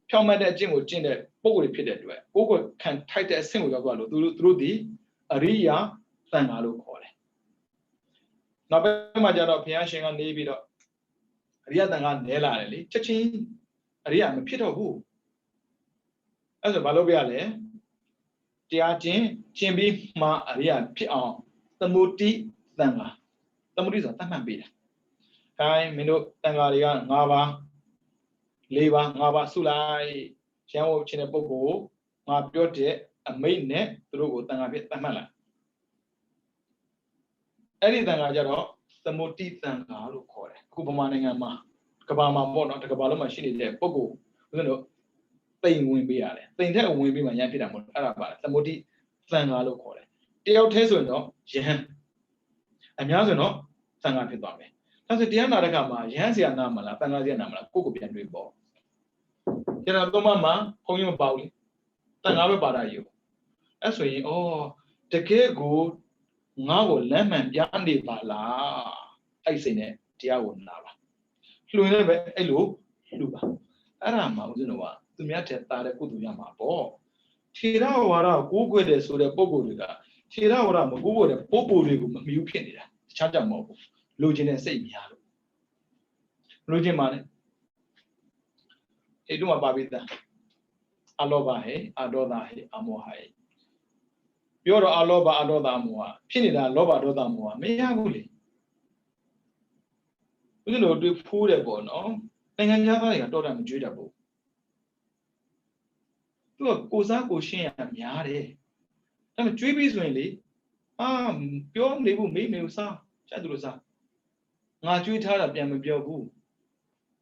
ဖြောင့်မတ်တဲ့အကျင့်ကိုကျင့်တဲ့ပုံကိုဖြစ်တဲ့အတွက်ကိုယ်ကိုခံထိုက်တဲ့အဆင့်ကိုရောက်သွားလို့သူတို့ဒီအရိယတန်ခါလို့ခေါ်တယ်နောက်ပိုင်းမှာကျတော့ဘုရားရှင်ကနေပြီးတော့အရိယတန်ခါနဲလာတယ်လေချက်ချင်းအရိယမဖြစ်တော့ဘူးအဲ့ဆိုဘာလုပ်ပြရလဲတရားကျင့်ပြီးမှအရိယဖြစ်အောင်သမုဒိတန်ခါသမုဒိဆိုတာတတ်မှတ်ပေးတာခိုင်းမင်းတို့တန်ခါတွေက5ပါး4ပါး5ပါးစုလိုက်ရန်ဝချင်းတဲ့ပုဂ္ဂိုလ်ငါပြောတဲ့အမိတ်နဲ့သူတို့ကိုတန်ခါဖြစ်တတ်မှတ်လိုက်အဲ့ဒီတန်ခါကျတော့သမုဒိတန်ခါလို့ခေါ်တယ်အခုဗမာနိုင်ငံမှာကဘာမှာပေါ့နော်တကဘာလုံးမှာရှိနေတဲ့ပုဂ္ဂိုလ်ဦးဇင်းတို့တိမ်ဝင်ပေးရတယ်တိမ်ထက်ဝင်ပေးမှရန်ဖြစ်တာမဟုတ်အဲ့ဒါပါသမုဒိတန်ခါလို့ခေါ်တယ်တယောက်တည်းဆိုရင်တော့ယဟန်အများဆိုတော့တန်ခါဖြစ်သွားမယ်ဒါဆိုတရားနာတဲ့အခါမှာယဟန်ဆရာနာမလားတန်ခါဆရာနာမလားကိုယ့်ကိုပြန်တွေးပေါ့ကျွန်တော်တော့မှဘုန်းကြီးမပါဘူးလေတန်ခါပဲပါတာယူအဲ့ဆိုရင်ဩတကယ်ကိုငါ့ကိုလမ်းမှန်ပြနေပါလားအဲ့စိတ်နဲ့တရားကိုနာပါလှူနေပဲအဲ့လိုလှူပါအဲ့ဒါမှဦးဇင်းတို့ကသူများတဲ့တာတဲ့ကုသိုလ်ရမှာပေါ့ထေရဝါဒကိုးကွယ်တယ်ဆိုတဲ့ပုဂ္ဂိုလ်တွေကထေရဝါဒမကိုးကွယ်တဲ့ပုဂ္ဂိုလ်တွေကိုမမီဘူးဖြစ်နေတာတခြားကြောင့်မဟုတ်ဘူးလိုချင်တဲ့စိတ်များလို့လိုချင်ပါနဲ့အဲ့တို့မှာပါပြီးသားအလောဘဟဲ့အဒေါသဟဲ့အမောဟဟဲ့ပြောတော့အလောဘအဒေါသအမောဟဖြစ်နေတာလောဘဒေါသမောဟမရဘူးလေဦးဇင်းတို့တွေ့ဖိုးတယ်ပေါ့နော်နိုင်ငံခြားသားတွေကတော်တာမကြွေးတတ်ဘူးသူကကိုစားကိုရှင်းရများတယ်ဒါပေမဲ့ကြွေးပြီးဆိုရင်လေပြောမနေဘူးမေးမနေဘူးစားချက်သူလို့စားငါကြွေးထားတာပြန်မပြောဘူး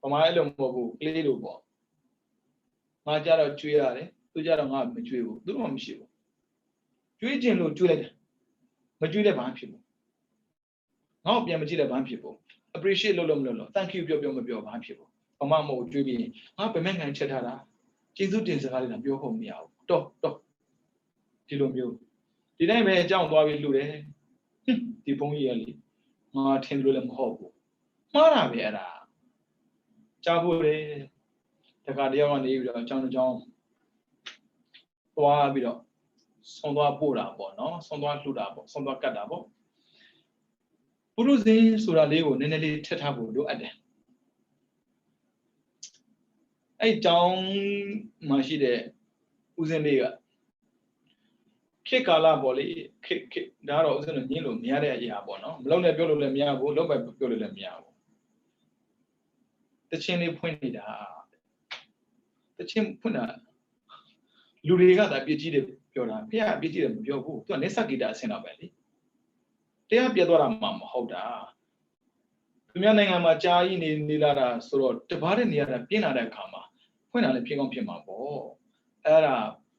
ဗမာအဲ့လိုမဟုတ်ဘူးကလေးလိုပေါ့ငါကြတော့ကြွေးရတယ်သူကြတော့ငါမကြွေးဘူးသူတို့မှမရှိဘူးကြွေးခြင်းလို့ကြွေးလိုက်တယ်မကြွေးလည်းဘာဖြစ်ဘူးငါ့ကိုပြန်မကြည့်လည်းဘာဖြစ်ဘူး appreciate လုပ်လို့မလုပ်လို့ thank you ပြောမပြောဘာဖြစ်ဘူးဘာမှမဟုတ်ကြွေးပြီးငါဗမဲ့ငံချက်ထားတာကျေးဇူးတင်စကားလေးတော့ပြောဖို့မရဘူးတော့ဒီလိုမျိုးဒီတိုင်းပဲအကြောင်းသွားပြီးလှူတယ်ဒီဘုန်းကြီးကလေငါထင်လို့လည်းမဟုတ်ဘူးမှားတာပဲအဲ့ဒါကြားဖို့လေတခါတယောက်ကနေပြီးတော့အကြောင်းသွားပြီးတော့ဆုံးသွားပို့တာပေါ့နော်ဆုံးသွားလှူတာပေါ့ဆုံးသွားကတ်တာပေါ့ပုရုဇဉ်ဆိုတာလေးကိုနည်းနည်းလေးထည့်ထားဖို့လိုအပ်တယ်အဲ့ကြောင်းမှာရှိတဲ့ဦးဇင်းလေးကခေတ်ကာလပေါ့လေခေတ်ဒါတော့ဦးဇင်းတို့ညင်းလို့မရတဲ့အရာပေါ့နော်မလုံးနဲ့ပြောလို့လည်းမရဘူးလုံးပဲပြောလို့လည်းမရဘူးတချင်းလေးဖွင့်နေတာတချင်းဖွင့်တာလူတွေကသာပြည့်ကြီးတယ်ပြောတာဖះပြည့်ကြီးတယ်မပြောဘူးသူကနေစဂီတာအဆင့်တော့ပဲလေတရားပြတ်သွားတာမှမဟုတ်တာသူများနိုင်ငံမှာကြားကြီးနေလာတာဆိုတော့တပားတဲ့နေရာတာပြင်းလာတဲ့အခါမှာဖွင့်တာလည်းဖြစ်ကောင်းဖြစ်မှာပေါ့အဲ့ဒါ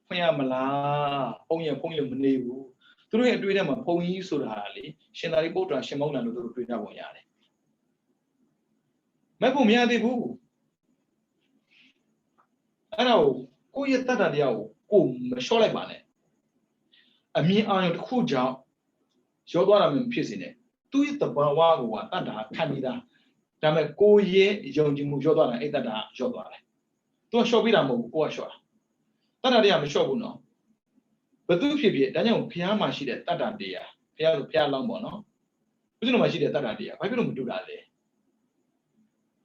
ဖွင့်ရမလားဘုန်းကြီးမနေဘူးသူတို့ရဲ့အတွေ့အထဲမှာဘုန်းကြီးဆိုတာလေရှင်သာရိပုတ္တရာရှင်မောဂလန်တို့တွေ့တာပုံရတယ်မဲ့ဖို့မရသေးဘူးအဲ့ဒါကိုယ့်ရဲ့တတ္တတရားကိုမလျှော့လိုက်ပါနဲ့အမြင်အာရုံတစ်ခုကြောင့်ရောသွားတာမျိုးဖြစ်စေနဲ့သူ့ရဲ့တဘာဝကိုကတတ္တာခံနေတာဒါပေမဲ့ကိုယ့်ရဲ့ယုံကြည်မှုရောသွားတာအဲ့တတ္တာရောသွားတယ်သူကလျှော့ပေးတာမဟုတ်ဘူးကိုကလျှော့တာတတ္တာတရားမလျှော့ဘူးနော်ဘသူဖြစ်ဖြစ်ဒါကြောင့်ဘုရားမှာရှိတဲ့တတ္တာတရားဘုရားဆိုဘုရားလောင်းပေါ့နော်ဦးဇင်းတော်မှာရှိတဲ့တတ္တာတရားဘာဖြစ်လို့မတူတာလဲ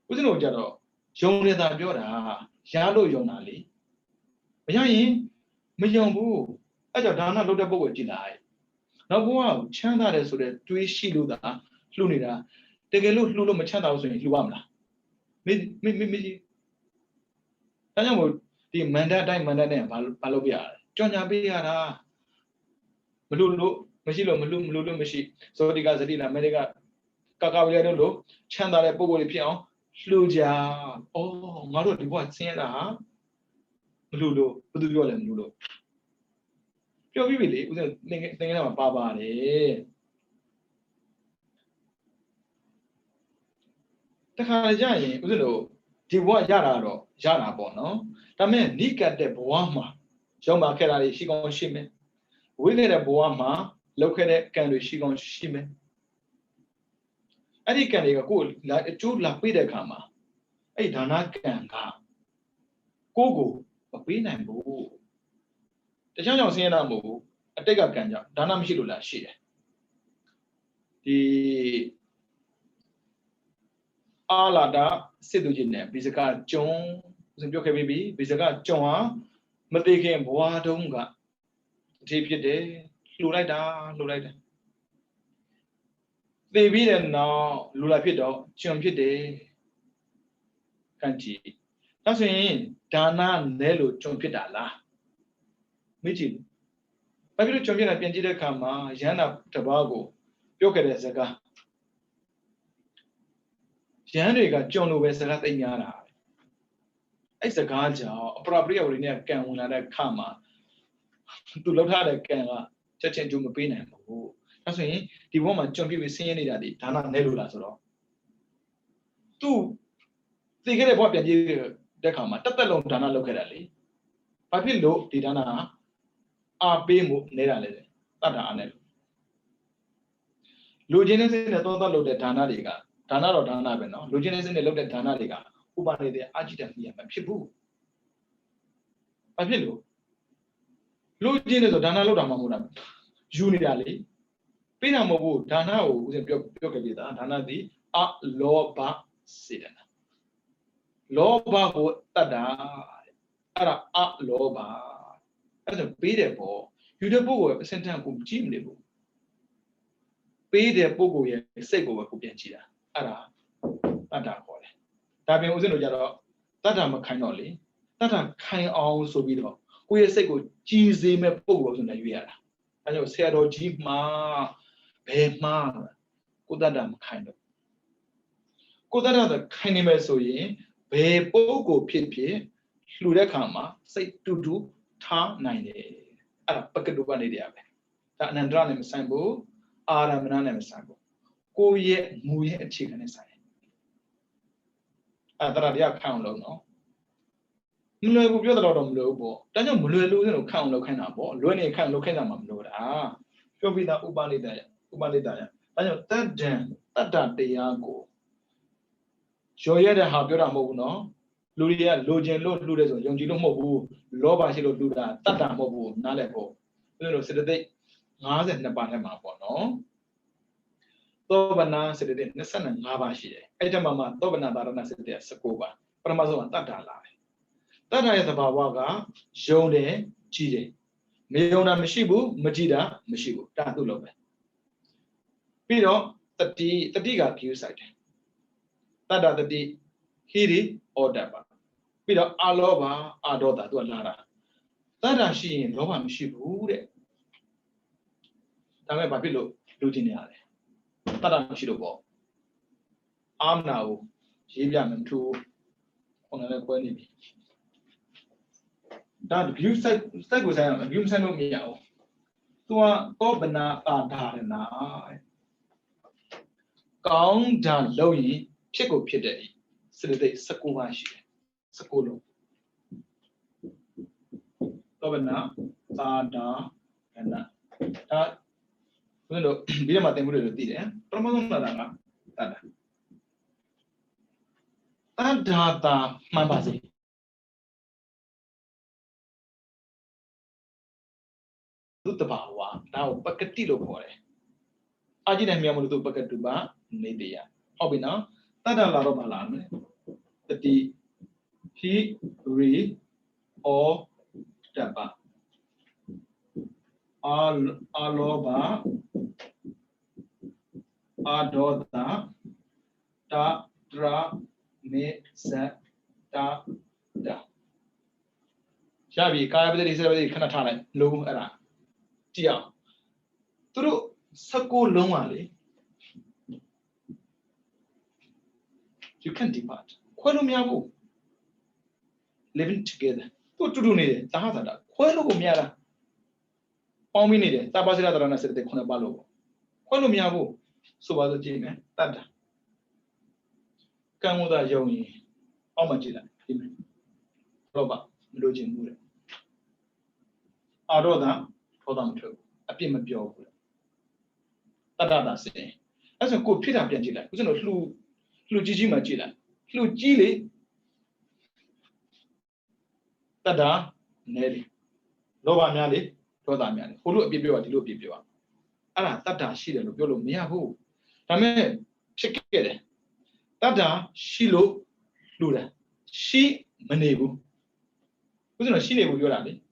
ဦးဇင်းတော်ကြတော့ယုံနေတာပြောတာရလို့ယုံတာလေမရရင်မယုံဘူးအဲ့ကြောင့်ဒါနလုပ်တဲ့ပုဂ္ဂိုလ်ကြည့်လိုက်နောက်ဘုရားချမ်းသာတယ်ဆိုတဲ့တွေးရှိလို့သာလှူနေတာတကယ်လို့လှူလို့မချမ်းသာဘူးဆိုရင်လှူရမလားမကြီးဒါကြောင့်မို့ဒီမန္တတိုင်းမန္တနဲ့ဘာလုပ်ပြရလဲကြော်ညာပေးရတာမလှူလို့မရှိလို့မလှူလို့မရှိဇောတိကဇတိနာမေရိကကာကာဝရီတို့လို့ချမ်းသာတဲ့ပုဂ္ဂိုလ်တွေဖြစ်အောင်လှူကြဩငါတို့ဒီဘဝဆင်းရဲတာဟာ Lulo, what do you call them, Lulo? Pure really, thinking about Baba. The Karajan, the what Yara Bono, the man Nick at the Boama, Joma Kerali, she gon' shimmy. We get a Boama, located can she gon' shimmy. And he can a cool like a two lapida kama. A Dana can ga. Gogo, a pin and boo. The channel saying a move, a take up ganja, Dana Mishula shit. The Alada, Sidujin, Bizaga John, Zimboka baby, Bizaga John, Matake Boadonga. Tape your day, Lulida. They be them now, Lulapido, Chumpide, Kanchi. That's in Dana Nello Chumpidala. Mijin. Baby Chumpian at Penjida Kama, Jana Tobago, Yoka Zaga. Janriga John Westrat in Yana. It's a ganja, probably already a can when I Kama. To look at a can, Chachin Jumapina. That's why the woman jumping with seeing it at the Dana Nelula. Two, they get a pop and the Kama, Tatalong Dana locally. Papillo, the Dana, are Bemu Nerale, Tata Anel. Lugenes in the total load at Dana Liga, Dana or Dana Beno, Lugenes in the load at Dana Liga, who wanted the adjutant here, Pibu. Papillo. Lugenes or Dana Loda Mamuna, Junidali. Pinamobu, Dana, who's a Pioca, Dana di a loba sidana. Loba ho tada, ara a loba. As a payable, you the book sent time from Jim Libu. Pay the bogo, sego, Kupianchida, ara, Tata Hole. Tabi was in the Jaro, Tata Macanoli, Tata kind also be the who is sego, cheesy me pogos in the Viera. And you said, oh, Jim ma. Bema, Kudadam kind of. Kudada the kind of mesoye, Be Bogo Pipi, Ludekama, say to do ta 90. A Pakaduba Nidia. That Nandranum Sambo, Aramanam Sambo. Go ye, Muye, and chicken inside. Adradia count no. Mulu will be a lot of lobo. Doesn't Mulu count Locanabo, Luni can't look at them. Ah, you'll be the Ubani there. Ubalidaya. That jam, that Diago. Show ye the Habura Mono, Luria, Lojan, Lord Ludas, Yongino Mobu, Loba Hilo Luda, Tata Mobu, Nalepo. You know, said they, Naz and the Banama, no? Tobana said it, Nessan and Navashi. Ejamama, Tobana Barana said there, Sakoba, Pramazon, Tata Lai. Tata is the Bawaga, Jone, Chide. Meona Mishibu, Majida, Mishibu, Tatu Lobe. Pero, the Diga Q side. Tada the Hiri or Daba. Pero, Aloba, Adota to Lara. Tada she in Loba Mishibu. Tame Babilo, Lutinale. Tada Mishibo. Am now, Jibiam and two on an equanimity. That view side was a view side of meow. To a Gobana Adana. Gong down lowy, pickle pide, so that they Sakuashi, Sakolo. Governor, Sada, and that. Window, Bima Temuru did, eh? Promonada. That data, Mambazi. The power, now Pacatilo for it. I didn't mean to Pacatuba, Media. Hobina, Tada Laromalan, the he re or Daba. Aloba, Adota, Ta, Dra, Me, Sa, Ta, Da. Shabi, Kaya is a kind of talent, low era. Tia. Through Sako Lomali, you can depart. Qualumiabu. Living together. 都注重你的，咋的？快乐不面了，方便你的，咋把这俩当然是得可能把路，快乐面不，说话都记没，咋的？跟我的用意，我们记得，记没？老板，没有进步的，多的，好当头，变没标过了，大是，但是过批量变进来，不是那路基金嘛进来，路积累。大那里，老板娘里，老大娘里，葫芦别别话，地路别别话，大西的路别路没有好，他们是给的，大西路路的，西没内部，不是那西内部有哪里？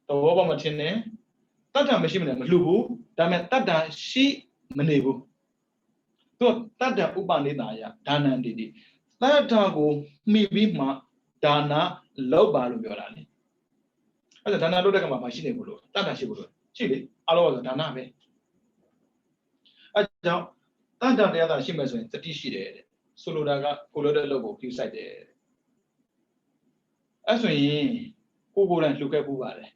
到我爸妈听呢，大没西没内路部，他们大西没内部，都大不帮你拿呀，大难弟弟，大个没比嘛，大那老板路别哪里？အဲ့ဒါဒါနာလို့တဲ့ကမှာမရှိနေဘူးလို့တတ်တာရှိဘူးလို့ရှိလေအလောဆိုဒါနာပဲအဲ့ကြောင့်တတ်တာတရားသာရှိမှဆိုရင်တတိရှိတယ်တဲ့ဆိုလိုတာကကိုလိုတဲ့လုပ်ကိုပြုဆိုင်တယ်အဲ့ဆိုရင်ကိုယ်တိုင်လှုပ်ခဲ့ပူပါတယ်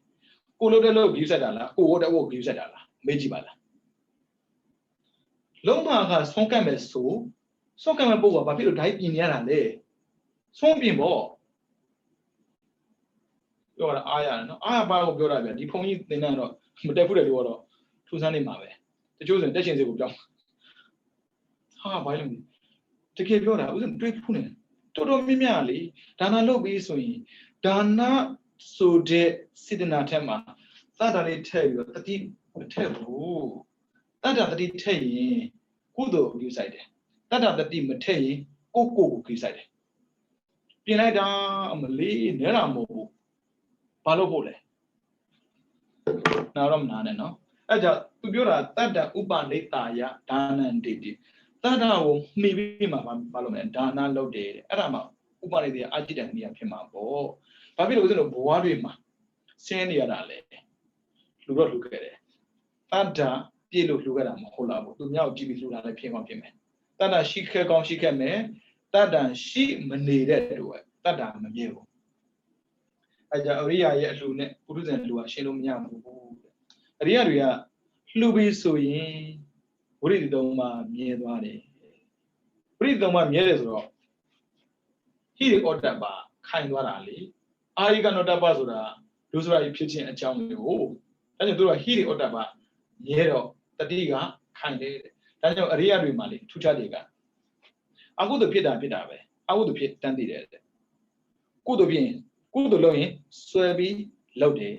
ကိုလိုတဲ့လုပ်ပြုဆိုင်တာလားကိုတဲ့ဝတ်ပြုဆိုင်တာလားမေးကြည့်ပါလားလုံးမကဆုံးကတ်မဲ့ဆိုဆုံးကတ်မဲ့ပုဂ္ဂိုလ်ကဘာဖြစ်လို့ဓာတ်ပြင်နေရတာလဲဆုံးပြင်ပေါ့ပြောတာအားရတယ်နော်အားပါကိုပြောတာဗျဒီဖုန်းကြီးသင်တန်းတော့မတက်ဘူးတယ်လို့တော့ထူဆန်းနေမှာပဲတချို့ဆိုတက်ရှင်စီကိုပြောင်းဟာဘာလို့တကယ်ပြောတာဥစဉ်တွေးဖူးနေတော်တော်မြင့်လေဒါနာလုပ်ပြီးဆိုရင်ဒါနာဆိုတဲ့စေတနာထက်မှာသတ္တလေးထည့်ပြီးတော့တတိမထည့်ဘူးတတ္တတတိထည့်ရင်ကုသိုလ်ကိုဆိုင်တယ်တတ္တတတိမထည့်ရင်ကိုကိုဆိုင်တယ်ပြင်လိုက်တာအမလေးနဲတာမဟုတ်ဘူးဘာလို့ပို့လဲနာတော့မနာနဲ့နော်အဲ့ကြောင့်သူပြောတာတတ္တဥပနိတာယဒါနံတိတိတတ္တကိုမှီပြီးမှဘာလို့မလဲဒါနလုပ်တယ်အဲ့ဒါမှဥပနိတာယအကြည့်တဲ့နေရာဖြစ်မှာပေါ့ဘာဖြစ်လို့ဆိုတော့ဘဝတွေမှာဆင်းနေရတာလေလူတော့လူခဲ့တယ်တတ္တပြည့်လို့လူခဲ့တာမဟုတ်လားဘူးသူမြောက်ကြည့်ပြီးလူလာလည်းဖြစ်ကောင်းဖြစ်မယ်တတ္တရှိခဲ့ကောင်းရှိခဲ့မယ်တတ္တရှိမနေတဲ့တူပဲတတ္တမမြဲဘူးအဲ့ကြအရိယာရဲ့အလှနဲ့ပုရုဇဉ်လူကရှင်းလို့မရဘူးအရိယာတွေကလှူပြီးဆိုရင်ဝိရိယသုံးပါမြဲသွားတယ်ဝိရိယသုံးပါမြဲတယ်ဆိုတော့ဟိရိဩတ္တပါခိုင်သွားတာလေအာရိကနောတ္တပါဆိုတာဒုစရိုက်ဖြစ်ခြင်းအကြောင်းတွေကိုအဲ့ကြောင့်သူတို့ကဟိရိဩတ္တပါမြဲတော့တတိကခိုင်တယ်ဒါကြောင့်အရိယာတွေမှာလေထူးခြားတယ်ကအကုသိုလ်ဖြစ်တာပဲအကုသိုလ်ဖြစ်တန်းတည်တယ်ကုသိုလ်ဖြစ်ရင်ကုသိုလ်လုပ်ရင်ဆွဲပြီးလုပ်တယ်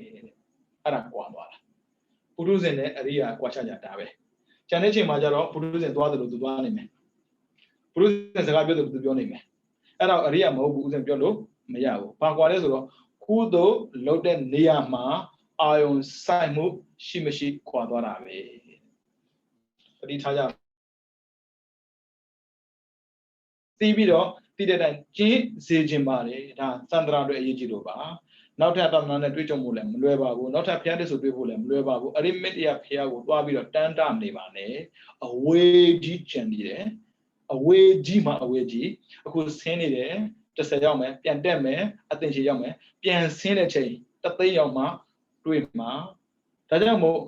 အဲ့ဒါကွာသွားတာပုရုဇဉ်နဲ့အရိယာကွာခြားကြတာပဲကျန်တဲ့ချိန်မှာကျတော့ပုရုဇဉ်သွားတယ်လို့သူသွားနေမယ်ပုရုဇဉ်စကားပြောတယ်လို့သူပြောနေမယ်အဲ့တော့အရိယာမဟုတ်ဘူးဥစဉ်ပြောလို့မရဘူးဘာကွာလဲဆိုတော့ကုသိုလ်လုပ်တဲ့နေရာမှာအာယုံဆိုင်မှုရှိမရှိကွာသွားတာပဲပဋိထားကြသိပြီးတော့တည်တဲ့တိုင်ကျင်းစေခြင်းပါတယ်ဒါသန္တရာတွေအရေးကြီးလို့ပါနောက်ထပ်သာသနာနဲ့တွေ့ကြုံဖို့လည်းမလွယ်ပါဘူးနောက်ထပ်ဖျားတဲ့ဆိုတွေ့ဖို့လည်းမလွယ်ပါဘူးအရိမက်တရဖျားကိုတွားပြီးတော့တန်းတနေပါနဲ့အဝေးကြီးကျန်နေတယ်အဝေးကြီးမှာအဝေးကြီးအခုဆင်းနေတယ်30ရောက်မယ်ပြန်တက်မယ်အသင်ချေရောက်မယ်ပြန်ဆင်းတဲ့ချိန်3ရောက်မှတွေ့မှာဒါကြောင့်မို့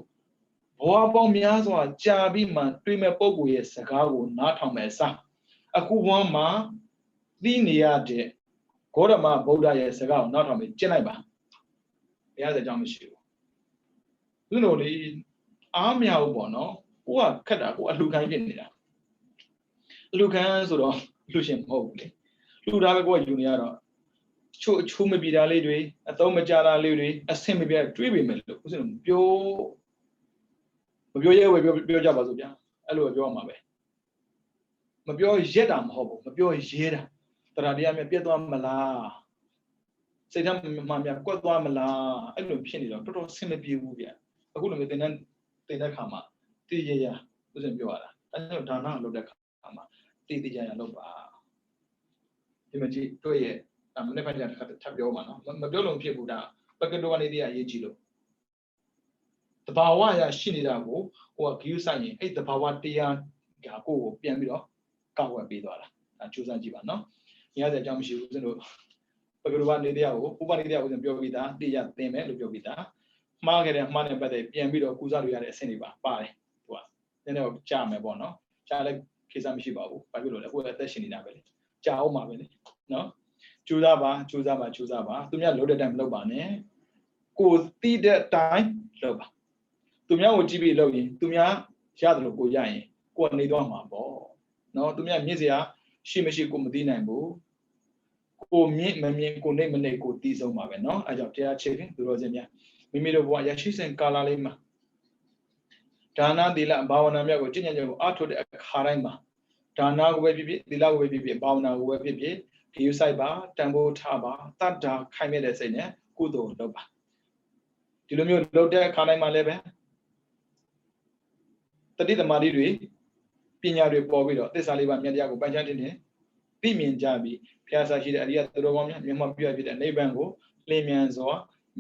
ဘဝပေါင်းများစွာကြာပြီးမှတွေ့မဲ့ပုံကိုရဲ့စကားကိုနားထောင်မယ်စားအခုဘဝမှာသိနေရတဲ့ဂေါရမဗုဒ္ဓရဲ့စကားကိုနောက်ထောင်ပြီးကျင့်လိုက်ပါဘုရားစကြောင်းမရှိဘူးသူတို့လေအားမရဘူးပေါ့နော်ကိုကခက်တာကိုအလှခံဖြစ်နေတာအလှခံဆိုတော့လှရှင်မဟုတ်ဘူးလေလှူတာပဲကိုကယူနေရတော့ချိုးမပြေတာလေးတွေအသုံးမကြတာလေးတွေအဆင်မပြေတွေးပေမဲ့လို့ဦးစင်မပြောရဲဝယ်ပြောကြပါစို့ဗျာအဲ့လိုပြောရမှာပဲမပြောရက်တာမဟုတ်ဘူးမပြောရဲတာတရားတရားမြတ်ပြတ်သွားမလားစိတ်ထဲမှာမြတ်ကွက်သွားမလားအဲ့လိုဖြစ်နေတော့တော်တော်ဆင်မပြေဘူးဗျအခုလိုမျိုးတင်တဲ့ခါမှာတည်ရရဦးစင်ပြောရတာဒါကြောင့်ဒါနလုပ်တဲ့ခါမှာတည်ရရလုပ်ပါဒီမကြီးတွေ့ရဲ့မနေ့ကတည်းကထပ်ပြောမှာနော်မပြောလို့ဖြစ်ဘူးဒါပကတိုကနေတည်းကအရေးကြီးလို့တဘာဝရရှိနေတာကိုဟိုကဂိူးဆိုင်ရင်အဲ့တဘာဝတရားကကိုယ်ကိုပြန်ပြီးတော့ကောက်ဝက်ပေးသွားတာဒါစူးစမ်းကြည့်ပါနော်။ညတဲ့အကြောင်းမရှိဘူးဦးဇင်းတို့ Pagruba Nidia, Uba Nidia with the Biovita, Dia, Teme, Biovita, Market Money by the Piambido, Kuzaria, Seniba, Pai, then they will charm a bono, Charlie Kisamishiba, Pagula, who are testing in Abel, Chao Mabel, no? Chuzaba, to me, I loaded them Lobane, go see that time, Loba. To me, I would be loading, to me, Shadro Goyai, go Nidoma, no, to me, Mizia, Shimishi Kumudina, boo. Ko me ko name ne ko tiဆုံးပါပဲเนาะအဲကြောင့်တရားချစ်ခင်သူတော်စင်များမိမိတို့ဘဝရရှိစဉ်ကာလလေးမှာဒါနသီလဘာဝနာများကိုကျင့်ကြံကြကိုအားထုတ်တဲ့အခါတိုင်းမှာဒါနကိုပဲဖြစ်ဖြစ်သီလကိုပဲဖြစ်ဖြစ်ဘာဝနာကိုပဲဖြစ်ဖြစ်ဂရုစိုက်ပါတန်ဖိုးထားပါတတ်တာခိုင်မြဲတဲ့စိတ်နဲ့ကုသိုလ်လုပ်ပါဒီလိုမျိုးလုပ်တဲ့အခါတိုင်းမှာလည်းပဲတတိသမารီတွေပညာတွေပေါ်ပြီးတော့သစ္စာလေးပါးမြတ်တရားကိုပိုင်ခြားတင်တယ်သိမြင်ကြပြီးဖျားစာရှိတဲ့အရိယသူတော်ကောင်းများမျက်မှောက်ပြုဖြစ်တဲ့နိဗ္ဗာန်ကိုလင်းမြန်စွာ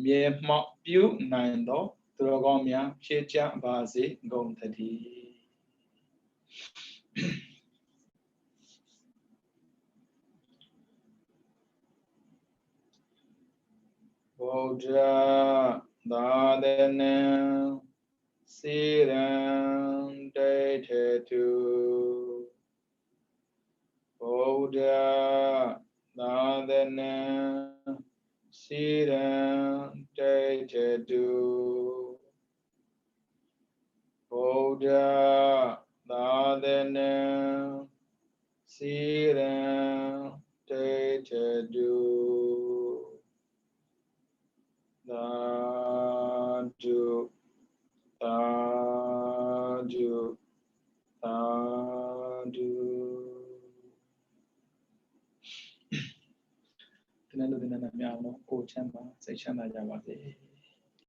မြဲမှောက်ပြုနိုင်သောသူတော်ကောင်းများဖြစ်ကြပါစေကုန်သတည်းဗုဒ္ဓသာသနာစေရံဒိဋ္ဌတုဗုဒ္ဓသာသနာစေရံဒိဋ္ဌတုဗုဒ္ဓသာသနာစေရံဒိဋ္ဌတုသာဓုသာဓုသာဓုဒီနေ့လိုဒီနေ့များအောင်ကိုချမ်းသာစိတ်ချမ်းသာကြပါစေ